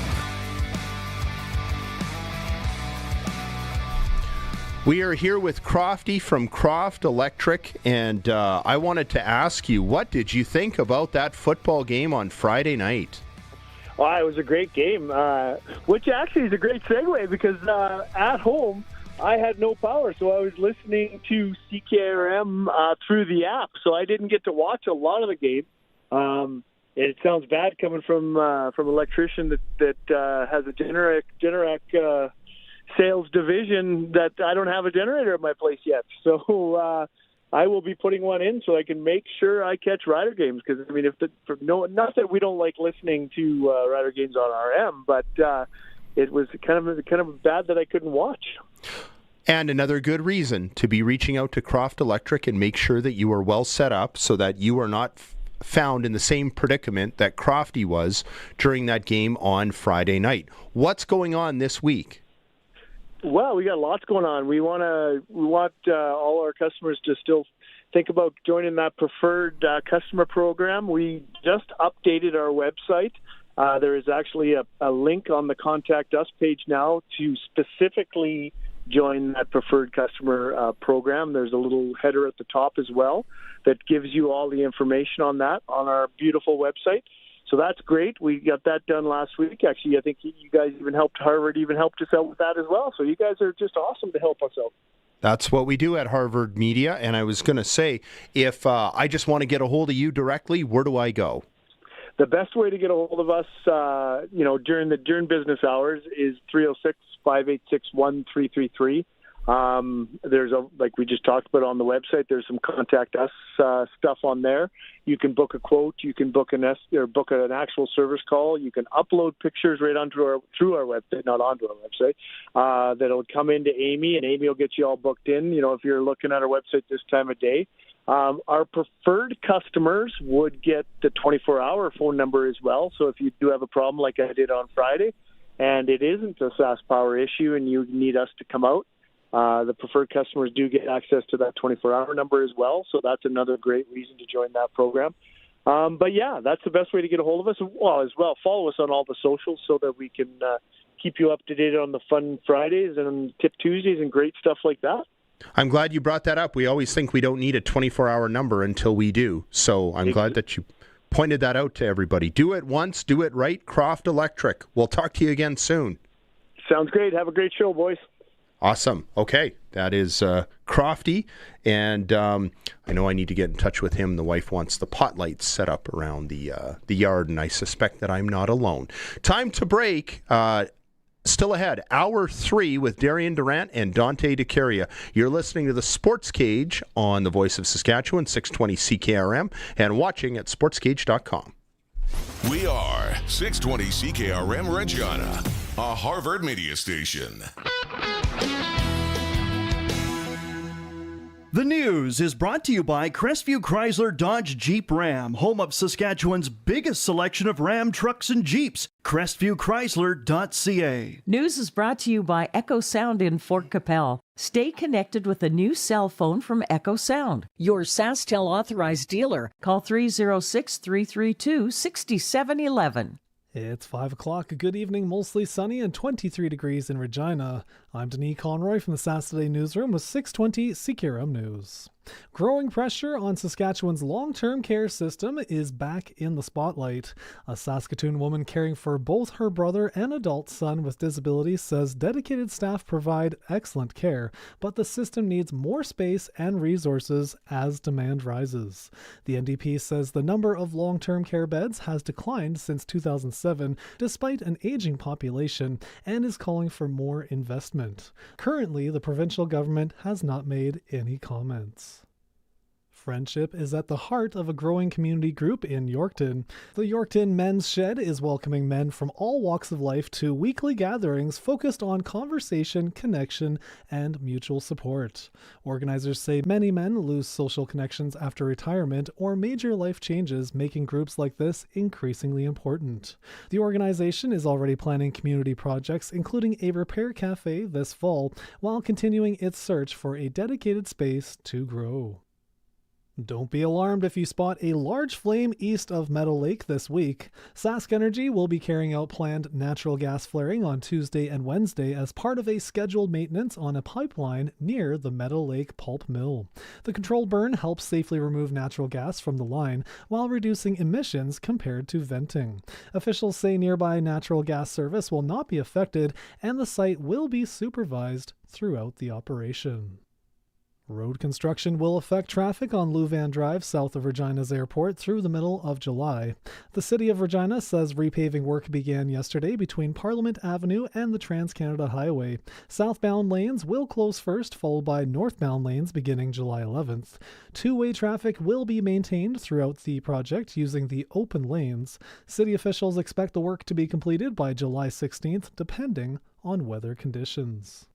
We are here with Crofty from Croft Electric, and I wanted to ask you, what did you think about that football game on Friday night? Well, it was a great game, which actually is a great segue because at home, I had no power, so I was listening to CKRM through the app, so I didn't get to watch a lot of the game. It sounds bad coming from an electrician that has a Generac sales division that I don't have a generator at my place yet. So I will be putting one in so I can make sure I catch Rider games. Because I mean, not that we don't like listening to Rider games on RM, but it was kind of bad that I couldn't watch. And another good reason to be reaching out to Croft Electric and make sure that you are well set up so that you are not found in the same predicament that Crofty was during that game on Friday night. What's going on this week? Well, we got lots going on. We want all our customers to still think about joining that preferred customer program. We just updated our website. There is actually a link on the Contact Us page now to specifically join that preferred customer program. There's a little header at the top as well that gives you all the information on that on our beautiful website. So that's great. We got that done last week. Actually, I think you guys Harvard helped us out with that as well. So you guys are just awesome to help us out. That's what we do at Harvard Media. And I was going to say, if I just want to get a hold of you directly, where do I go? The best way to get a hold of us, during business hours is 306-586-1333. There's like we just talked about on the website, there's some Contact Us stuff on there. You can book a quote, you can book an actual service call, you can upload pictures right through our website, not onto our website. That'll come into Amy, and Amy will get you all booked in. If you're looking at our website this time of day. Our preferred customers would get the 24-hour phone number as well. So if you do have a problem like I did on Friday, and it isn't a SAS Power issue and you need us to come out, The preferred customers do get access to that 24-hour number as well, so that's another great reason to join that program. But yeah, that's the best way to get a hold of us. Well, as well, follow us on all the socials so that we can keep you up to date on the Fun Fridays and Tip Tuesdays and great stuff like that. I'm glad you brought that up. We always think we don't need a 24-hour number until we do. So I'm glad that you pointed that out to everybody. Do it once, do it right. Croft Electric. We'll talk to you again soon. Sounds great. Have a great show, boys. Awesome. Okay, that is Crofty, and I know I need to get in touch with him. The wife wants the pot lights set up around the yard, and I suspect that I'm not alone. Time to break. Still ahead, Hour 3 with Darian Durant and Dante DeCaria. You're listening to the Sports Cage on the Voice of Saskatchewan, 620 CKRM, and watching at sportscage.com. We are 620 CKRM Regina, a Harvard media station. The news is brought to you by Crestview Chrysler Dodge Jeep Ram, home of Saskatchewan's biggest selection of Ram trucks and Jeeps. CrestviewChrysler.ca. News is brought to you by Echo Sound in Fort Capel. Stay connected with a new cell phone from Echo Sound, your SaskTel authorized dealer. Call 306-332-6711. It's 5 o'clock. A good evening, mostly sunny and 23 degrees in Regina. I'm Denis Conroy from the Saturday Newsroom with 620 CKRM News. Growing pressure on Saskatchewan's long-term care system is back in the spotlight. A Saskatoon woman caring for both her brother and adult son with disabilities says dedicated staff provide excellent care, but the system needs more space and resources as demand rises. The NDP says the number of long-term care beds has declined since 2007 despite an aging population and is calling for more investment. Currently, the provincial government has not made any comments. Friendship is at the heart of a growing community group in Yorkton. The Yorkton Men's Shed is welcoming men from all walks of life to weekly gatherings focused on conversation, connection, and mutual support. Organizers say many men lose social connections after retirement or major life changes, making groups like this increasingly important. The organization is already planning community projects, including a repair cafe this fall, while continuing its search for a dedicated space to grow. Don't be alarmed if you spot a large flame east of Meadow Lake this week. Sask Energy will be carrying out planned natural gas flaring on Tuesday and Wednesday as part of a scheduled maintenance on a pipeline near the Meadow Lake pulp mill. The controlled burn helps safely remove natural gas from the line while reducing emissions compared to venting. Officials say nearby natural gas service will not be affected and the site will be supervised throughout the operation. Road construction will affect traffic on Louvain Drive south of Regina's airport through the middle of July. The City of Regina says repaving work began yesterday between Parliament Avenue and the Trans-Canada Highway. Southbound lanes will close first, followed by northbound lanes beginning July 11th. Two-way traffic will be maintained throughout the project using the open lanes. City officials expect the work to be completed by July 16th, depending on weather conditions.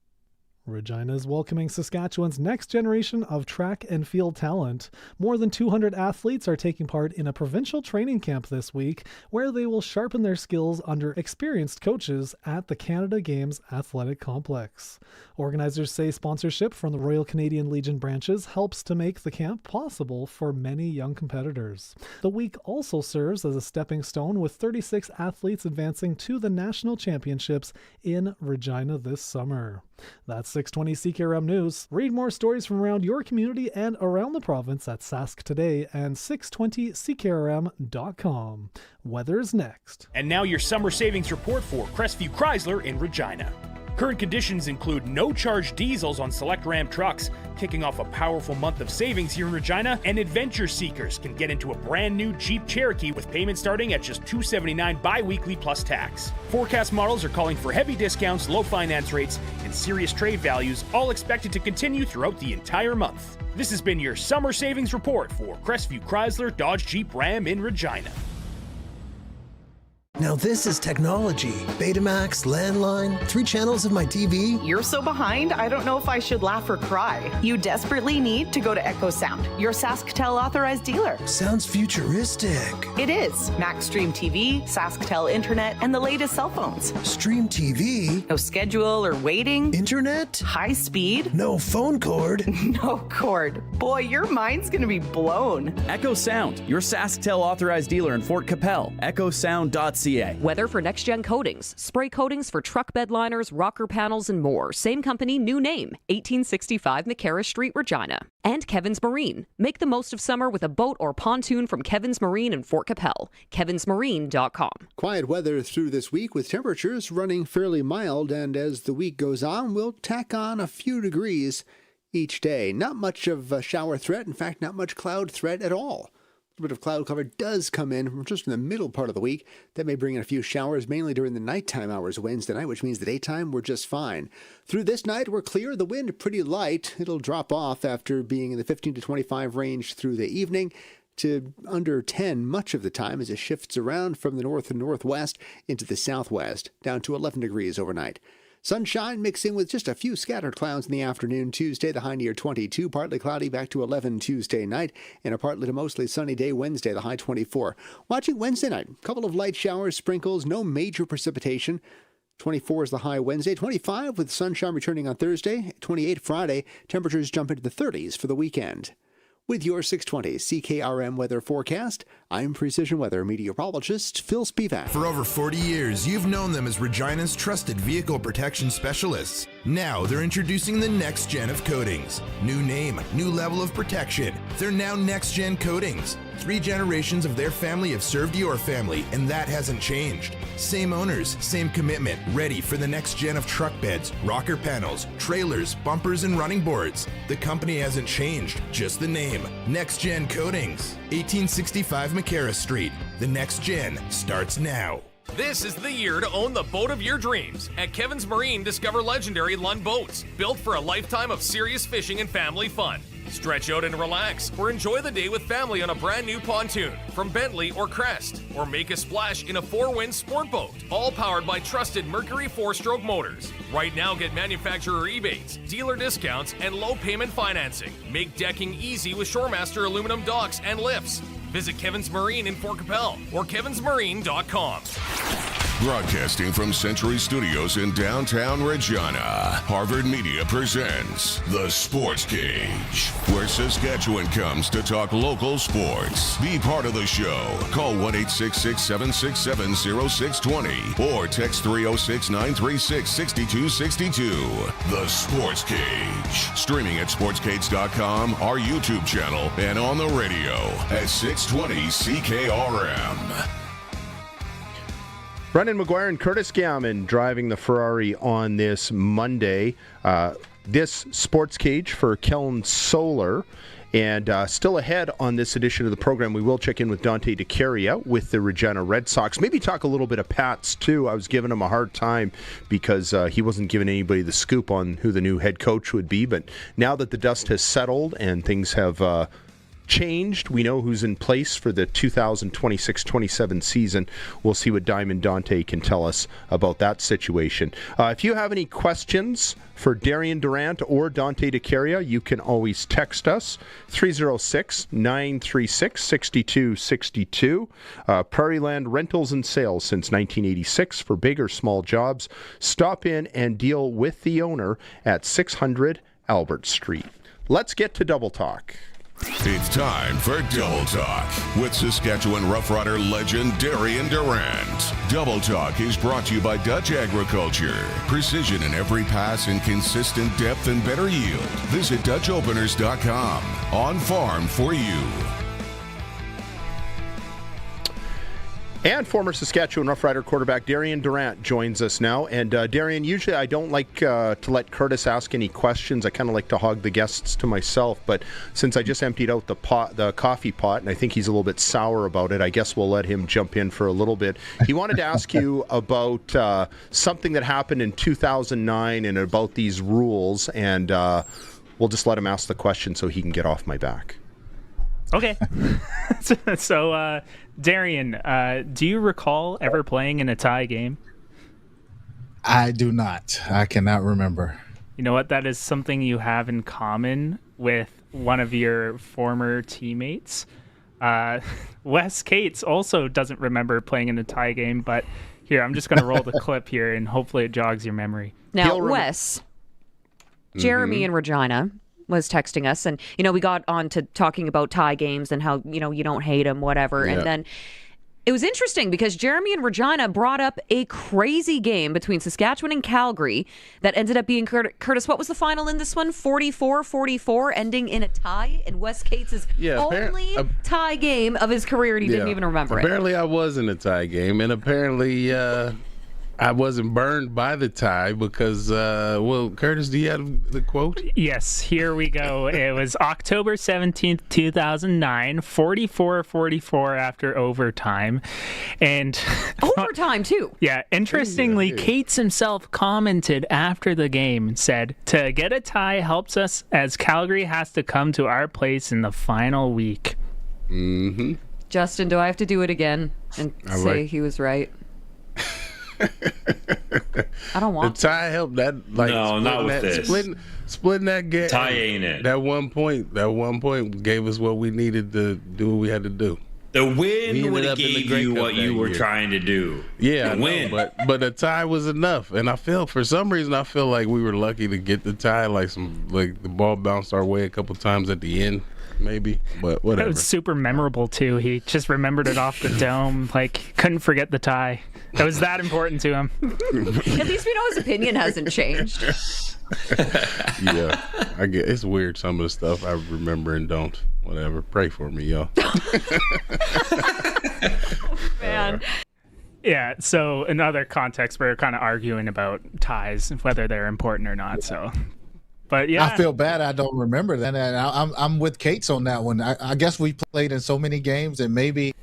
Regina is welcoming Saskatchewan's next generation of track and field talent. More than 200 athletes are taking part in a provincial training camp this week, where they will sharpen their skills under experienced coaches at the Canada Games Athletic Complex. Organizers say sponsorship from the Royal Canadian Legion branches helps to make the camp possible for many young competitors. The week also serves as a stepping stone, with 36 athletes advancing to the national championships in Regina this summer. That's 620 CKRM News. Read more stories from around your community and around the province at Sask Today and 620CKRM.com. Weather's next. And now your summer savings report for Crestview Chrysler in Regina. Current conditions include no-charge diesels on select Ram trucks, kicking off a powerful month of savings here in Regina, and adventure seekers can get into a brand new Jeep Cherokee with payments starting at just $279 bi-weekly plus tax. Forecast models are calling for heavy discounts, low finance rates, and serious trade values, all expected to continue throughout the entire month. This has been your summer savings report for Crestview Chrysler Dodge Jeep Ram in Regina. Now this is technology. Betamax, landline, 3 channels of my TV. You're so behind, I don't know if I should laugh or cry. You desperately need to go to Echo Sound, your SaskTel authorized dealer. Sounds futuristic. It is. Max Stream TV, SaskTel Internet, and the latest cell phones. Stream TV? No schedule or waiting. Internet? High speed? No phone cord. No cord. Boy, your mind's gonna be blown. Echo Sound, your SaskTel authorized dealer in Fort Capel. EchoSound.ca. Weather for Next Gen Coatings. Spray coatings for truck bed liners, rocker panels, and more. Same company, new name. 1865 McCarra Street, Regina. And Kevin's Marine. Make the most of summer with a boat or pontoon from Kevin's Marine in Fort Capel. kevinsmarine.com. Quiet weather through this week with temperatures running fairly mild, and as the week goes on, we'll tack on a few degrees each day. Not much of a shower threat. In fact, not much cloud threat at all. A bit of cloud cover does come in from just in the middle part of the week. That may bring in a few showers, mainly during the nighttime hours Wednesday night, which means the daytime we're just fine. Through this night, we're clear. The wind pretty light. It'll drop off after being in the 15 to 25 range through the evening to under 10 much of the time as it shifts around from the north and northwest into the southwest, down to 11 degrees overnight. Sunshine mixing with just a few scattered clouds in the afternoon Tuesday, the high near 22, partly cloudy back to 11 Tuesday night, and a partly to mostly sunny day Wednesday, the high 24. Watching Wednesday night, a couple of light showers, sprinkles, no major precipitation. 24 is the high Wednesday, 25 with sunshine returning on Thursday, 28 Friday, temperatures jump into the 30s for the weekend. With your 620 CKRM weather forecast, I'm Precision Weather meteorologist Phil Spivak. For over 40 years, you've known them as Regina's trusted vehicle protection specialists. Now they're introducing the next gen of coatings. New name, new level of protection. They're now Next Gen Coatings. 3 generations of their family have served your family, and that hasn't changed. Same owners, same commitment, ready for the next gen of truck beds, rocker panels, trailers, bumpers, and running boards. The company hasn't changed, just the name. Next Gen Coatings, 1865 McCarra Street. The next gen starts now. This is the year to own the boat of your dreams. At Kevin's Marine, discover legendary Lund boats, built for a lifetime of serious fishing and family fun. Stretch out and relax, or enjoy the day with family on a brand new pontoon from Bentley or Crest, or make a splash in a 4-wind sport boat, all powered by trusted Mercury 4-stroke motors. Right now, get manufacturer rebates, dealer discounts, and low payment financing. Make decking easy with Shoremaster aluminum docks and lifts. Visit Kevin's Marine in Fort Capel or kevinsmarine.com. Broadcasting from Century Studios in downtown Regina, Harvard Media presents The Sportscage, where Saskatchewan comes to talk local sports. Be part of the show. Call 1-866-767-0620 or text 306-936-6262. The Sportscage. Streaming at sportscage.com, our YouTube channel, and on the radio at 620 CKRM. Brendan McGuire and Curtis Gammon driving the Ferrari on this Monday. This Sportscage for Kellen Solar. And still ahead on this edition of the program, we will check in with Dante DeCaria with the Regina Red Sox. Maybe talk a little bit of Pats, too. I was giving him a hard time because he wasn't giving anybody the scoop on who the new head coach would be. But now that the dust has settled and things have changed, we know who's in place for the 2026-27 season. We'll see what Diamond Dante can tell us about that situation. If you have any questions for Darian Durant or Dante DeCaria, you can always text us 306-936-6262. Prairie Land Rentals and Sales since 1986 for big or small jobs. Stop in and deal with the owner at 600 Albert Street. Let's get to Double Talk. It's time for Double Talk with Saskatchewan Roughrider legend Darian Durant. Double Talk is brought to you by Dutch Agriculture. Precision in every pass and consistent depth and better yield. Visit DutchOpeners.com. On farm for you. And former Saskatchewan Roughrider quarterback Darian Durant joins us now. And Darian, usually I don't like to let Curtis ask any questions. I kind of like to hog the guests to myself. But since I just emptied out the coffee pot, and I think he's a little bit sour about it, I guess we'll let him jump in for a little bit. He wanted to ask you about something that happened in 2009 and about these rules. And we'll just let him ask the question so he can get off my back. Okay. So, Darian, do you recall ever playing in a tie game? I do not. I cannot remember. You know what? That is something you have in common with one of your former teammates. Wes Cates also doesn't remember playing in a tie game, but here, I'm just going to roll the clip here, and hopefully it jogs your memory. Now, Wes, Jeremy in Regina was texting us, and, we got on to talking about tie games and how, you don't hate them, whatever. Yeah. And then it was interesting because Jeremy and Regina brought up a crazy game between Saskatchewan and Calgary that ended up being, Curtis, what was the final in this one? 44-44, ending in a tie in Wes Cates' only tie game of his career, and he didn't even remember it. Apparently I was in a tie game, and apparently I wasn't burned by the tie because, Curtis, do you have the quote? Yes, here we go. It was October 17th, 2009, 44-44 after overtime. And overtime, too. Yeah, interestingly, Cates himself commented after the game and said, "To get a tie helps us as Calgary has to come to our place in the final week." Mm-hmm. Justin, do I have to do it again and say he was right? I don't want the tie helped that. No, not with this. Splitting that game. Tie ain't it. That one point gave us what we needed to do what we had to do. The win would have gave you what you were trying to do. Yeah, the win. But the tie was enough, and for some reason I feel like we were lucky to get the tie. Like the ball bounced our way a couple times at the end. Maybe, but whatever. It was super memorable too. He just remembered it off the dome. Couldn't forget the tie. It was that important to him. At least we know his opinion hasn't changed. Yeah, I get it's weird. Some of the stuff I remember and don't. Whatever. Pray for me, y'all. Man. Yeah. So in other contexts, we're kind of arguing about ties, whether they're important or not. So. But yeah, I feel bad I don't remember that, and I'm with Cates on that one. I guess we played in so many games, and maybe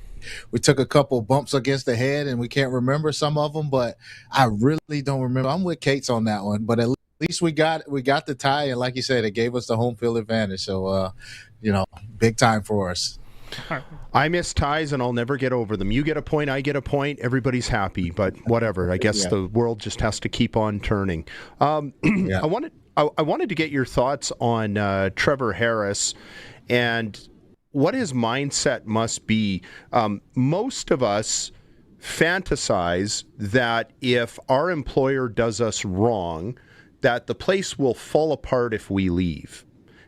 we took a couple bumps against the head, and we can't remember some of them. But I really don't remember. I'm with Cates on that one. But at least we got the tie, and like you said, it gave us the home field advantage. So big time for us. I miss ties, and I'll never get over them. You get a point, I get a point. Everybody's happy, but whatever. I guess the world just has to keep on turning. I wanted to get your thoughts on Trevor Harris and what his mindset must be. Most of us fantasize that if our employer does us wrong, that the place will fall apart if we leave,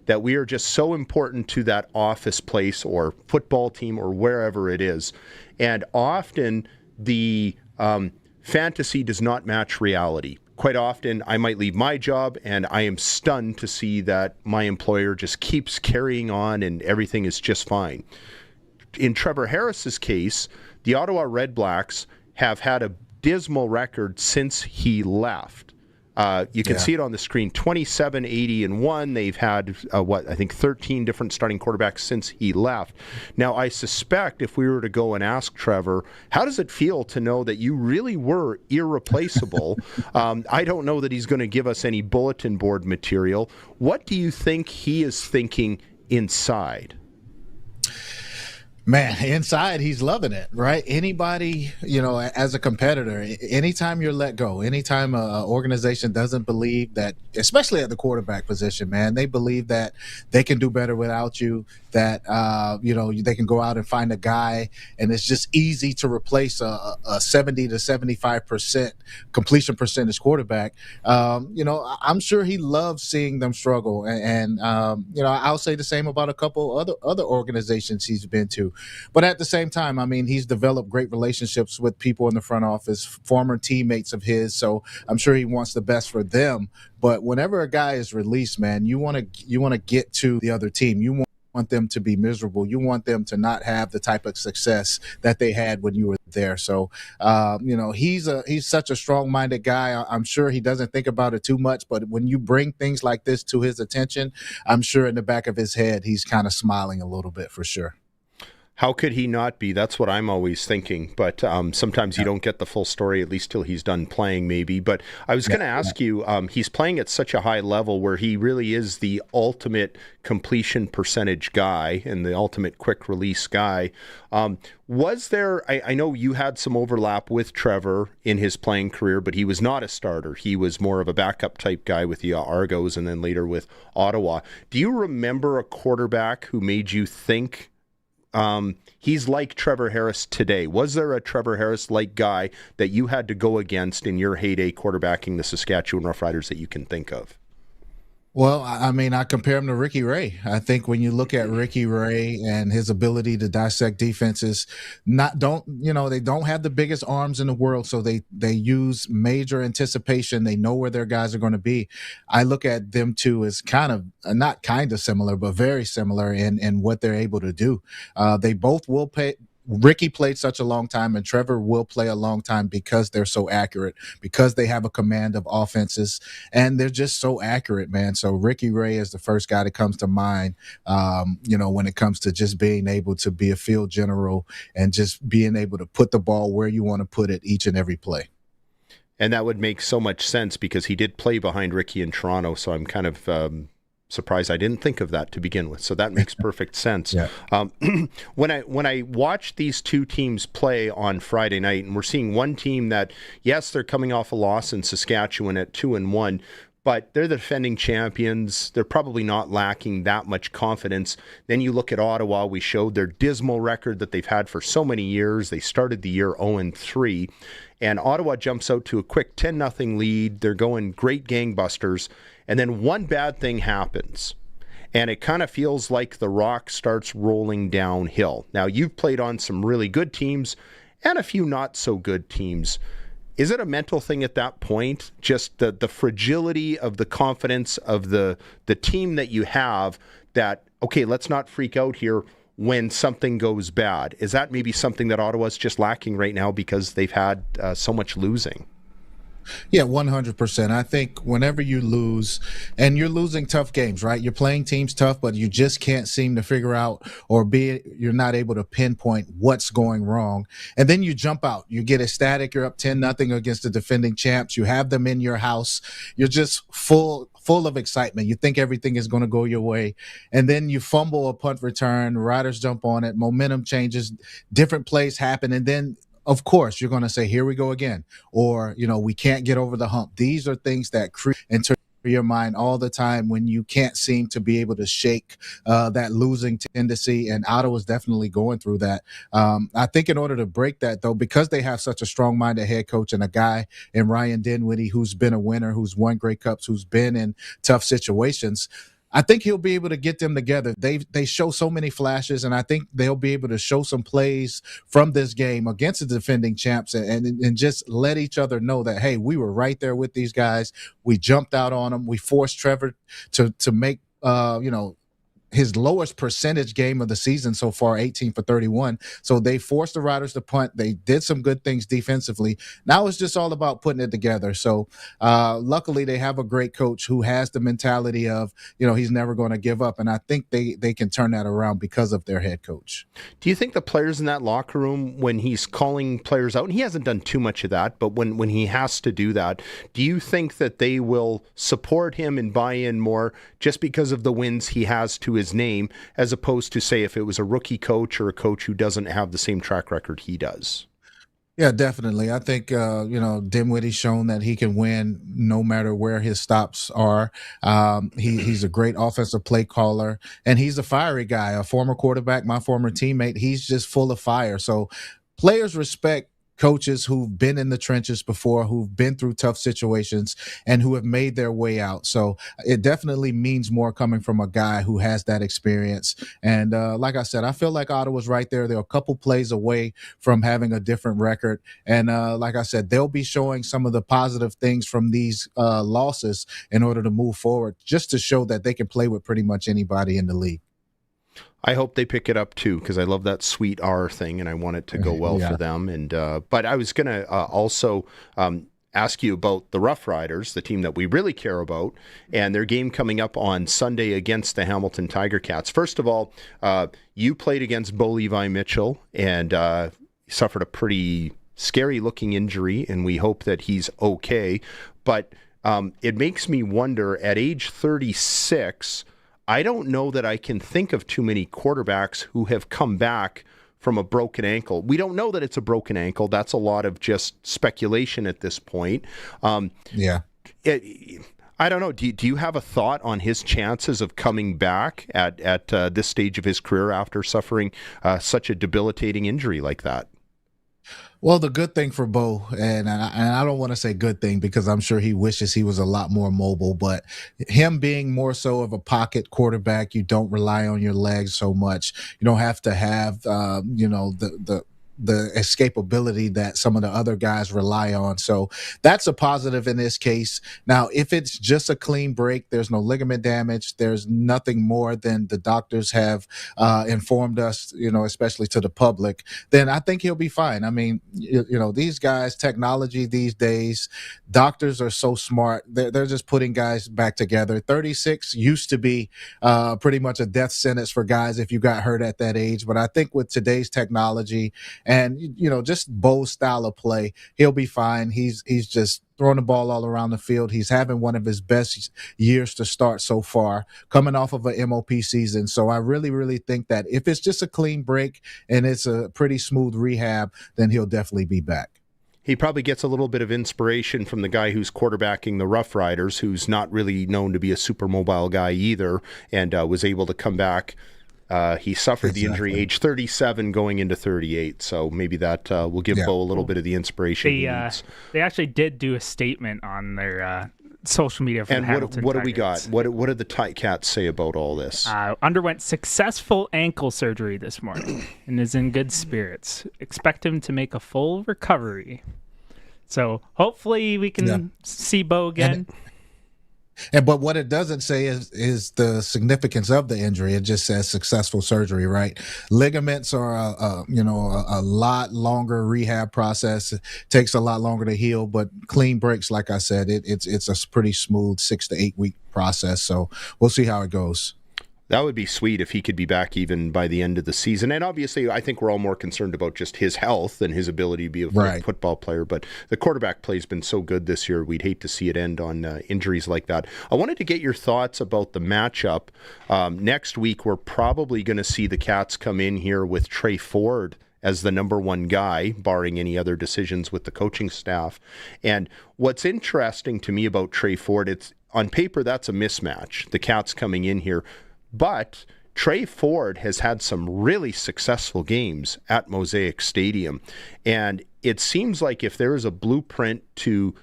that we are just so important to that office place or football team or wherever it is. And often the fantasy does not match reality. Quite often, I might leave my job and I am stunned to see that my employer just keeps carrying on and everything is just fine. In Trevor Harris's case, the Ottawa Red Blacks have had a dismal record since he left. You can see it on the screen, 27, 80, and 1. They've had, 13 different starting quarterbacks since he left. Now, I suspect if we were to go and ask Trevor, how does it feel to know that you really were irreplaceable? I don't know that he's going to give us any bulletin board material. What do you think he is thinking inside? Man, inside, he's loving it, right? Anybody, as a competitor, anytime you're let go, anytime an organization doesn't believe that, especially at the quarterback position, man, they believe that they can do better without you, that, they can go out and find a guy, and it's just easy to replace a 70 to 75% completion percentage quarterback. I'm sure he loves seeing them struggle. And I'll say the same about a couple other organizations he's been to. But at the same time, I mean, he's developed great relationships with people in the front office, former teammates of his. So I'm sure he wants the best for them. But whenever a guy is released, man, you want to get to the other team. You want them to be miserable. You want them to not have the type of success that they had when you were there. So, he's such a strong-minded guy. I'm sure he doesn't think about it too much, but when you bring things like this to his attention, I'm sure in the back of his head, he's kind of smiling a little bit for sure. How could he not be? That's what I'm always thinking. But sometimes you don't get the full story, at least till he's done playing, maybe. But I was going to ask you, he's playing at such a high level where he really is the ultimate completion percentage guy and the ultimate quick release guy. Was there, I know you had some overlap with Trevor in his playing career, but he was not a starter. He was more of a backup type guy with the Argos and then later with Ottawa. Do you remember a quarterback who made you think he's like Trevor Harris today? Was there a Trevor Harris-like guy that you had to go against in your heyday quarterbacking the Saskatchewan Roughriders that you can think of? Well, I mean, I compare him to Ricky Ray. I think when you look at Ricky Ray and his ability to dissect defenses, they don't have the biggest arms in the world, so they use major anticipation. They know where their guys are going to be. I look at them two as not kind of similar, but very similar in what they're able to do. They both will pay. Ricky played such a long time and Trevor will play a long time because they're so accurate, because they have a command of offenses and they're just so accurate, man. So Ricky Ray is the first guy that comes to mind, when it comes to just being able to be a field general and just being able to put the ball where you want to put it each and every play. And that would make so much sense because he did play behind Ricky in Toronto. So I'm kind of surprised I didn't think of that to begin with. So that makes perfect sense. Yeah. When I watch these two teams play on Friday night, and we're seeing one team that, yes, they're coming off a loss in Saskatchewan at 2-1, but they're the defending champions. They're probably not lacking that much confidence. Then you look at Ottawa. We showed their dismal record that they've had for so many years. They started the year 0-3, and Ottawa jumps out to a quick 10-0 lead. They're going great gangbusters. And then one bad thing happens, and it kind of feels like the rock starts rolling downhill. Now, you've played on some really good teams and a few not so good teams. Is it a mental thing at that point? Just the fragility of the confidence of the team that you have that, okay, let's not freak out here when something goes bad. Is that maybe something that Ottawa's just lacking right now because they've had so much losing? Yeah, 100%. I think whenever you lose, and you're losing tough games, right? You're playing teams tough, but you just can't seem to figure out you're not able to pinpoint what's going wrong. And then you jump out. You get ecstatic. You're up 10-0 against the defending champs. You have them in your house. You're just full of excitement. You think everything is going to go your way. And then you fumble a punt return. Riders jump on it. Momentum changes. Different plays happen. And then of course, you're going to say, here we go again, or, we can't get over the hump. These are things that creep into your mind all the time when you can't seem to be able to shake that losing tendency. And Ottawa's definitely going through that. I think in order to break that, though, because they have such a strong-minded head coach and a guy in Ryan Dinwiddie who's been a winner, who's won Grey Cups, who's been in tough situations, I think he'll be able to get them together. They show so many flashes, and I think they'll be able to show some plays from this game against the defending champs and just let each other know that, hey, we were right there with these guys. We jumped out on them. We forced Trevor to make his lowest percentage game of the season so far, 18 for 31. So they forced the Riders to punt. They did some good things defensively. Now it's just all about putting it together. So luckily they have a great coach who has the mentality of, he's never going to give up. And I think they can turn that around because of their head coach. Do you think the players in that locker room, when he's calling players out, and he hasn't done too much of that, but when he has to do that, do you think that they will support him and buy in more just because of the wins he has to his name, as opposed to, say, if it was a rookie coach or a coach who doesn't have the same track record he does? Yeah, definitely. I think, Dinwiddie's shown that he can win no matter where his stops are. He's a great offensive play caller, and he's a fiery guy, a former quarterback, my former teammate. He's just full of fire. So players respect coaches who've been in the trenches before, who've been through tough situations, and who have made their way out. So it definitely means more coming from a guy who has that experience. And like I said, I feel like Ottawa's right there. They're a couple plays away from having a different record. And like I said, they'll be showing some of the positive things from these losses in order to move forward, just to show that they can play with pretty much anybody in the league. I hope they pick it up too, because I love that sweet R thing, and I want it to go well for them. And but I was going to also ask you about the Roughriders, the team that we really care about, and their game coming up on Sunday against the Hamilton Tiger Cats. First of all, you played against Bo Levi Mitchell and suffered a pretty scary-looking injury, and we hope that he's okay. But it makes me wonder, at age 36, I don't know that I can think of too many quarterbacks who have come back from a broken ankle. We don't know that it's a broken ankle. That's a lot of just speculation at this point. I don't know. Do you have a thought on his chances of coming back at this stage of his career after suffering such a debilitating injury like that? Well, the good thing for Bo, and I don't want to say good thing because I'm sure he wishes he was a lot more mobile, but him being more so of a pocket quarterback, you don't rely on your legs so much. You don't have to have, the escapability that some of the other guys rely on. So that's a positive in this case. Now, if it's just a clean break, there's no ligament damage, there's nothing more than the doctors have informed us, especially to the public, then I think he'll be fine. I mean, these guys, technology these days, doctors are so smart. They're just putting guys back together. 36 used to be pretty much a death sentence for guys if you got hurt at that age. But I think with today's technology, and, just Bo's style of play, he'll be fine. He's just throwing the ball all around the field. He's having one of his best years to start so far, coming off of an MOP season. So I really, really think that if it's just a clean break and it's a pretty smooth rehab, then he'll definitely be back. He probably gets a little bit of inspiration from the guy who's quarterbacking the Roughriders, who's not really known to be a super mobile guy either, and was able to come back. He suffered the injury age 37 going into 38, so maybe that will give Bo a little bit of the inspiration he needs. They actually did do a statement on their social media for the Hamilton what do we got? What did the Cats say about all this? Underwent successful ankle surgery this morning and is in good spirits. Expect him to make a full recovery. hopefully we can see Bo again. But what it doesn't say is the significance of the injury. It just says successful surgery, right? Ligaments are a lot longer rehab process. It takes a lot longer to heal, but clean breaks, like I said, it's a pretty smooth 6 to 8 week process. So we'll see how it goes. That would be sweet if he could be back even by the end of the season. And obviously, I think we're all more concerned about just his health and his ability to be a football player. But the quarterback play has been so good this year, we'd hate to see it end on injuries like that. I wanted to get your thoughts about the matchup. Next week, we're probably going to see the Cats come in here with Trey Ford as the number one guy, barring any other decisions with the coaching staff. And what's interesting to me about Trey Ford, it's on paper, that's a mismatch. The Cats coming in here. But Trey Ford has had some really successful games at Mosaic Stadium. And it seems like if there is a blueprint to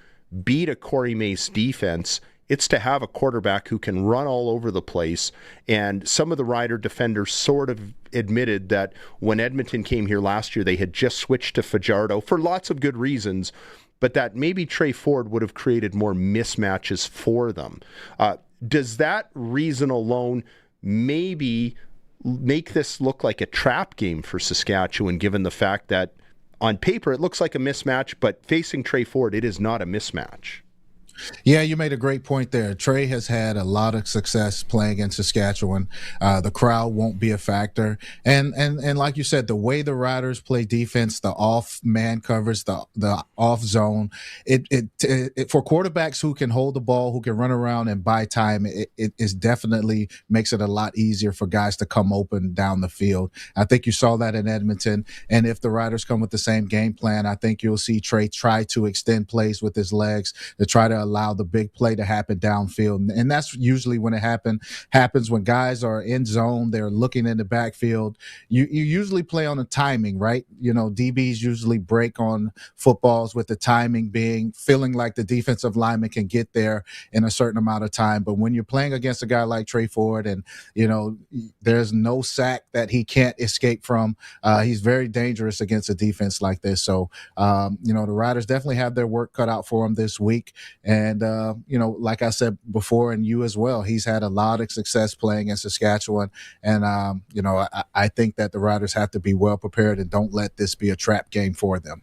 beat a Corey Mace defense, it's to have a quarterback who can run all over the place. And some of the Rider defenders sort of admitted that when Edmonton came here last year, they had just switched to Fajardo for lots of good reasons, but that maybe Trey Ford would have created more mismatches for them. Does that reason alone maybe make this look like a trap game for Saskatchewan, given the fact that on paper it looks like a mismatch, but facing Trey Ford, it is not a mismatch? Yeah, you made a great point there. Trey has had a lot of success playing in Saskatchewan. The crowd won't be a factor. And like you said, the way the Riders play defense, the off man covers, the off zone, it for quarterbacks who can hold the ball, who can run around and buy time, it is definitely makes it a lot easier for guys to come open down the field. I think you saw that in Edmonton. And if the Riders come with the same game plan, I think you'll see Trey try to extend plays with his legs to try to allow the big play to happen downfield. And that's usually when it happens when guys are in zone, they're looking in the backfield. You usually play on the timing, right? DBs usually break on footballs with the timing being feeling like the defensive lineman can get there in a certain amount of time. But when you're playing against a guy like Trey Ford and, there's no sack that he can't escape from, he's very dangerous against a defense like this. So, the Riders definitely have their work cut out for him this week. And, like I said before, and you as well, he's had a lot of success playing in Saskatchewan. And, I think that the Riders have to be well prepared and don't let this be a trap game for them.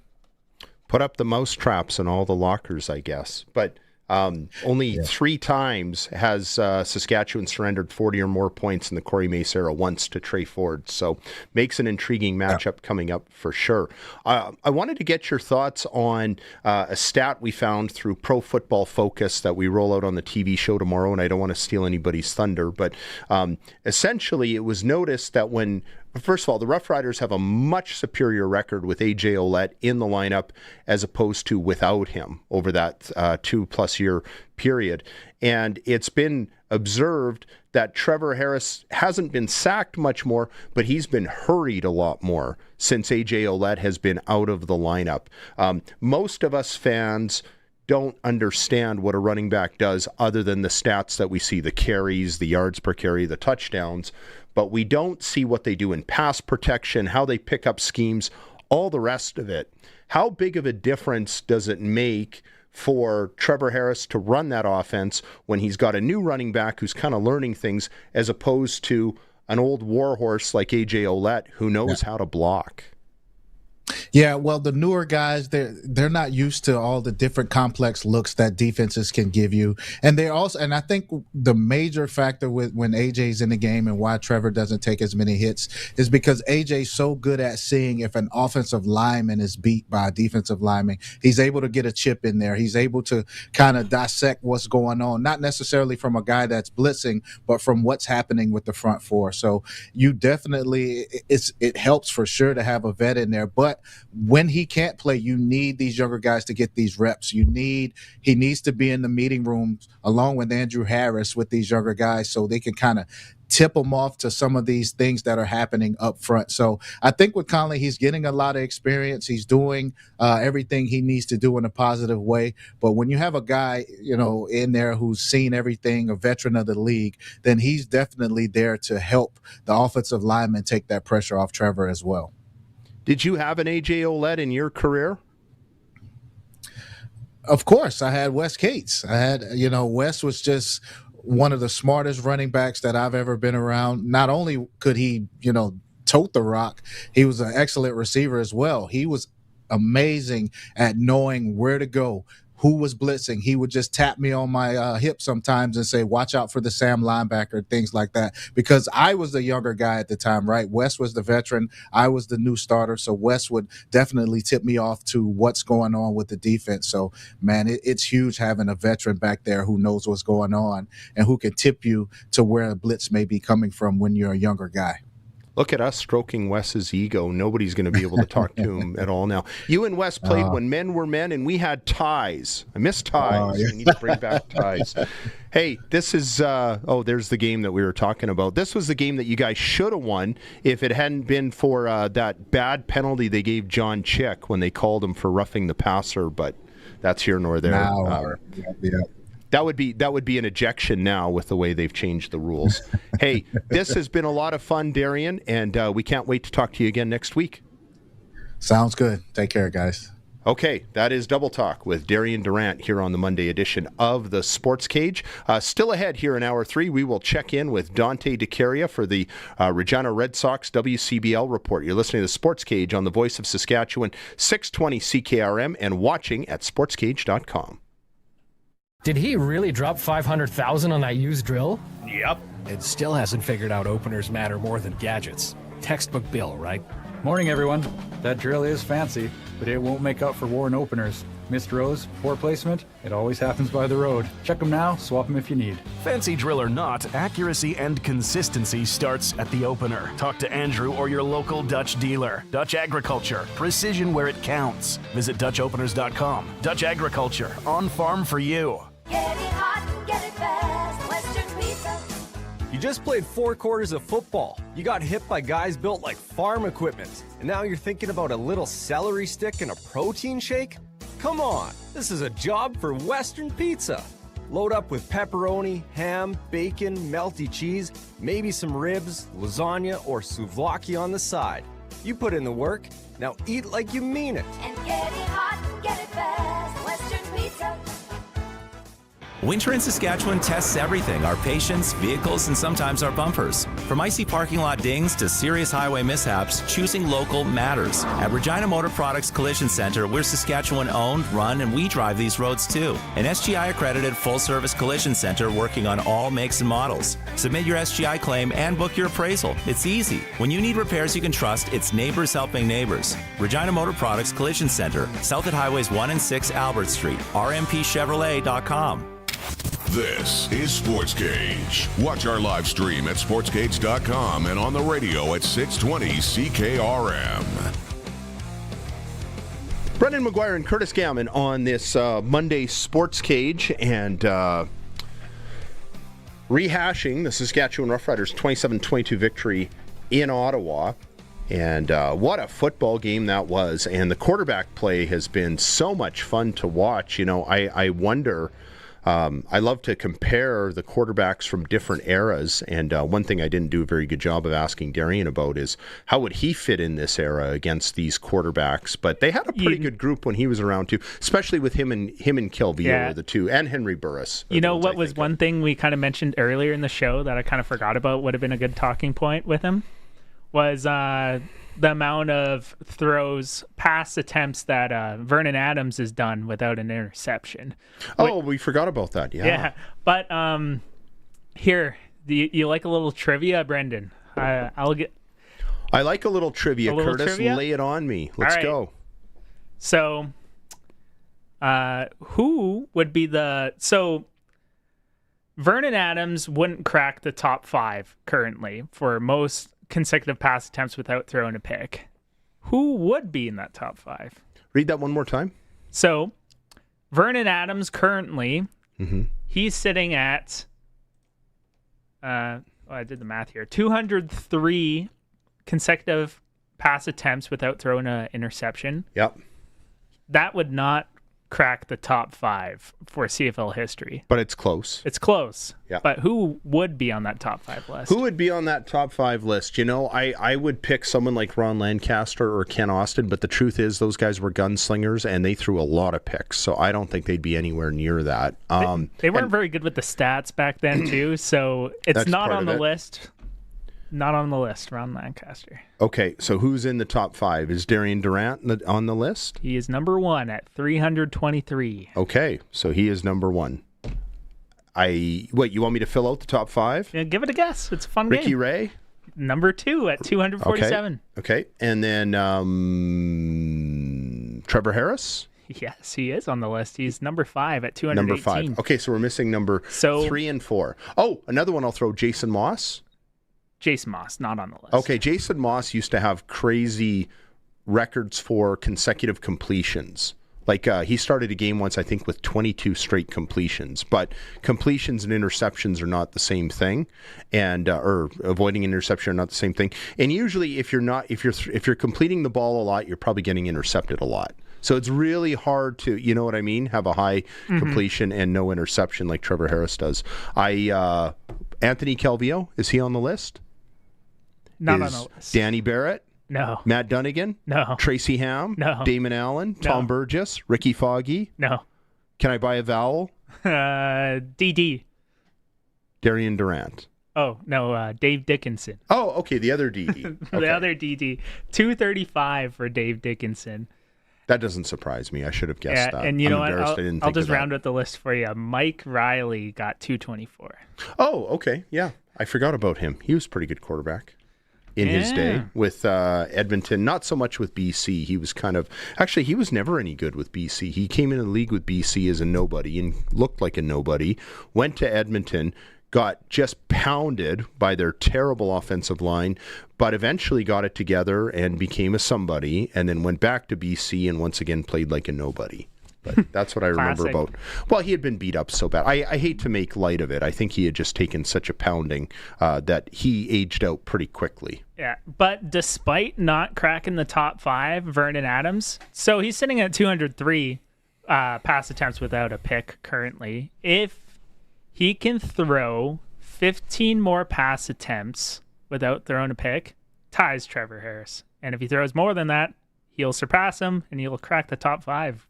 put up the mouse traps in all the lockers, I guess. But only 3 times has Saskatchewan surrendered 40 or more points in the Corey Mace era, once to Trey Ford. So makes an intriguing matchup coming up for sure. I wanted to get your thoughts on a stat we found through Pro Football Focus that we roll out on the TV show tomorrow, and I don't want to steal anybody's thunder, but essentially it was noticed that when first of all, the Roughriders have a much superior record with A.J. Ouellette in the lineup as opposed to without him over that 2+ year period. And it's been observed that Trevor Harris hasn't been sacked much more, but he's been hurried a lot more since A.J. Ouellette has been out of the lineup. Most of us fans don't understand what a running back does other than the stats that we see, the carries, the yards per carry, the touchdowns. But we don't see what they do in pass protection, how they pick up schemes, all the rest of it. How big of a difference does it make for Trevor Harris to run that offense when he's got a new running back who's kind of learning things, as opposed to an old warhorse like A.J. Ouellette who knows how to block? Yeah, well, the newer guys, they're not used to all the different complex looks that defenses can give you. And they're also, and I think the major factor with when AJ's in the game and why Trevor doesn't take as many hits is because AJ's so good at seeing if an offensive lineman is beat by a defensive lineman. He's able to get a chip in there. He's able to kind of dissect what's going on, not necessarily from a guy that's blitzing, but from what's happening with the front four. So you definitely, it helps for sure to have a vet in there. But when he can't play, you need these younger guys to get these reps. He needs to be in the meeting rooms along with Andrew Harris with these younger guys so they can kind of tip them off to some of these things that are happening up front. So I think with Conley, he's getting a lot of experience. He's doing everything he needs to do in a positive way. But when you have a guy, in there who's seen everything, a veteran of the league, then he's definitely there to help the offensive lineman take that pressure off Trevor as well. Did you have an A.J. Ouellette in your career? Of course. I had Wes Cates. Wes was just one of the smartest running backs that I've ever been around. Not only could he, tote the rock, he was an excellent receiver as well. He was amazing at knowing where to go, who was blitzing. He would just tap me on my hip sometimes and say, watch out for the Sam linebacker, things like that. Because I was the younger guy at the time, right? Wes was the veteran. I was the new starter. So Wes would definitely tip me off to what's going on with the defense. So, man, it's huge having a veteran back there who knows what's going on and who can tip you to where a blitz may be coming from when you're a younger guy. Look at us stroking Wes's ego. Nobody's going to be able to talk to him at all now. You and Wes played when men were men, and we had ties. I miss ties. We need to bring back ties. Hey, this is, there's the game that we were talking about. This was the game that you guys should have won if it hadn't been for that bad penalty they gave John Chick when they called him for roughing the passer, but that's here nor there. That would be an ejection now with the way they've changed the rules. Hey, this has been a lot of fun, Darian, and we can't wait to talk to you again next week. Sounds good. Take care, guys. Okay, that is Double Talk with Darian Durant here on the Monday edition of the Sports Cage. Still ahead here in Hour 3, we will check in with Dante DeCaria for the Regina Red Sox WCBL report. You're listening to the Sports Cage on the Voice of Saskatchewan, 620 CKRM, and watching at sportscage.com. Did he really drop $500,000 on that used drill? Yep. It still hasn't figured out openers matter more than gadgets. Textbook Bill, right? Morning, everyone. That drill is fancy, but it won't make up for worn openers. Missed rows, poor placement, it always happens by the road. Check them now, swap them if you need. Fancy drill or not, accuracy and consistency starts at the opener. Talk to Andrew or your local Dutch dealer. Dutch Agriculture, precision where it counts. Visit DutchOpeners.com. Dutch Agriculture, on farm for you. Get it hot and get it fast. Western Pizza. You just played 4 quarters of football. You got hit by guys built like farm equipment. And now you're thinking about a little celery stick and a protein shake? Come on, this is a job for Western Pizza. Load up with pepperoni, ham, bacon, melty cheese, maybe some ribs, lasagna, or souvlaki on the side. You put in the work, now eat like you mean it. And get it hot and get it fast. Western Pizza. Winter in Saskatchewan tests everything, our patience, vehicles, and sometimes our bumpers. From icy parking lot dings to serious highway mishaps, choosing local matters. At Regina Motor Products Collision Center, we're Saskatchewan owned, run, and we drive these roads too. An SGI accredited full service collision center working on all makes and models. Submit your SGI claim and book your appraisal. It's easy. When you need repairs you can trust, it's neighbors helping neighbors. Regina Motor Products Collision Center, south at Highways 1 and 6 Albert Street. RMPChevrolet.com. This is Sportscage. Watch our live stream at sportscage.com and on the radio at 620 CKRM. Brendan McGuire and Curtis Gammon on this Monday Sportscage, and rehashing the Saskatchewan Roughriders 27-22 victory in Ottawa. And what a football game that was. And the quarterback play has been so much fun to watch. You know, I wonder... I love to compare the quarterbacks from different eras, and one thing I didn't do a very good job of asking Darian about is how would he fit in this era against these quarterbacks? But they had a pretty good group when he was around too, especially with him and Kelvio, the two, and Henry Burris. You know what was one thing we kind of mentioned earlier in the show that I kind of forgot about would have been a good talking point with him was the amount of pass attempts that Vernon Adams has done without an interception. Oh, we forgot about that. Yeah. But here, you like a little trivia, Brendan? I like a little trivia, Curtis. Lay it on me. Let's go. So, who would be Vernon Adams wouldn't crack the top 5 currently for most consecutive pass attempts without throwing a pick. Who would be in that top 5? Read that one more time. So, Vernon Adams currently, he's sitting at, I did the math here, 203 consecutive pass attempts without throwing an interception. Yep. That would not crack the top 5 for CFL history. But it's close. It's close. Yeah. But who would be on that top 5 list? Who would be on that top 5 list? You know, I would pick someone like Ron Lancaster or Ken Austin, but the truth is those guys were gunslingers and they threw a lot of picks, so I don't think they'd be anywhere near that. They weren't very good with the stats back then too, so it's not on the list. Not on the list, Ron Lancaster. Okay, so who's in the top 5? Is Darian Durant on the list? He is number 1 at 323. Okay, so he is number 1. You want me to fill out the top 5? Yeah, give it a guess. It's a fun game. Ricky Ray? Number 2 at 247. Okay. And then Trevor Harris? Yes, he is on the list. He's number 5 at 218. Number 5. Okay, so we're missing number 3 and 4. Oh, another one I'll throw, Jason Moss. Jason Moss, not on the list. Okay, Jason Moss used to have crazy records for consecutive completions. Like he started a game once, I think, with 22 straight completions. But completions and interceptions are not the same thing, and or avoiding interception are not the same thing. And usually, if you're completing the ball a lot, you're probably getting intercepted a lot. So it's really hard to, you know what I mean, have a high completion and no interception like Trevor Harris does. Anthony Calvillo, is he on the list? Not on the list. Danny Barrett? No. Matt Dunnigan? No. Tracy Ham? No. Damon Allen? No. Tom Burgess? Ricky Foggy? No. Can I buy a vowel? DD. Darian Durant. Oh, no, Dave Dickinson. Oh, okay, the other DD. Okay. The other DD. 235 for Dave Dickinson. That doesn't surprise me. I should have guessed that. And you know what? I'll just round out the list for you. Mike Riley got 224. Oh, okay. Yeah. I forgot about him. He was a pretty good quarterback in his day with Edmonton. Not so much with BC. He was he was never any good with BC. He came into the league with BC as a nobody and looked like a nobody. Went to Edmonton, got just pounded by their terrible offensive line, but eventually got it together and became a somebody, and then went back to BC and once again played like a nobody. But that's what I remember about. Well, he had been beat up so bad. I hate to make light of it. I think he had just taken such a pounding that he aged out pretty quickly. Yeah, but despite not cracking the top 5, Vernon Adams, so he's sitting at 203 pass attempts without a pick currently. If he can throw 15 more pass attempts without throwing a pick, ties Trevor Harris. And if he throws more than that, he'll surpass him and he'll crack the top 5.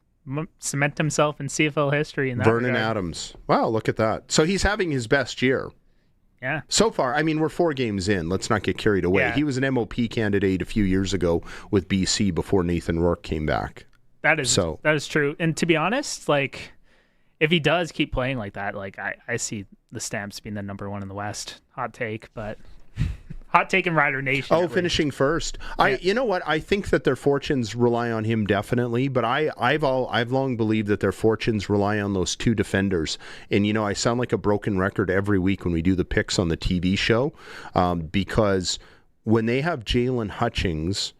Cement himself in CFL history in that Vernon regard. Adams. Wow, look at that. So he's having his best year. Yeah. So far, I mean, we're 4 games in. Let's not get carried away. Yeah. He was an MOP candidate a few years ago with BC before Nathan Rourke came back. That is true. And to be honest, like, if he does keep playing like that, like, I see the Stamps being the number 1 in the West. Hot take, but hot take in Rider Nation. Oh, finishing first. Yeah. You know what? I think that their fortunes rely on him definitely, but I've long believed that their fortunes rely on those 2 defenders. And I sound like a broken record every week when we do the picks on the TV show, because when they have Jalen Hutchings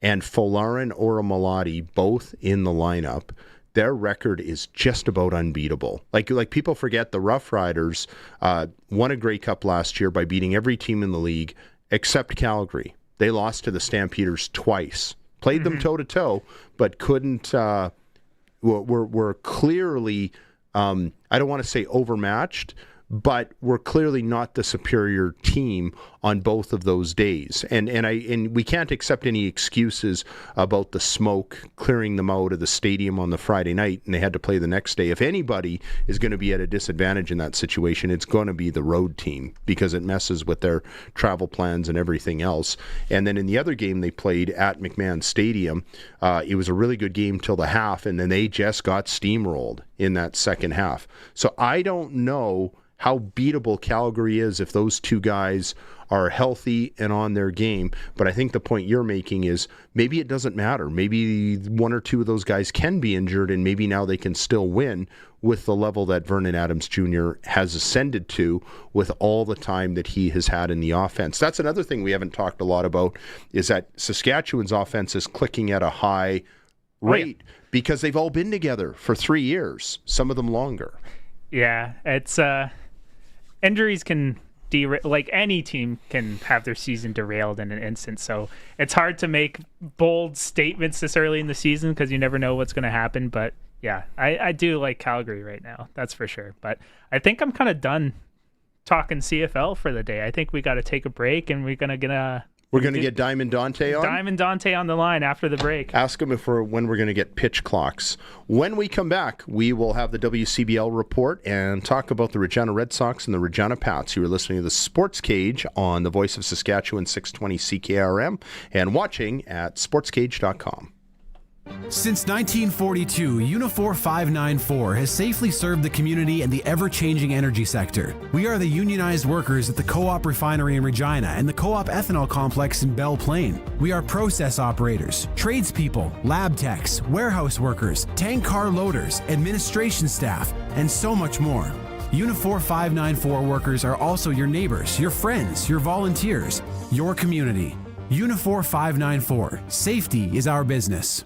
and Folarin Oromalati both in the lineup, their record is just about unbeatable. Like people forget the Roughriders won a Grey Cup last year by beating every team in the league except Calgary. They lost to the Stampeders twice. Played them toe-to-toe, but couldn't... were clearly, I don't want to say overmatched, but we're clearly not the superior team on both of those days. And we can't accept any excuses about the smoke clearing them out of the stadium on the Friday night, and they had to play the next day. If anybody is going to be at a disadvantage in that situation, it's going to be the road team, because it messes with their travel plans and everything else. And then in the other game they played at McMahon Stadium, it was a really good game till the half, and then they just got steamrolled in that second half. So I don't know how beatable Calgary is if those 2 guys are healthy and on their game. But I think the point you're making is maybe it doesn't matter. Maybe 1 or 2 of those guys can be injured, and maybe now they can still win with the level that Vernon Adams Jr. has ascended to with all the time that he has had in the offense. That's another thing we haven't talked a lot about, is that Saskatchewan's offense is clicking at a high rate because they've all been together for 3 years, some of them longer. Yeah, it's... injuries can derail, like any team can have their season derailed in an instant. So it's hard to make bold statements this early in the season because you never know what's going to happen. But yeah, I do like Calgary right now. That's for sure. But I think I'm kind of done talking CFL for the day. I think we got to take a break, and we're going to get Diamond Dante on? Diamond Dante on the line after the break. Ask him when we're going to get pitch clocks. When we come back, we will have the WCBL report and talk about the Regina Red Sox and the Regina Pats. You are listening to the Sports Cage on the Voice of Saskatchewan 620 CKRM and watching at sportscage.com. Since 1942, Unifor 594 has safely served the community and the ever-changing energy sector. We are the unionized workers at the Co-op Refinery in Regina and the Co-op Ethanol Complex in Belle Plaine. We are process operators, tradespeople, lab techs, warehouse workers, tank car loaders, administration staff, and so much more. Unifor 594 workers are also your neighbors, your friends, your volunteers, your community. Unifor 594. Safety is our business.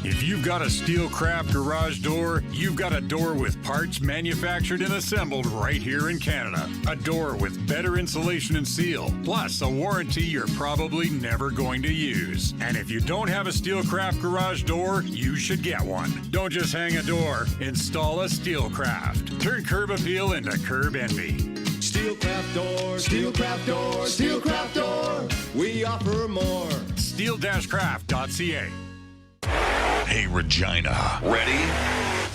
If you've got a Steelcraft garage door, you've got a door with parts manufactured and assembled right here in Canada. A door with better insulation and seal, plus a warranty you're probably never going to use. And if you don't have a Steelcraft garage door, you should get one. Don't just hang a door, install a Steelcraft. Turn curb appeal into curb envy. Steelcraft door, Steelcraft door, Steelcraft door. We offer more. Steel-craft.ca. Hey, Regina. Ready?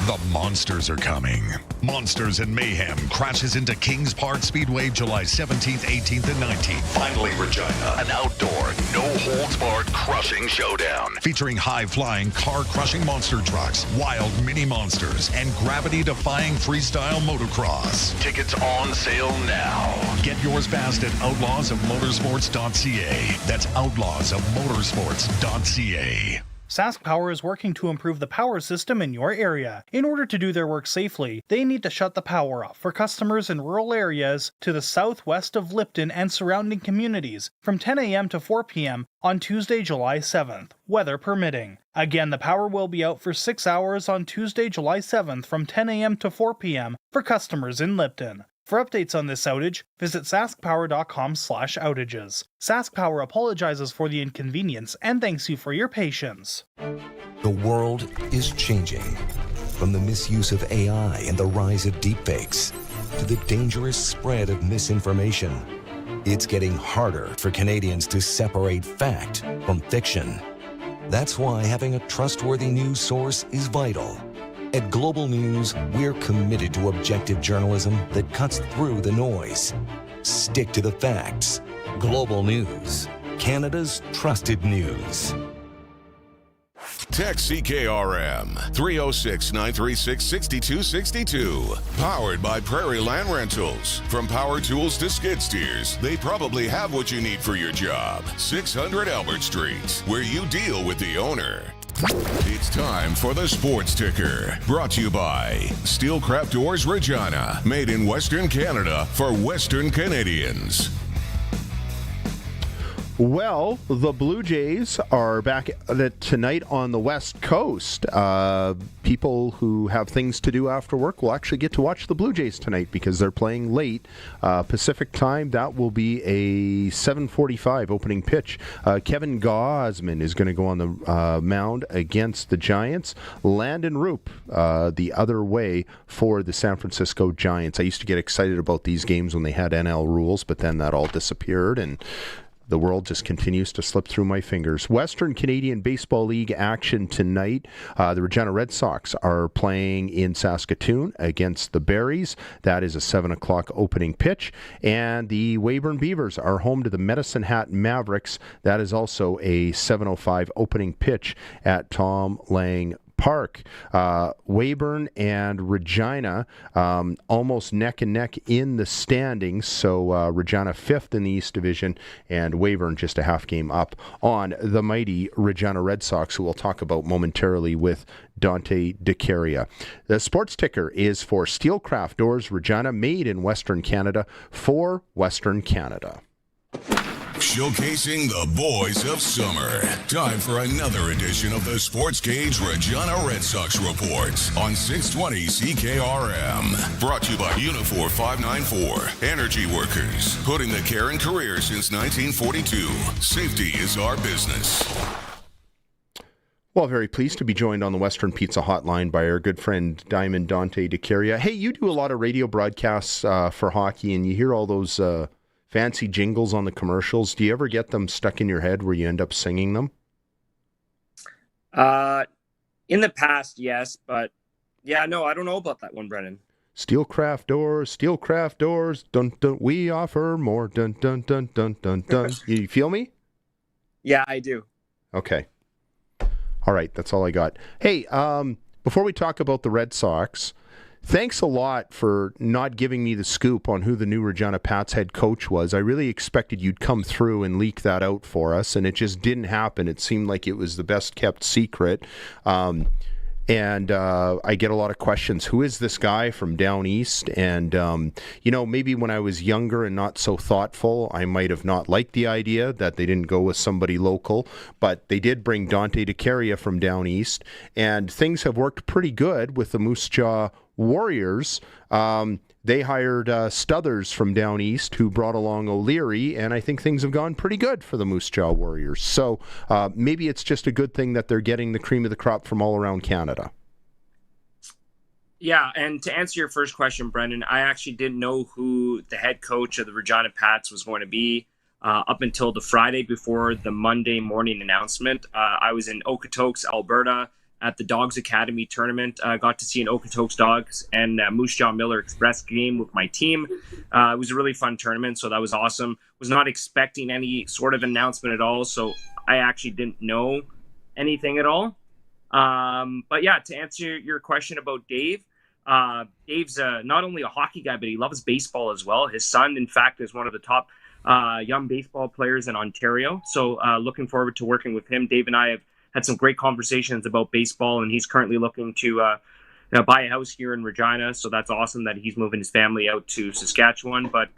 The monsters are coming. Monsters and Mayhem crashes into Kings Park Speedway July 17th, 18th, and 19th. Finally, Regina. An outdoor, no-holds-barred crushing showdown. Featuring high-flying, car-crushing monster trucks, wild mini monsters, and gravity-defying freestyle motocross. Tickets on sale now. Get yours fast at outlawsofmotorsports.ca. That's outlawsofmotorsports.ca. Sask Power is working to improve the power system in your area. In order to do their work safely, they need to shut the power off for customers in rural areas to the southwest of Lipton and surrounding communities from 10 a.m. to 4 p.m. on Tuesday, July 7th, weather permitting. Again, the power will be out for 6 hours on Tuesday, July 7th from 10 a.m. to 4 p.m. for customers in Lipton. For updates on this outage, visit saskpower.com/outages. Sask Power apologizes for the inconvenience and thanks you for your patience. The world is changing. From the misuse of AI and the rise of deepfakes to the dangerous spread of misinformation, it's getting harder for Canadians to separate fact from fiction. That's why having a trustworthy news source is vital. At Global News, we're committed to objective journalism that cuts through the noise. Stick to the facts. Global News, Canada's trusted news. Text CKRM 306-936-6262. Powered by Prairie Land Rentals. From power tools to skid steers, they probably have what you need for your job. 600 Albert Street, where you deal with the owner. It's time for the Sports Ticker, brought to you by Steelcraft Doors Regina, made in Western Canada for Western Canadians. Well, the Blue Jays are back tonight on the West Coast. People who have things to do after work will actually get to watch the Blue Jays tonight because they're playing late Pacific time. That will be a 7:45 opening pitch. Kevin Gausman is going to go on the mound against the Giants. Landon Roop the other way for the San Francisco Giants. I used to get excited about these games when they had NL rules, but then that all disappeared, and the world just continues to slip through my fingers. Western Canadian Baseball League action tonight. The Regina Red Sox are playing in Saskatoon against the Berries. That is a 7 o'clock opening pitch. And the Weyburn Beavers are home to the Medicine Hat Mavericks. That is also a 7:05 opening pitch at Tom Lang Park. Weyburn and Regina almost neck and neck in the standings. So Regina 5th in the East Division and Weyburn just a half game up on the mighty Regina Red Sox, who we'll talk about momentarily with Dante DeCaria. The Sports Ticker is for Steelcraft Doors Regina, made in Western Canada for Western Canada. Showcasing the boys of summer. Time for another edition of the Sportscage Regina Red Sox Report on 620 CKRM. Brought to you by Unifor 594. Energy workers. Putting the care in career since 1942. Safety is our business. Well, very pleased to be joined on the Western Pizza Hotline by our good friend Diamond Dante DeCaria. Hey, you do a lot of radio broadcasts for hockey, and you hear all those fancy jingles on the commercials. Do you ever get them stuck in your head where you end up singing them? In the past, yes, but yeah, no, I don't know about that one, Brennan. Steelcraft doors, dun dun, we offer more, dun dun dun dun dun dun. You feel me? Yeah, I do. Okay. All right, that's all I got. Hey, before we talk about the Red Sox, thanks a lot for not giving me the scoop on who the new Regina Pats head coach was. I really expected you'd come through and leak that out for us, and it just didn't happen. It seemed like it was the best kept secret. And I get a lot of questions. Who is this guy from down east? And, maybe when I was younger and not so thoughtful, I might have not liked the idea that they didn't go with somebody local. But they did bring Dante DeCaria from down east. And things have worked pretty good with the Moose Jaw Warriors. They hired Stuthers from down east, who brought along O'Leary, and I think things have gone pretty good for the Moose Jaw Warriors. So maybe it's just a good thing that they're getting the cream of the crop from all around Canada. Yeah, and to answer your first question, Brendan, I actually didn't know who the head coach of the Regina Pats was going to be up until the Friday before the Monday morning announcement. I was in Okotoks, Alberta, at the Dogs Academy tournament. Got to see an Okotoks Dogs and Moose Jaw Miller Express game with my team. It was a really fun tournament, so that was awesome. Was not expecting any sort of announcement at all, so I actually didn't know anything at all. But yeah, to answer your question about Dave, Dave's not only a hockey guy, but he loves baseball as well. His son, in fact, is one of the top young baseball players in Ontario. So looking forward to working with him. Dave and I have had some great conversations about baseball, and he's currently looking to buy a house here in Regina. So that's awesome that he's moving his family out to Saskatchewan. But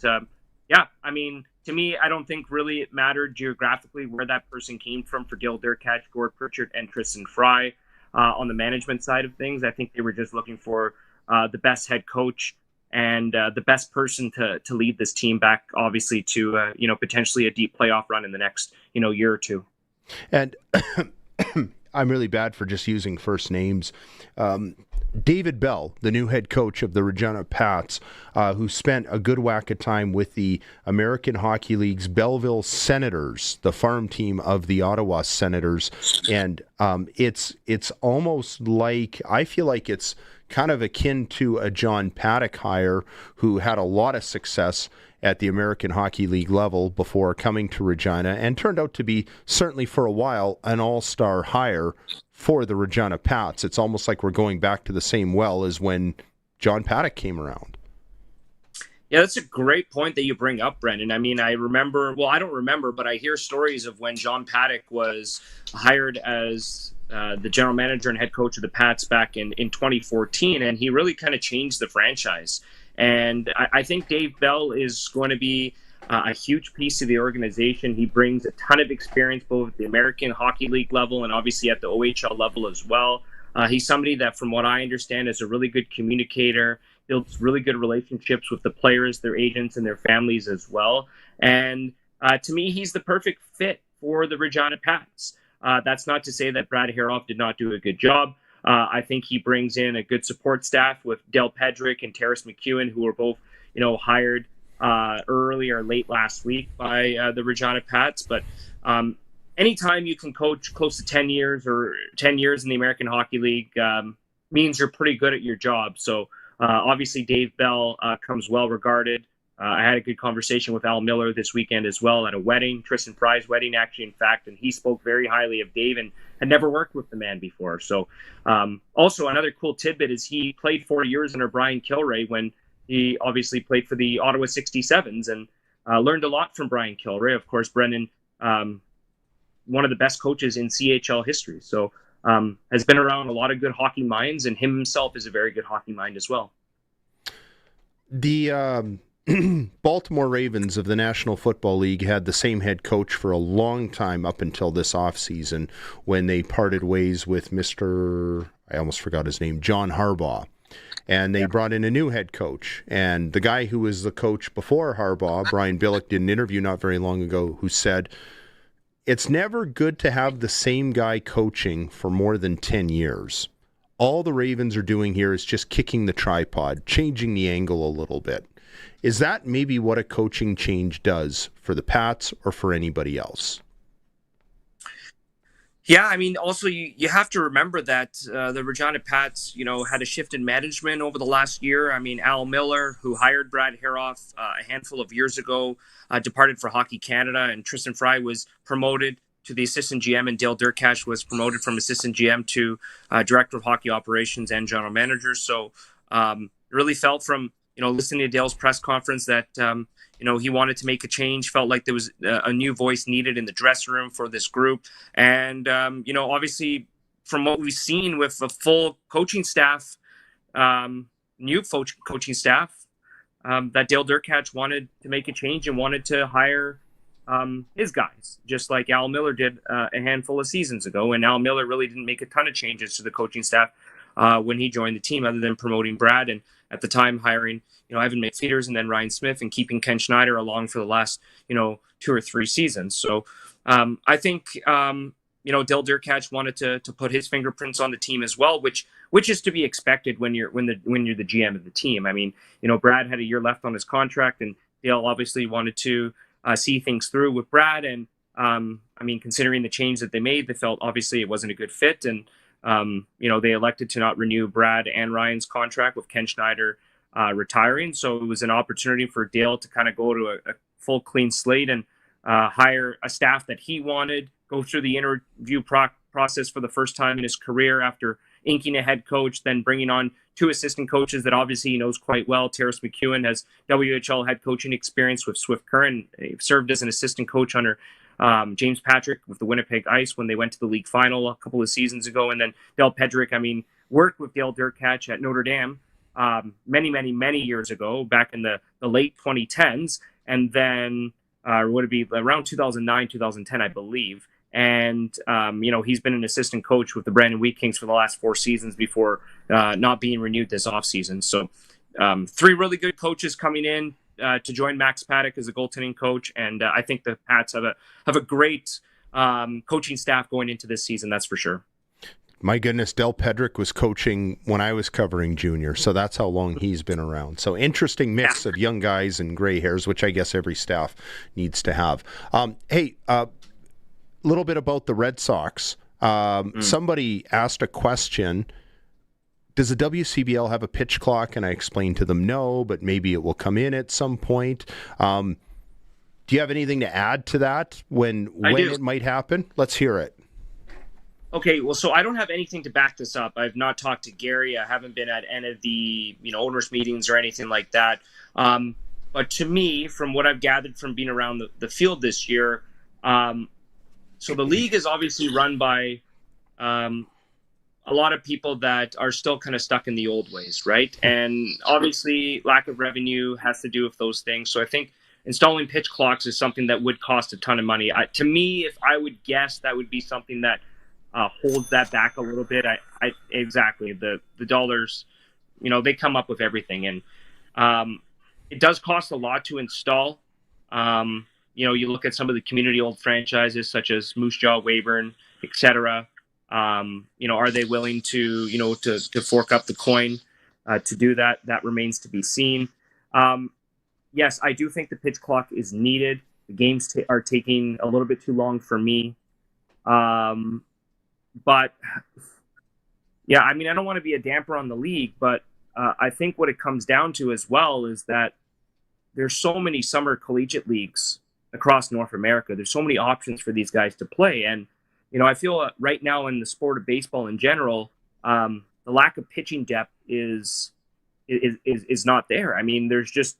yeah, I mean, to me, I don't think really it mattered geographically where that person came from for Gil Durkach, Gord Pritchard, and Tristan Fry on the management side of things. I think they were just looking for the best head coach and the best person to lead this team back, obviously, to potentially a deep playoff run in the next year or two. And I'm really bad for just using first names. David Bell, the new head coach of the Regina Pats, who spent a good whack of time with the American Hockey League's Belleville Senators, the farm team of the Ottawa Senators. And it's almost like, I feel like it's kind of akin to a John Paddock hire who had a lot of success at the American Hockey League level before coming to Regina and turned out to be, certainly for a while, an all-star hire for the Regina Pats. It's almost like we're going back to the same well as when John Paddock came around. Yeah, that's a great point that you bring up, Brendan. I mean, I don't remember, but I hear stories of when John Paddock was hired as the general manager and head coach of the Pats back in 2014, and he really kind of changed the franchise. And I think Dave Bell is going to be a huge piece of the organization. He brings a ton of experience both at the American Hockey League level and obviously at the OHL level as well. He's somebody that, from what I understand, is a really good communicator, builds really good relationships with the players, their agents, and their families as well. And to me, he's the perfect fit for the Regina Pats. That's not to say that Brad Haroff did not do a good job. I think he brings in a good support staff with Del Pedrick and Terrace McEwen, who were both, hired early or late last week by the Regina Pats. But anytime you can coach close to 10 years in the American Hockey League means you're pretty good at your job. So obviously Dave Bell comes well regarded. I had a good conversation with Al Miller this weekend as well at a wedding, Tristan Fry's wedding, actually, in fact, and he spoke very highly of Dave and had never worked with the man before. So also another cool tidbit is he played 4 years under Brian Kilray when he obviously played for the Ottawa 67s and learned a lot from Brian Kilray. Of course, Brendan, one of the best coaches in CHL history. So has been around a lot of good hockey minds, and himself is a very good hockey mind as well. The Baltimore Ravens of the National Football League had the same head coach for a long time up until this offseason when they parted ways with I almost forgot his name, John Harbaugh. And they brought in a new head coach. And the guy who was the coach before Harbaugh, Brian Billick, did an interview not very long ago who said, it's never good to have the same guy coaching for more than 10 years. All the Ravens are doing here is just kicking the tripod, changing the angle a little bit. Is that maybe what a coaching change does for the Pats or for anybody else? Yeah, I mean, also you have to remember that the Regina Pats, had a shift in management over the last year. I mean, Al Miller, who hired Brad Haroff a handful of years ago, departed for Hockey Canada, and Tristan Fry was promoted to the assistant GM, and Dale Durkash was promoted from assistant GM to director of hockey operations and general manager. So really felt from listening to Dale's press conference that, he wanted to make a change, felt like there was a new voice needed in the dressing room for this group. And, obviously from what we've seen with a full coaching staff, new coaching staff, that Dale Durkash wanted to make a change and wanted to hire his guys, just like Al Miller did a handful of seasons ago. And Al Miller really didn't make a ton of changes to the coaching staff when he joined the team, other than promoting Brad and at the time hiring, Evan McFeeters and then Ryan Smith and keeping Ken Schneider along for the last, 2 or 3 seasons. So I think, Dale Durkash wanted to put his fingerprints on the team as well, which is to be expected when you're the GM of the team. I mean, Brad had a year left on his contract, and Dale obviously wanted to see things through with Brad. And considering the change that they made, they felt obviously it wasn't a good fit. And, they elected to not renew Brad and Ryan's contract with Ken Schneider retiring. So it was an opportunity for Dale to kind of go to a full clean slate and hire a staff that he wanted, go through the interview process for the first time in his career after inking a head coach, then bringing on 2 assistant coaches that obviously he knows quite well. Terrace McEwen has WHL head coaching experience with Swift Current, served as an assistant coach under James Patrick with the Winnipeg Ice when they went to the league final a couple of seasons ago. And then Del Pedrick, worked with Dale Durkash at Notre Dame many years ago, back in the late 2010s. And then would it be around 2009, 2010, I believe. And, he's been an assistant coach with the Brandon Wheat Kings for the last 4 seasons before not being renewed this offseason. So 3 really good coaches coming in to join Max Paddock as a goaltending coach. And I think the Pats have a great coaching staff going into this season, that's for sure. My goodness, Del Pedrick was coaching when I was covering junior, so that's how long he's been around. So interesting mix of young guys and gray hairs, which I guess every staff needs to have. Hey, little bit about the Red Sox. Somebody asked a question does the WCBL have a pitch clock? And I explained to them no, but maybe it will come in at some point. Do you have anything to add to that when it might happen? Let's hear it. Okay, well, so I don't have anything to back this up. I've not talked to Gary. I haven't been at any of the owners' meetings or anything like that. But to me, from what I've gathered from being around the field this year, so the league is obviously run by a lot of people that are still kind of stuck in the old ways, right? And obviously, lack of revenue has to do with those things. So I think installing pitch clocks is something that would cost a ton of money. To me, if I would guess, that would be something that holds that back a little bit. Exactly. The dollars, they come up with everything. And it does cost a lot to install. You look at some of the community old franchises such as Moose Jaw, Weyburn, etc. Are they willing to fork up the coin to do that? That remains to be seen. Yes, I do think the pitch clock is needed. The games are taking a little bit too long for me. But yeah, I mean, I don't want to be a damper on the league, but I think what it comes down to as well is that there's so many summer collegiate leagues across North America. There's so many options for these guys to play. And, I feel right now in the sport of baseball in general, the lack of pitching depth is not there. I mean, there's just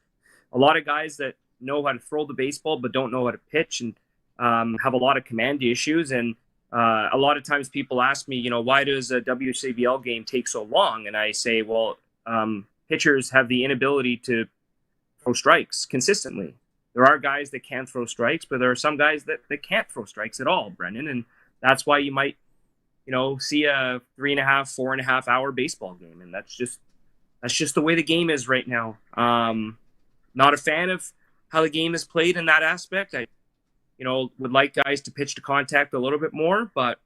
a lot of guys that know how to throw the baseball, but don't know how to pitch and have a lot of command issues. And a lot of times people ask me, why does a WCBL game take so long? And I say, well, pitchers have the inability to throw strikes consistently. There are guys that can throw strikes, but there are some guys that can't throw strikes at all, Brendan. And that's why you might, see a 3.5, 4.5 hour baseball game. And that's just the way the game is right now. Not a fan of how the game is played in that aspect. I would like guys to pitch to contact a little bit more, but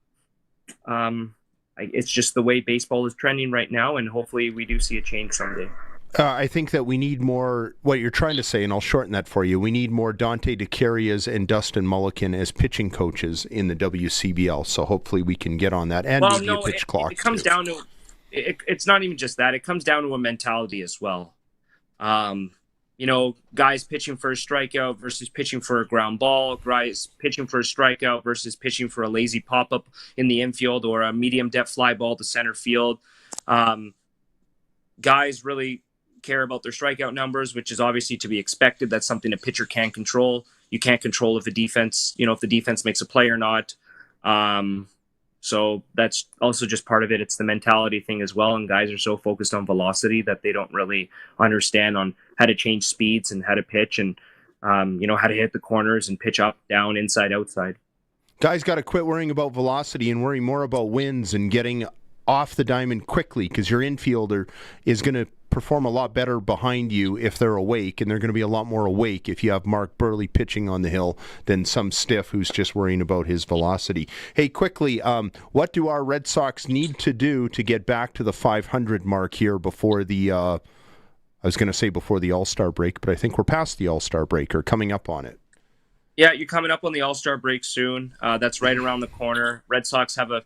it's just the way baseball is trending right now, and hopefully we do see a change someday. I think that we need more, what you're trying to say, and I'll shorten that for you, we need more Dante DeCarias and Dustin Mulliken as pitching coaches in the WCBL, so hopefully we can get on that, and maybe a pitch clock. It comes down to, it's not even just that, it comes down to a mentality as well. Guys pitching for a strikeout versus pitching for a ground ball, guys pitching for a strikeout versus pitching for a lazy pop-up in the infield or a medium depth fly ball to center field. Guys really care about their strikeout numbers, which is obviously to be expected. That's something a pitcher can control. You can't control if the defense makes a play or not. So that's also just part of it. It's the mentality thing as well. And guys are so focused on velocity that they don't really understand on how to change speeds and how to pitch and, how to hit the corners and pitch up, down, inside, outside. Guys got to quit worrying about velocity and worry more about wins and getting off the diamond quickly, because your infielder is going to perform a lot better behind you if they're awake, and they're going to be a lot more awake if you have Mark Burley pitching on the hill than some stiff who's just worrying about his velocity. Hey, quickly, what do our Red Sox need to do to get back to the 500 mark here before the I was going to say before the All-Star break, but I think we're past the All-Star break or coming up on it. Yeah, you're coming up on the All-Star break soon. That's right around the corner. Red Sox have a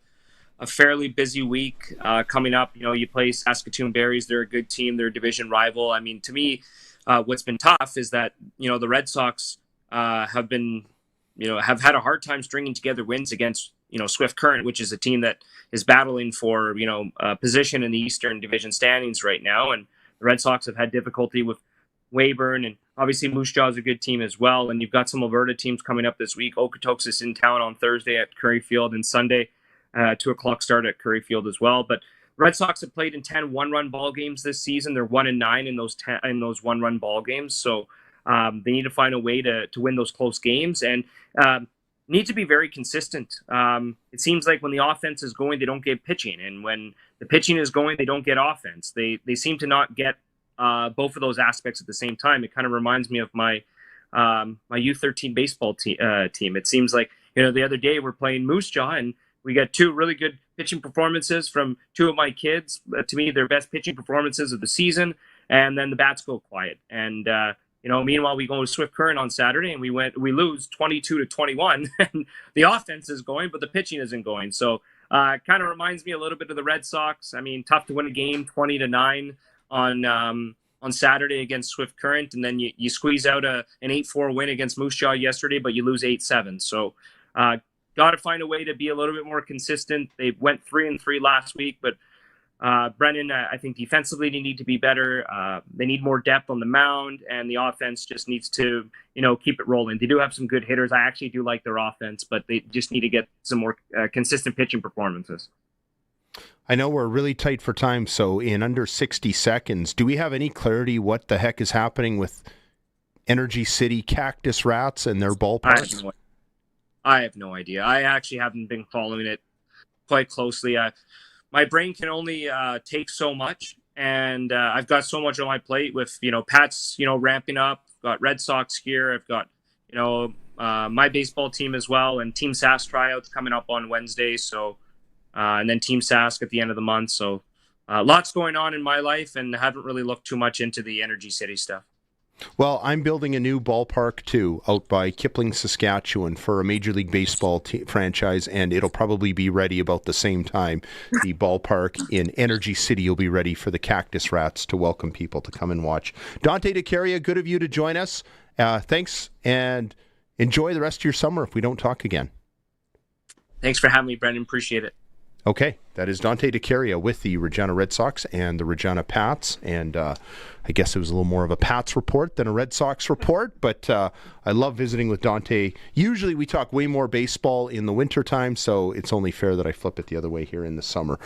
fairly busy week coming up. You play Saskatoon Berries. They're a good team. They're a division rival. I mean, to me, what's been tough is that, the Red Sox have had a hard time stringing together wins against, Swift Current, which is a team that is battling for, position in the Eastern Division standings right now. And the Red Sox have had difficulty with Weyburn, and obviously Moose Jaw is a good team as well. And you've got some Alberta teams coming up this week. Okotoks is in town on Thursday at Curry Field, and Sunday 2:00 start at Curry Field as well. But Red Sox have played in 10 one-run ball games this season. They're 1-9 in those one-run ball games. So they need to find a way to win those close games and need to be very consistent. It seems like when the offense is going, they don't get pitching, and when the pitching is going, they don't get offense. They seem to not get both of those aspects at the same time. It kind of reminds me of my U13 baseball team. It seems like the other day we're playing Moose Jaw, and we got two really good pitching performances from two of my kids. To me, their best pitching performances of the season. And then the bats go quiet. And, meanwhile, we go to Swift Current on Saturday and we lose 22-21. And the offense is going, but the pitching isn't going. So Kind of reminds me a little bit of the Red Sox. I mean, tough to win a game 20-9 on Saturday against Swift Current, and then you squeeze out an 8-4 win against Moose Jaw yesterday, but you lose 8-7. So got to find a way to be a little bit more consistent. They went 3-3 last week, but Brendan, I think defensively they need to be better. They need more depth on the mound, and the offense just needs to, keep it rolling. They do have some good hitters. I actually do like their offense, but they just need to get some more consistent pitching performances. I know we're really tight for time, so in under 60 seconds, do we have any clarity what the heck is happening with Energy City Cactus Rats and their ballparks? I have no idea. I actually haven't been following it quite closely. My brain can only take so much, and I've got so much on my plate with, Pats, ramping up. I've got Red Sox here. I've got, my baseball team as well, and Team Sask tryouts coming up on Wednesday. So, and then Team Sask at the end of the month. So lots going on in my life, and haven't really looked too much into the Energy City stuff. Well, I'm building a new ballpark, too, out by Kipling, Saskatchewan, for a Major League Baseball franchise, and it'll probably be ready about the same time. The ballpark in Energy City will be ready for the Cactus Rats to welcome people to come and watch. Dante DeCaria, good of you to join us. Thanks, and enjoy the rest of your summer if we don't talk again. Thanks for having me, Brendan. Appreciate it. Okay, that is Dante DeCaria with the Regina Red Sox and the Regina Pats, and I guess it was a little more of a Pats report than a Red Sox report, but I love visiting with Dante. Usually we talk way more baseball in the wintertime, so it's only fair that I flip it the other way here in the summer.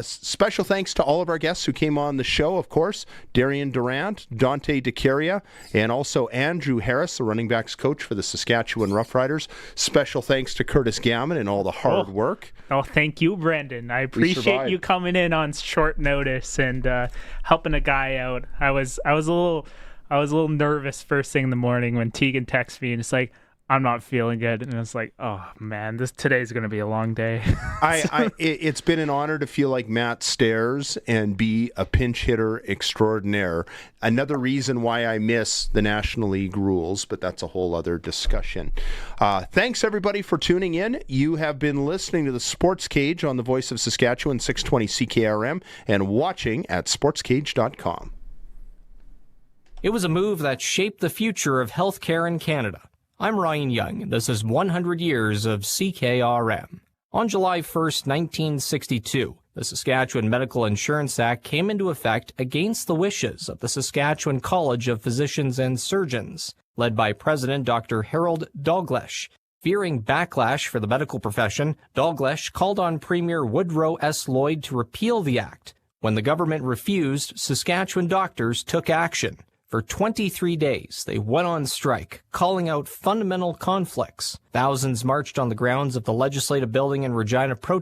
Special thanks to all of our guests who came on the show, of course, Darian Durant, Dante DeCaria, and also Andrew Harris, the running backs coach for the Saskatchewan Roughriders. Special thanks to Curtis Gammon and all the hard work. Oh, thank you, Brendan. I appreciate you coming in on short notice and helping a guy out. I was a little nervous first thing in the morning when Tegan texted me and it's like, I'm not feeling good, and it's like, oh man, today's gonna be a long day. It's been an honor to feel like Matt Stairs and be a pinch hitter extraordinaire. Another reason why I miss the National League rules, but that's a whole other discussion. Thanks everybody for tuning in. You have been listening to the Sports Cage on the Voice of Saskatchewan, 620 CKRM, and watching at sportscage.com. It was a move that shaped the future of healthcare in Canada. I'm Ryan Young, and this is 100 years of CKRM. On July 1st, 1962, the Saskatchewan Medical Insurance Act came into effect against the wishes of the Saskatchewan College of Physicians and Surgeons, led by President Dr. Harold Dalgleish. Fearing backlash for the medical profession, Dalgleish called on Premier Woodrow S. Lloyd to repeal the act. When the government refused, Saskatchewan doctors took action. For 23 days, they went on strike, calling out fundamental conflicts. Thousands marched on the grounds of the Legislative Building in Regina